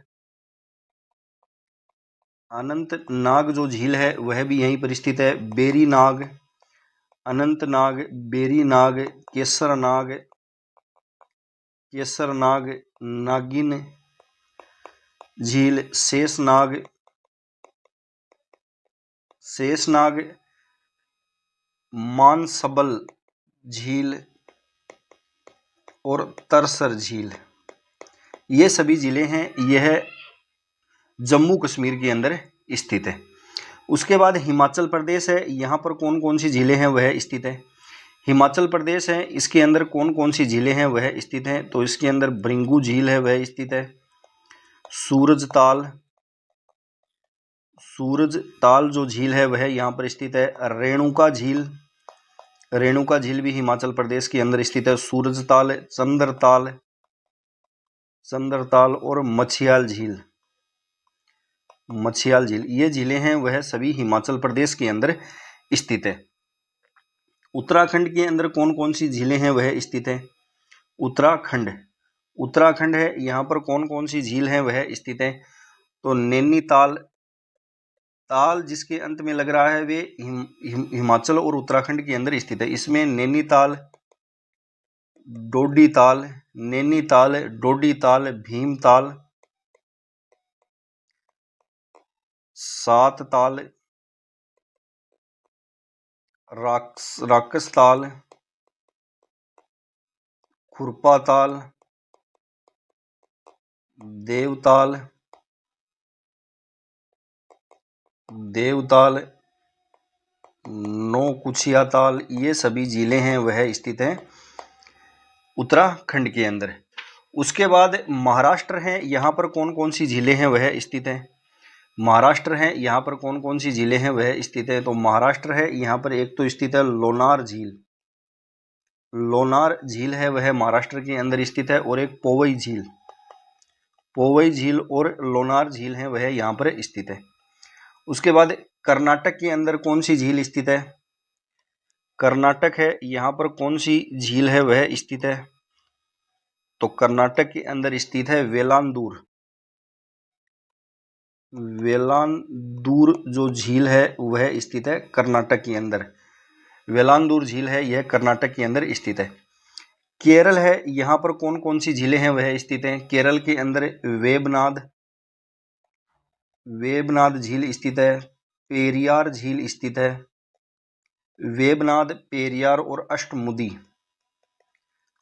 जो झील है वह भी यहीं पर स्थित है, बेरीनाग, अनंतनाग, बेरीनाग, केसरनाग, नागिन झील, शेषनाग, मानसबल झील और तरसर झील, ये सभी जिले हैं, यह जम्मू कश्मीर के अंदर स्थित है। उसके बाद हिमाचल प्रदेश है, यहाँ पर कौन कौन सी झीलें हैं वह स्थित है? हिमाचल प्रदेश है, इसके अंदर कौन कौन सी झीलें हैं वह स्थित हैं? तो इसके अंदर भृंगु झील है वह स्थित है, सूरजताल जो झील है वह यहाँ पर स्थित है, रेणुका झील भी हिमाचल प्रदेश के अंदर स्थित है, सूरजताल, चंद्रताल और मछियाल झील, ये झीलें हैं वह सभी हिमाचल प्रदेश के अंदर स्थित है। उत्तराखंड के अंदर कौन कौन सी झीलें हैं वह स्थित है? उत्तराखंड है, यहाँ पर कौन कौन सी झील हैं वह स्थित है? तो नैनीताल, ताल जिसके अंत में लग रहा है वे हिमाचल और उत्तराखंड के अंदर स्थित है। इसमें नैनीताल, डोडीताल, भीमताल, सातताल, राकसताल, खुरपाताल, देवताल, नौकुचियाताल, ये सभी जिले हैं वह स्थित हैं उत्तराखंड के अंदर। उसके बाद महाराष्ट्र है, यहाँ पर कौन कौन सी झीलें हैं वह स्थित हैं? महाराष्ट्र है, यहाँ पर कौन कौन सी झीलें हैं वह स्थित है? तो महाराष्ट्र है, यहाँ पर एक तो स्थित है लोनार झील है वह महाराष्ट्र के अंदर स्थित है, और एक पोवई झील और लोनार झील है वह यहाँ पर स्थित है। उसके बाद कर्नाटक के अंदर कौन सी झील स्थित है? कर्नाटक है, यहाँ पर कौन सी झील है वह स्थित है? तो कर्नाटक के अंदर स्थित है वेलांदूर। वेलांदूर जो झील है वह स्थित है कर्नाटक के अंदर। वेलांदूर झील है यह कर्नाटक के अंदर स्थित है। केरल है, यहां पर कौन कौन सी झीलें हैं वह स्थित हैं। केरल के अंदर वेबनाद झील स्थित है। पेरियार झील स्थित है। वेबनाद, पेरियार और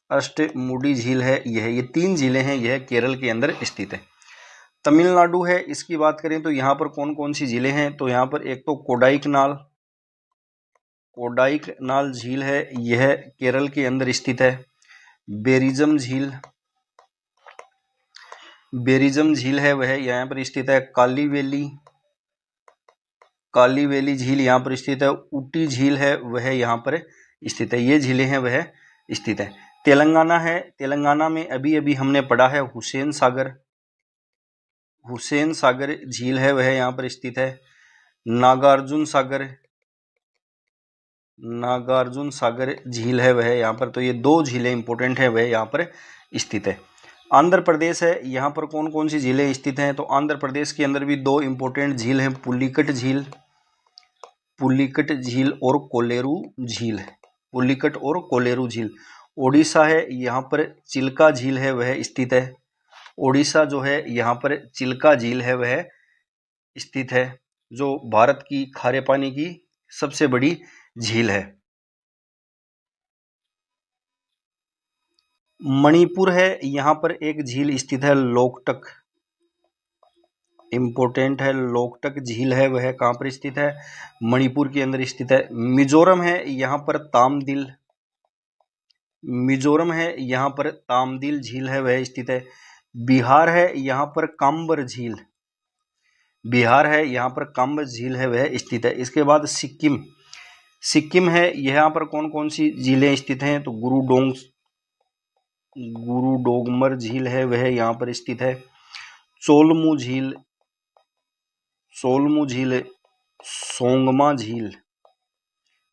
अष्टमुडी झील है ये 3 झीलें हैं, यह केरल के अंदर स्थित है। तमिलनाडु है, इसकी बात करें तो यहाँ पर कौन कौन सी झीलें हैं, तो यहाँ पर एक तो कोडाइकनाल झील है, यह केरल के अंदर स्थित है। बेरिजम झील है वह यहाँ पर स्थित है। काली वैली झील यहाँ पर स्थित है। ऊटी झील है वह यहाँ पर स्थित है। ये झीलें हैं वह स्थित है। तेलंगाना है, तेलंगाना में अभी अभी हमने पढ़ा है हुसैन सागर झील है वह यहाँ पर स्थित है। नागार्जुन सागर झील है वह यहाँ पर, तो ये 2 झीलें इंपॉर्टेंट है वह यहाँ पर स्थित है। आंध्र प्रदेश है, यहाँ पर कौन कौन सी झीलें स्थित हैं, तो आंध्र प्रदेश के अंदर भी 2 इंपॉर्टेंट झील हैं, पुलिकट झील और कोलेरू झील। ओडिशा है, यहाँ पर चिल्का झील है वह स्थित है। ओडिशा जो है यहाँ पर चिल्का झील है वह स्थित है, जो भारत की खारे पानी की सबसे बड़ी झील है। मणिपुर है, यहाँ पर एक झील स्थित है लोकटक, इंपॉर्टेंट है। लोकटक झील है वह कहाँ पर स्थित है, मणिपुर के अंदर स्थित है। मिजोरम है, यहाँ पर तामदिल झील है वह स्थित है। बिहार है, यहाँ पर काम्बर झील है वह स्थित है। इसके बाद सिक्किम है, यहाँ पर कौन कौन सी झीलें स्थित हैं, तो गुरुडोगमर झील है वह यहाँ पर स्थित है। चोलमू झील, सोंगमा झील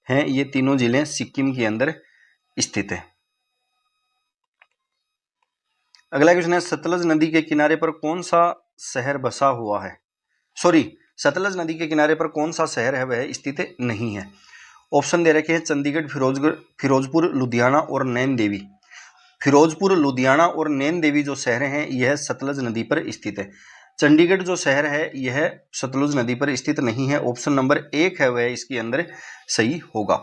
हैं, ये तीनों झीलें सिक्किम के अंदर स्थित है। अगला क्वेश्चन है, सतलज नदी के किनारे पर कौन सा शहर बसा हुआ है। सतलज नदी के किनारे पर कौन सा शहर है वह स्थित नहीं है। ऑप्शन दे रखे हैं चंडीगढ़, फिरोजपुर, लुधियाना और नैन देवी। फिरोजपुर, लुधियाना और नैन देवी जो शहर हैं यह सतलज नदी पर स्थित है। चंडीगढ़ जो शहर है यह सतलुज नदी पर स्थित नहीं है। ऑप्शन नंबर 1 है वह इसके अंदर सही होगा।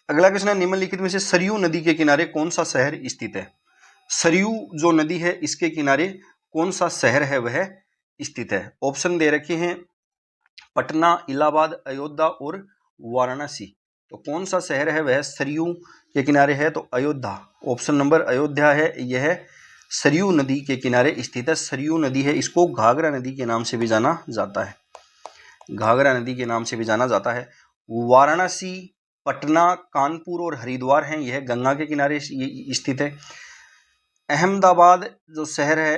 अगला क्वेश्चन है, निम्नलिखित में से सरयू नदी के किनारे कौन सा शहर स्थित है। सरयू जो नदी है इसके किनारे कौन सा शहर है वह स्थित है। ऑप्शन दे रखे हैं पटना, इलाहाबाद, अयोध्या और वाराणसी। तो कौन सा शहर है वह सरयू के किनारे है, तो अयोध्या। ऑप्शन नंबर अयोध्या है, यह सरयू नदी के किनारे स्थित है। सरयू नदी है, इसको घाघरा नदी के नाम से भी जाना जाता है। वाराणसी, पटना, कानपुर और हरिद्वार हैं, यह गंगा के किनारे स्थित है। अहमदाबाद जो शहर है,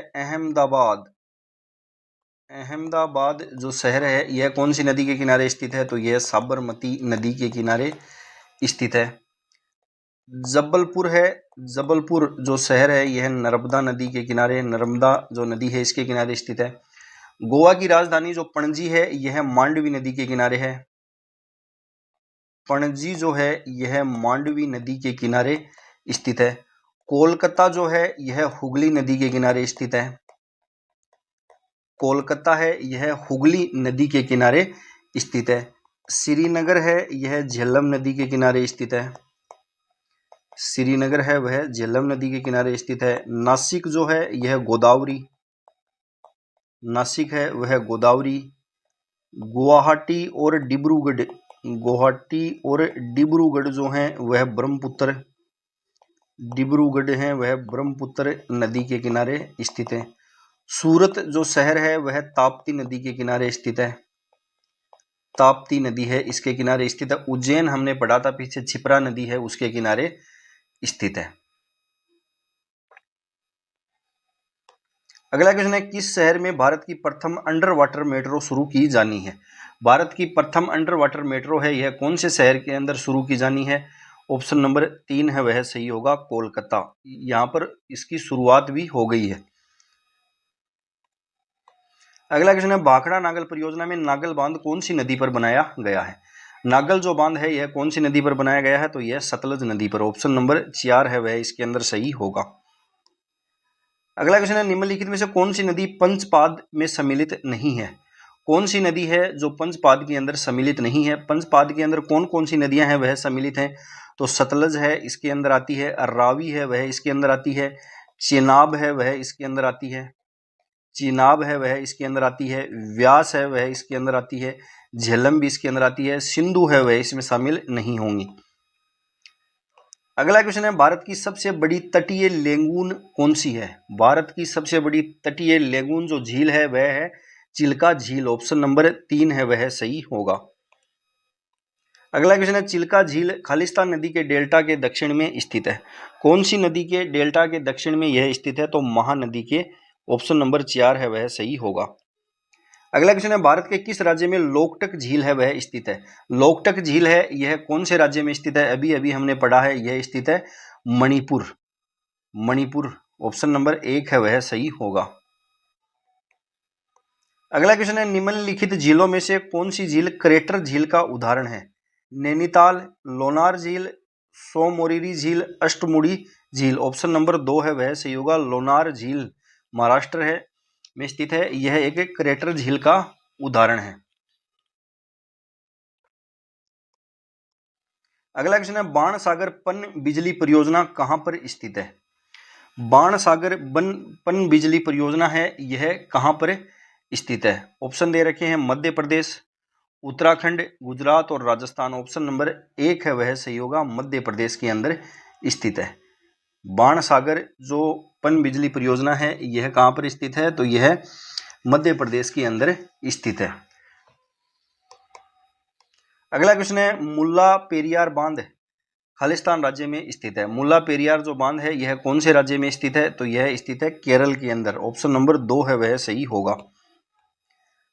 अहमदाबाद जो शहर है यह कौन सी नदी के किनारे स्थित है, तो यह साबरमती नदी के किनारे स्थित है। जबलपुर जो शहर है यह नर्मदा नदी के किनारे, नर्मदा जो नदी है इसके किनारे स्थित है। गोवा की राजधानी जो पणजी है यह मांडवी नदी के किनारे है। पणजी जो है यह मांडवी नदी के किनारे स्थित है। कोलकाता जो है यह हुगली नदी के किनारे स्थित है। कोलकाता है यह हुगली नदी के किनारे स्थित है। श्रीनगर है यह झेलम नदी के किनारे स्थित है। श्रीनगर है वह झेलम नदी के किनारे स्थित है। नासिक जो है यह गोदावरी गुवाहाटी और डिब्रूगढ़ जो हैं वह ब्रह्मपुत्र नदी के किनारे स्थित है। सूरत जो शहर है वह ताप्ती नदी के किनारे स्थित है। ताप्ती नदी है इसके किनारे स्थित है। उज्जैन हमने पढ़ा था पीछे, छिपरा नदी है उसके किनारे स्थित है। अगला क्वेश्चन है, किस शहर में भारत की प्रथम अंडर वाटर मेट्रो शुरू की जानी है। भारत की प्रथम अंडर वाटर मेट्रो है यह कौन से शहर के अंदर शुरू की जानी है। ऑप्शन नंबर 3 है वह सही होगा, कोलकाता। यहां पर इसकी शुरुआत भी हो गई है। अगला क्वेश्चन है, भाखड़ा नागल परियोजना में नागल बांध कौन सी नदी पर बनाया गया है? नागल जो बांध है यह कौन सी नदी पर बनाया गया है? तो यह सतलज नदी पर। ऑप्शन नंबर 4 है वह इसके अंदर सही होगा। अगला क्वेश्चन है, निम्नलिखित में से कौन सी नदी पंचपाद में सम्मिलित नहीं है? कौन सी नदी है जो पंचपाद के अंदर सम्मिलित नहीं है? पंचपाद के अंदर कौन कौन सी नदियां हैं वह सम्मिलित हैं? तो सतलज है इसके अंदर आती है, रावी है वह इसके अंदर आती है, चेनाब है वह इसके अंदर आती है, चेनाब है वह इसके अंदर आती है, व्यास है वह इसके अंदर आती है, झेलम भी इसके अंदर आती है, सिंधु है वह इसमें शामिल नहीं होंगी। अगला क्वेश्चन है, भारत की सबसे बड़ी तटीय लेगून कौन सी है? भारत की सबसे बड़ी तटीय लेगून जो झील है वह है चिल्का झील। ऑप्शन नंबर 3 है वह सही होगा। अगला क्वेश्चन है, चिल्का झील खालिस्तान नदी के डेल्टा के दक्षिण में स्थित है। कौन सी नदी के डेल्टा के दक्षिण में यह स्थित है? तो महानदी के। ऑप्शन नंबर 4 है वह सही होगा। अगला क्वेश्चन है, भारत के किस राज्य में लोकटक झील है वह स्थित है? लोकटक झील है यह कौन से राज्य में स्थित है? अभी अभी हमने पढ़ा है, यह स्थित है मणिपुर। मणिपुर। ऑप्शन नंबर 1 है वह सही होगा। अगला क्वेश्चन है, निम्नलिखित झीलों में से कौन सी झील क्रेटर झील का उदाहरण है? नैनीताल, लोनार झील, सोमोरिरी झील, अष्टमुड़ी झील। ऑप्शन नंबर 2 है वह सही होगा। लोनार झील महाराष्ट्र है में स्थित है, यह एक क्रेटर झील का उदाहरण है। अगला क्वेश्चन है, बाणसागर पन बिजली परियोजना कहां पर स्थित है? बाणसागर पन बिजली परियोजना है यह कहां पर स्थित है? ऑप्शन दे रखे हैं, मध्य प्रदेश, उत्तराखंड, गुजरात और राजस्थान। ऑप्शन नंबर 1 है वह सही होगा, मध्य प्रदेश के अंदर स्थित है। बाणसागर जो पन बिजली परियोजना है यह कहां पर स्थित है? तो यह मध्य प्रदेश के अंदर स्थित है। अगला क्वेश्चन है, मुल्ला पेरियार बांध खालिस्तान राज्य में स्थित है। मुल्ला पेरियार जो बांध है यह कौन से राज्य में स्थित है? तो यह स्थित है केरल के अंदर। ऑप्शन नंबर 2 है वह सही होगा।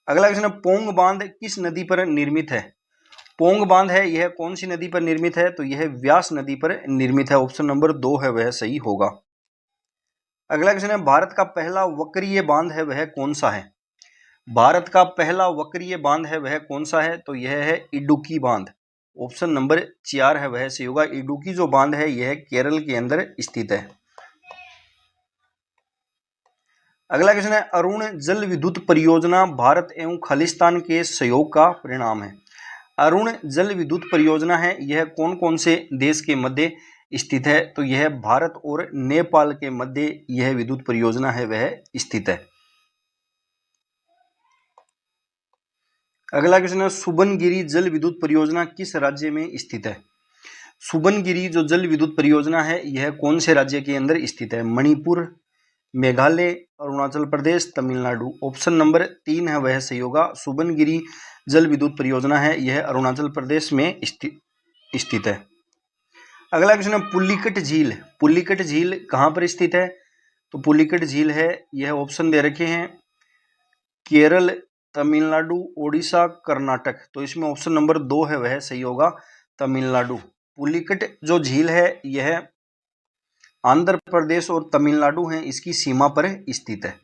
अगला क्वेश्चन है, पोंग बांध किस नदी पर निर्मित है? पोंग बांध है यह कौन सी नदी पर निर्मित है? तो यह व्यास नदी पर निर्मित है। ऑप्शन नंबर 2 है वह सही होगा। अगला क्वेश्चन है, भारत का पहला वक्रीय बांध है वह कौन सा है? भारत का पहला वक्रीय बांध है वह कौन सा है? तो यह है इडुक्की बांध। ऑप्शन नंबर 4 है वह सही होगा। इडुक्की जो बांध है यह केरल के अंदर स्थित है। अगला क्वेश्चन है, अरुण जल विद्युत परियोजना भारत एवं खालिस्तान के सहयोग का परिणाम है। अरुण जल विद्युत परियोजना है यह कौन कौन से देश के मध्य स्थित है? तो यह भारत और नेपाल के मध्य यह विद्युत परियोजना है वह स्थित है। अगला क्वेश्चन है, सुबनगिरी जल विद्युत परियोजना किस राज्य में स्थित है? सुबनगिरी जो जल विद्युत परियोजना है यह कौन से राज्य के अंदर स्थित है? मणिपुर, मेघालय, अरुणाचल प्रदेश, तमिलनाडु। ऑप्शन नंबर 3 है वह सही होगा। सुबनगिरी जल विद्युत परियोजना है यह अरुणाचल प्रदेश में स्थित है। अगला क्वेश्चन है, पुलिकट झील। पुलिकट झील कहां पर स्थित है? तो पुलिकट झील है यह ऑप्शन दे रखे हैं, केरल, तमिलनाडु, ओडिशा, कर्नाटक। तो इसमें ऑप्शन नंबर 2 है वह सही होगा, तमिलनाडु। पुलिकट जो झील है यह आंध्र प्रदेश और तमिलनाडु है इसकी सीमा पर स्थित है।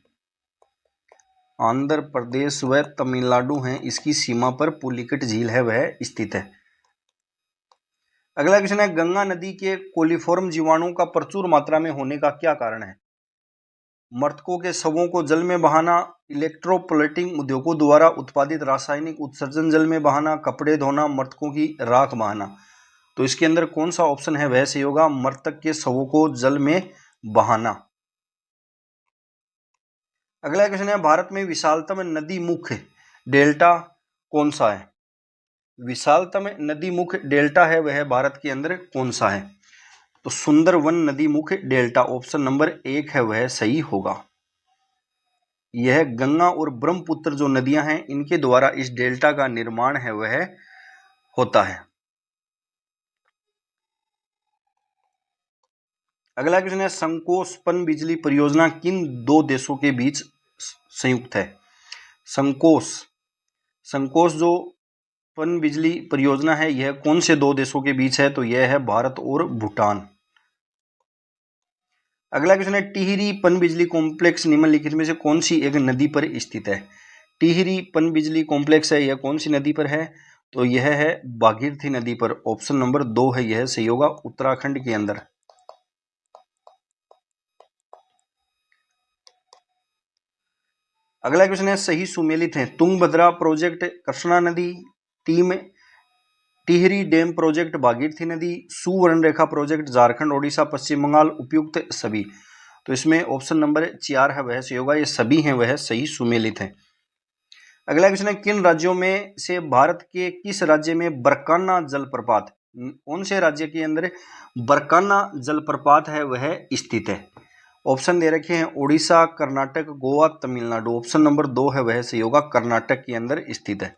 आंध्र प्रदेश व तमिलनाडु है इसकी सीमा पर पुलिकट झील है वह स्थित है। अगला क्वेश्चन है, गंगा नदी के कोलिफॉर्म जीवाणुओं का प्रचुर मात्रा में होने का क्या कारण है? मृतकों के शवों को जल में बहाना, इलेक्ट्रोप्लेटिंग उद्योगों द्वारा उत्पादित रासायनिक उत्सर्जन जल में बहाना, कपड़े धोना, मृतकों की राख बहाना। तो इसके अंदर कौन सा ऑप्शन है वह सही होगा? मृतक के शवों को जल में बहाना। अगला क्वेश्चन है, भारत में विशालतम नदी मुख्य डेल्टा कौन सा है? विशालतम नदी मुख्य डेल्टा है वह भारत के अंदर कौन सा है? तो सुंदरवन नदी मुख्य डेल्टा। ऑप्शन नंबर 1 है वह सही होगा। यह गंगा और ब्रह्मपुत्र जो नदियां हैं इनके द्वारा इस डेल्टा का निर्माण है वह होता है। अगला क्वेश्चन है, संकोश पन बिजली परियोजना किन दो देशों के बीच संयुक्त है? संकोश जो पनबिजली परियोजना है यह कौन से दो देशों के बीच है? तो यह है भारत और भूटान। अगला क्वेश्चन है टिहरी पनबिजली कॉम्प्लेक्स निम्नलिखित में से कौन सी एक नदी पर स्थित है? टिहरी पनबिजली कॉम्प्लेक्स है यह कौन सी नदी पर है? तो यह है भागीरथी नदी पर। ऑप्शन नंबर 2 है यह सही होगा, उत्तराखंड के अंदर। अगला क्वेश्चन है सही सुमेलित है तुंगभद्रा प्रोजेक्ट कृष्णा नदी, टिहरी डैम प्रोजेक्ट भागीरथी नदी, सुवर्ण रेखा प्रोजेक्ट झारखंड ओडिशा पश्चिम बंगाल, उपयुक्त सभी। तो इसमें ऑप्शन नंबर 4 है वह सही होगा, ये सभी हैं वह सही सुमेलित है। अगला क्वेश्चन है किन राज्यों में से भारत के किस राज्य में बरकाना जलप्रपात, कौन से राज्य के अंदर बरकाना जलप्रपात है वह स्थित है? ऑप्शन दे रखे हैं ओडिशा, कर्नाटक, गोवा, तमिलनाडु। ऑप्शन नंबर 2 है वह सही होगा, कर्नाटक के अंदर स्थित है।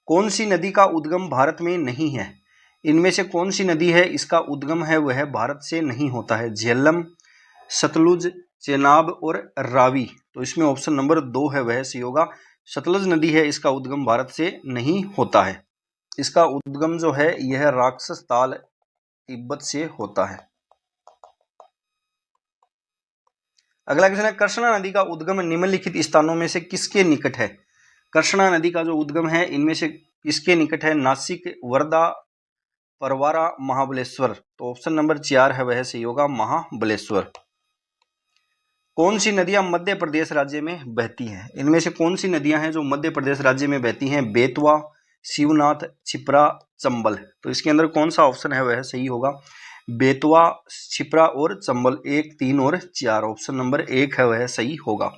कौन सी नदी का उद्गम भारत में नहीं है? इनमें से कौन सी नदी है इसका उद्गम है वह भारत से नहीं होता है? झेलम, सतलुज, चेनाब और रावी। तो इसमें ऑप्शन नंबर 2 है वह सही होगा, सतलुज नदी है इसका उद्गम भारत से नहीं होता है। इसका उद्गम जो है यह राक्षस ताल तिब्बत से होता है। अगला क्वेश्चन है कृष्णा नदी का उद्गम निम्नलिखित स्थानों में से किसके निकट है? कृष्णा नदी का जो उद्गम है इनमें से किसके निकट है? नासिक, वर्धा, परवारा, महाबलेश्वर। तो ऑप्शन नंबर 4 है वह सही होगा, महाबलेश्वर। कौन सी नदियां मध्य प्रदेश राज्य में बहती हैं? इनमें से कौन सी नदियां हैं जो मध्य प्रदेश राज्य में बहती हैं? बेतवा, शिवनाथ, छिप्रा, चंबल। तो इसके अंदर कौन सा ऑप्शन है वह सही होगा? बेतवा, छिप्रा और चंबल। 1, 3 और 4। ऑप्शन नंबर 1 है वह सही होगा।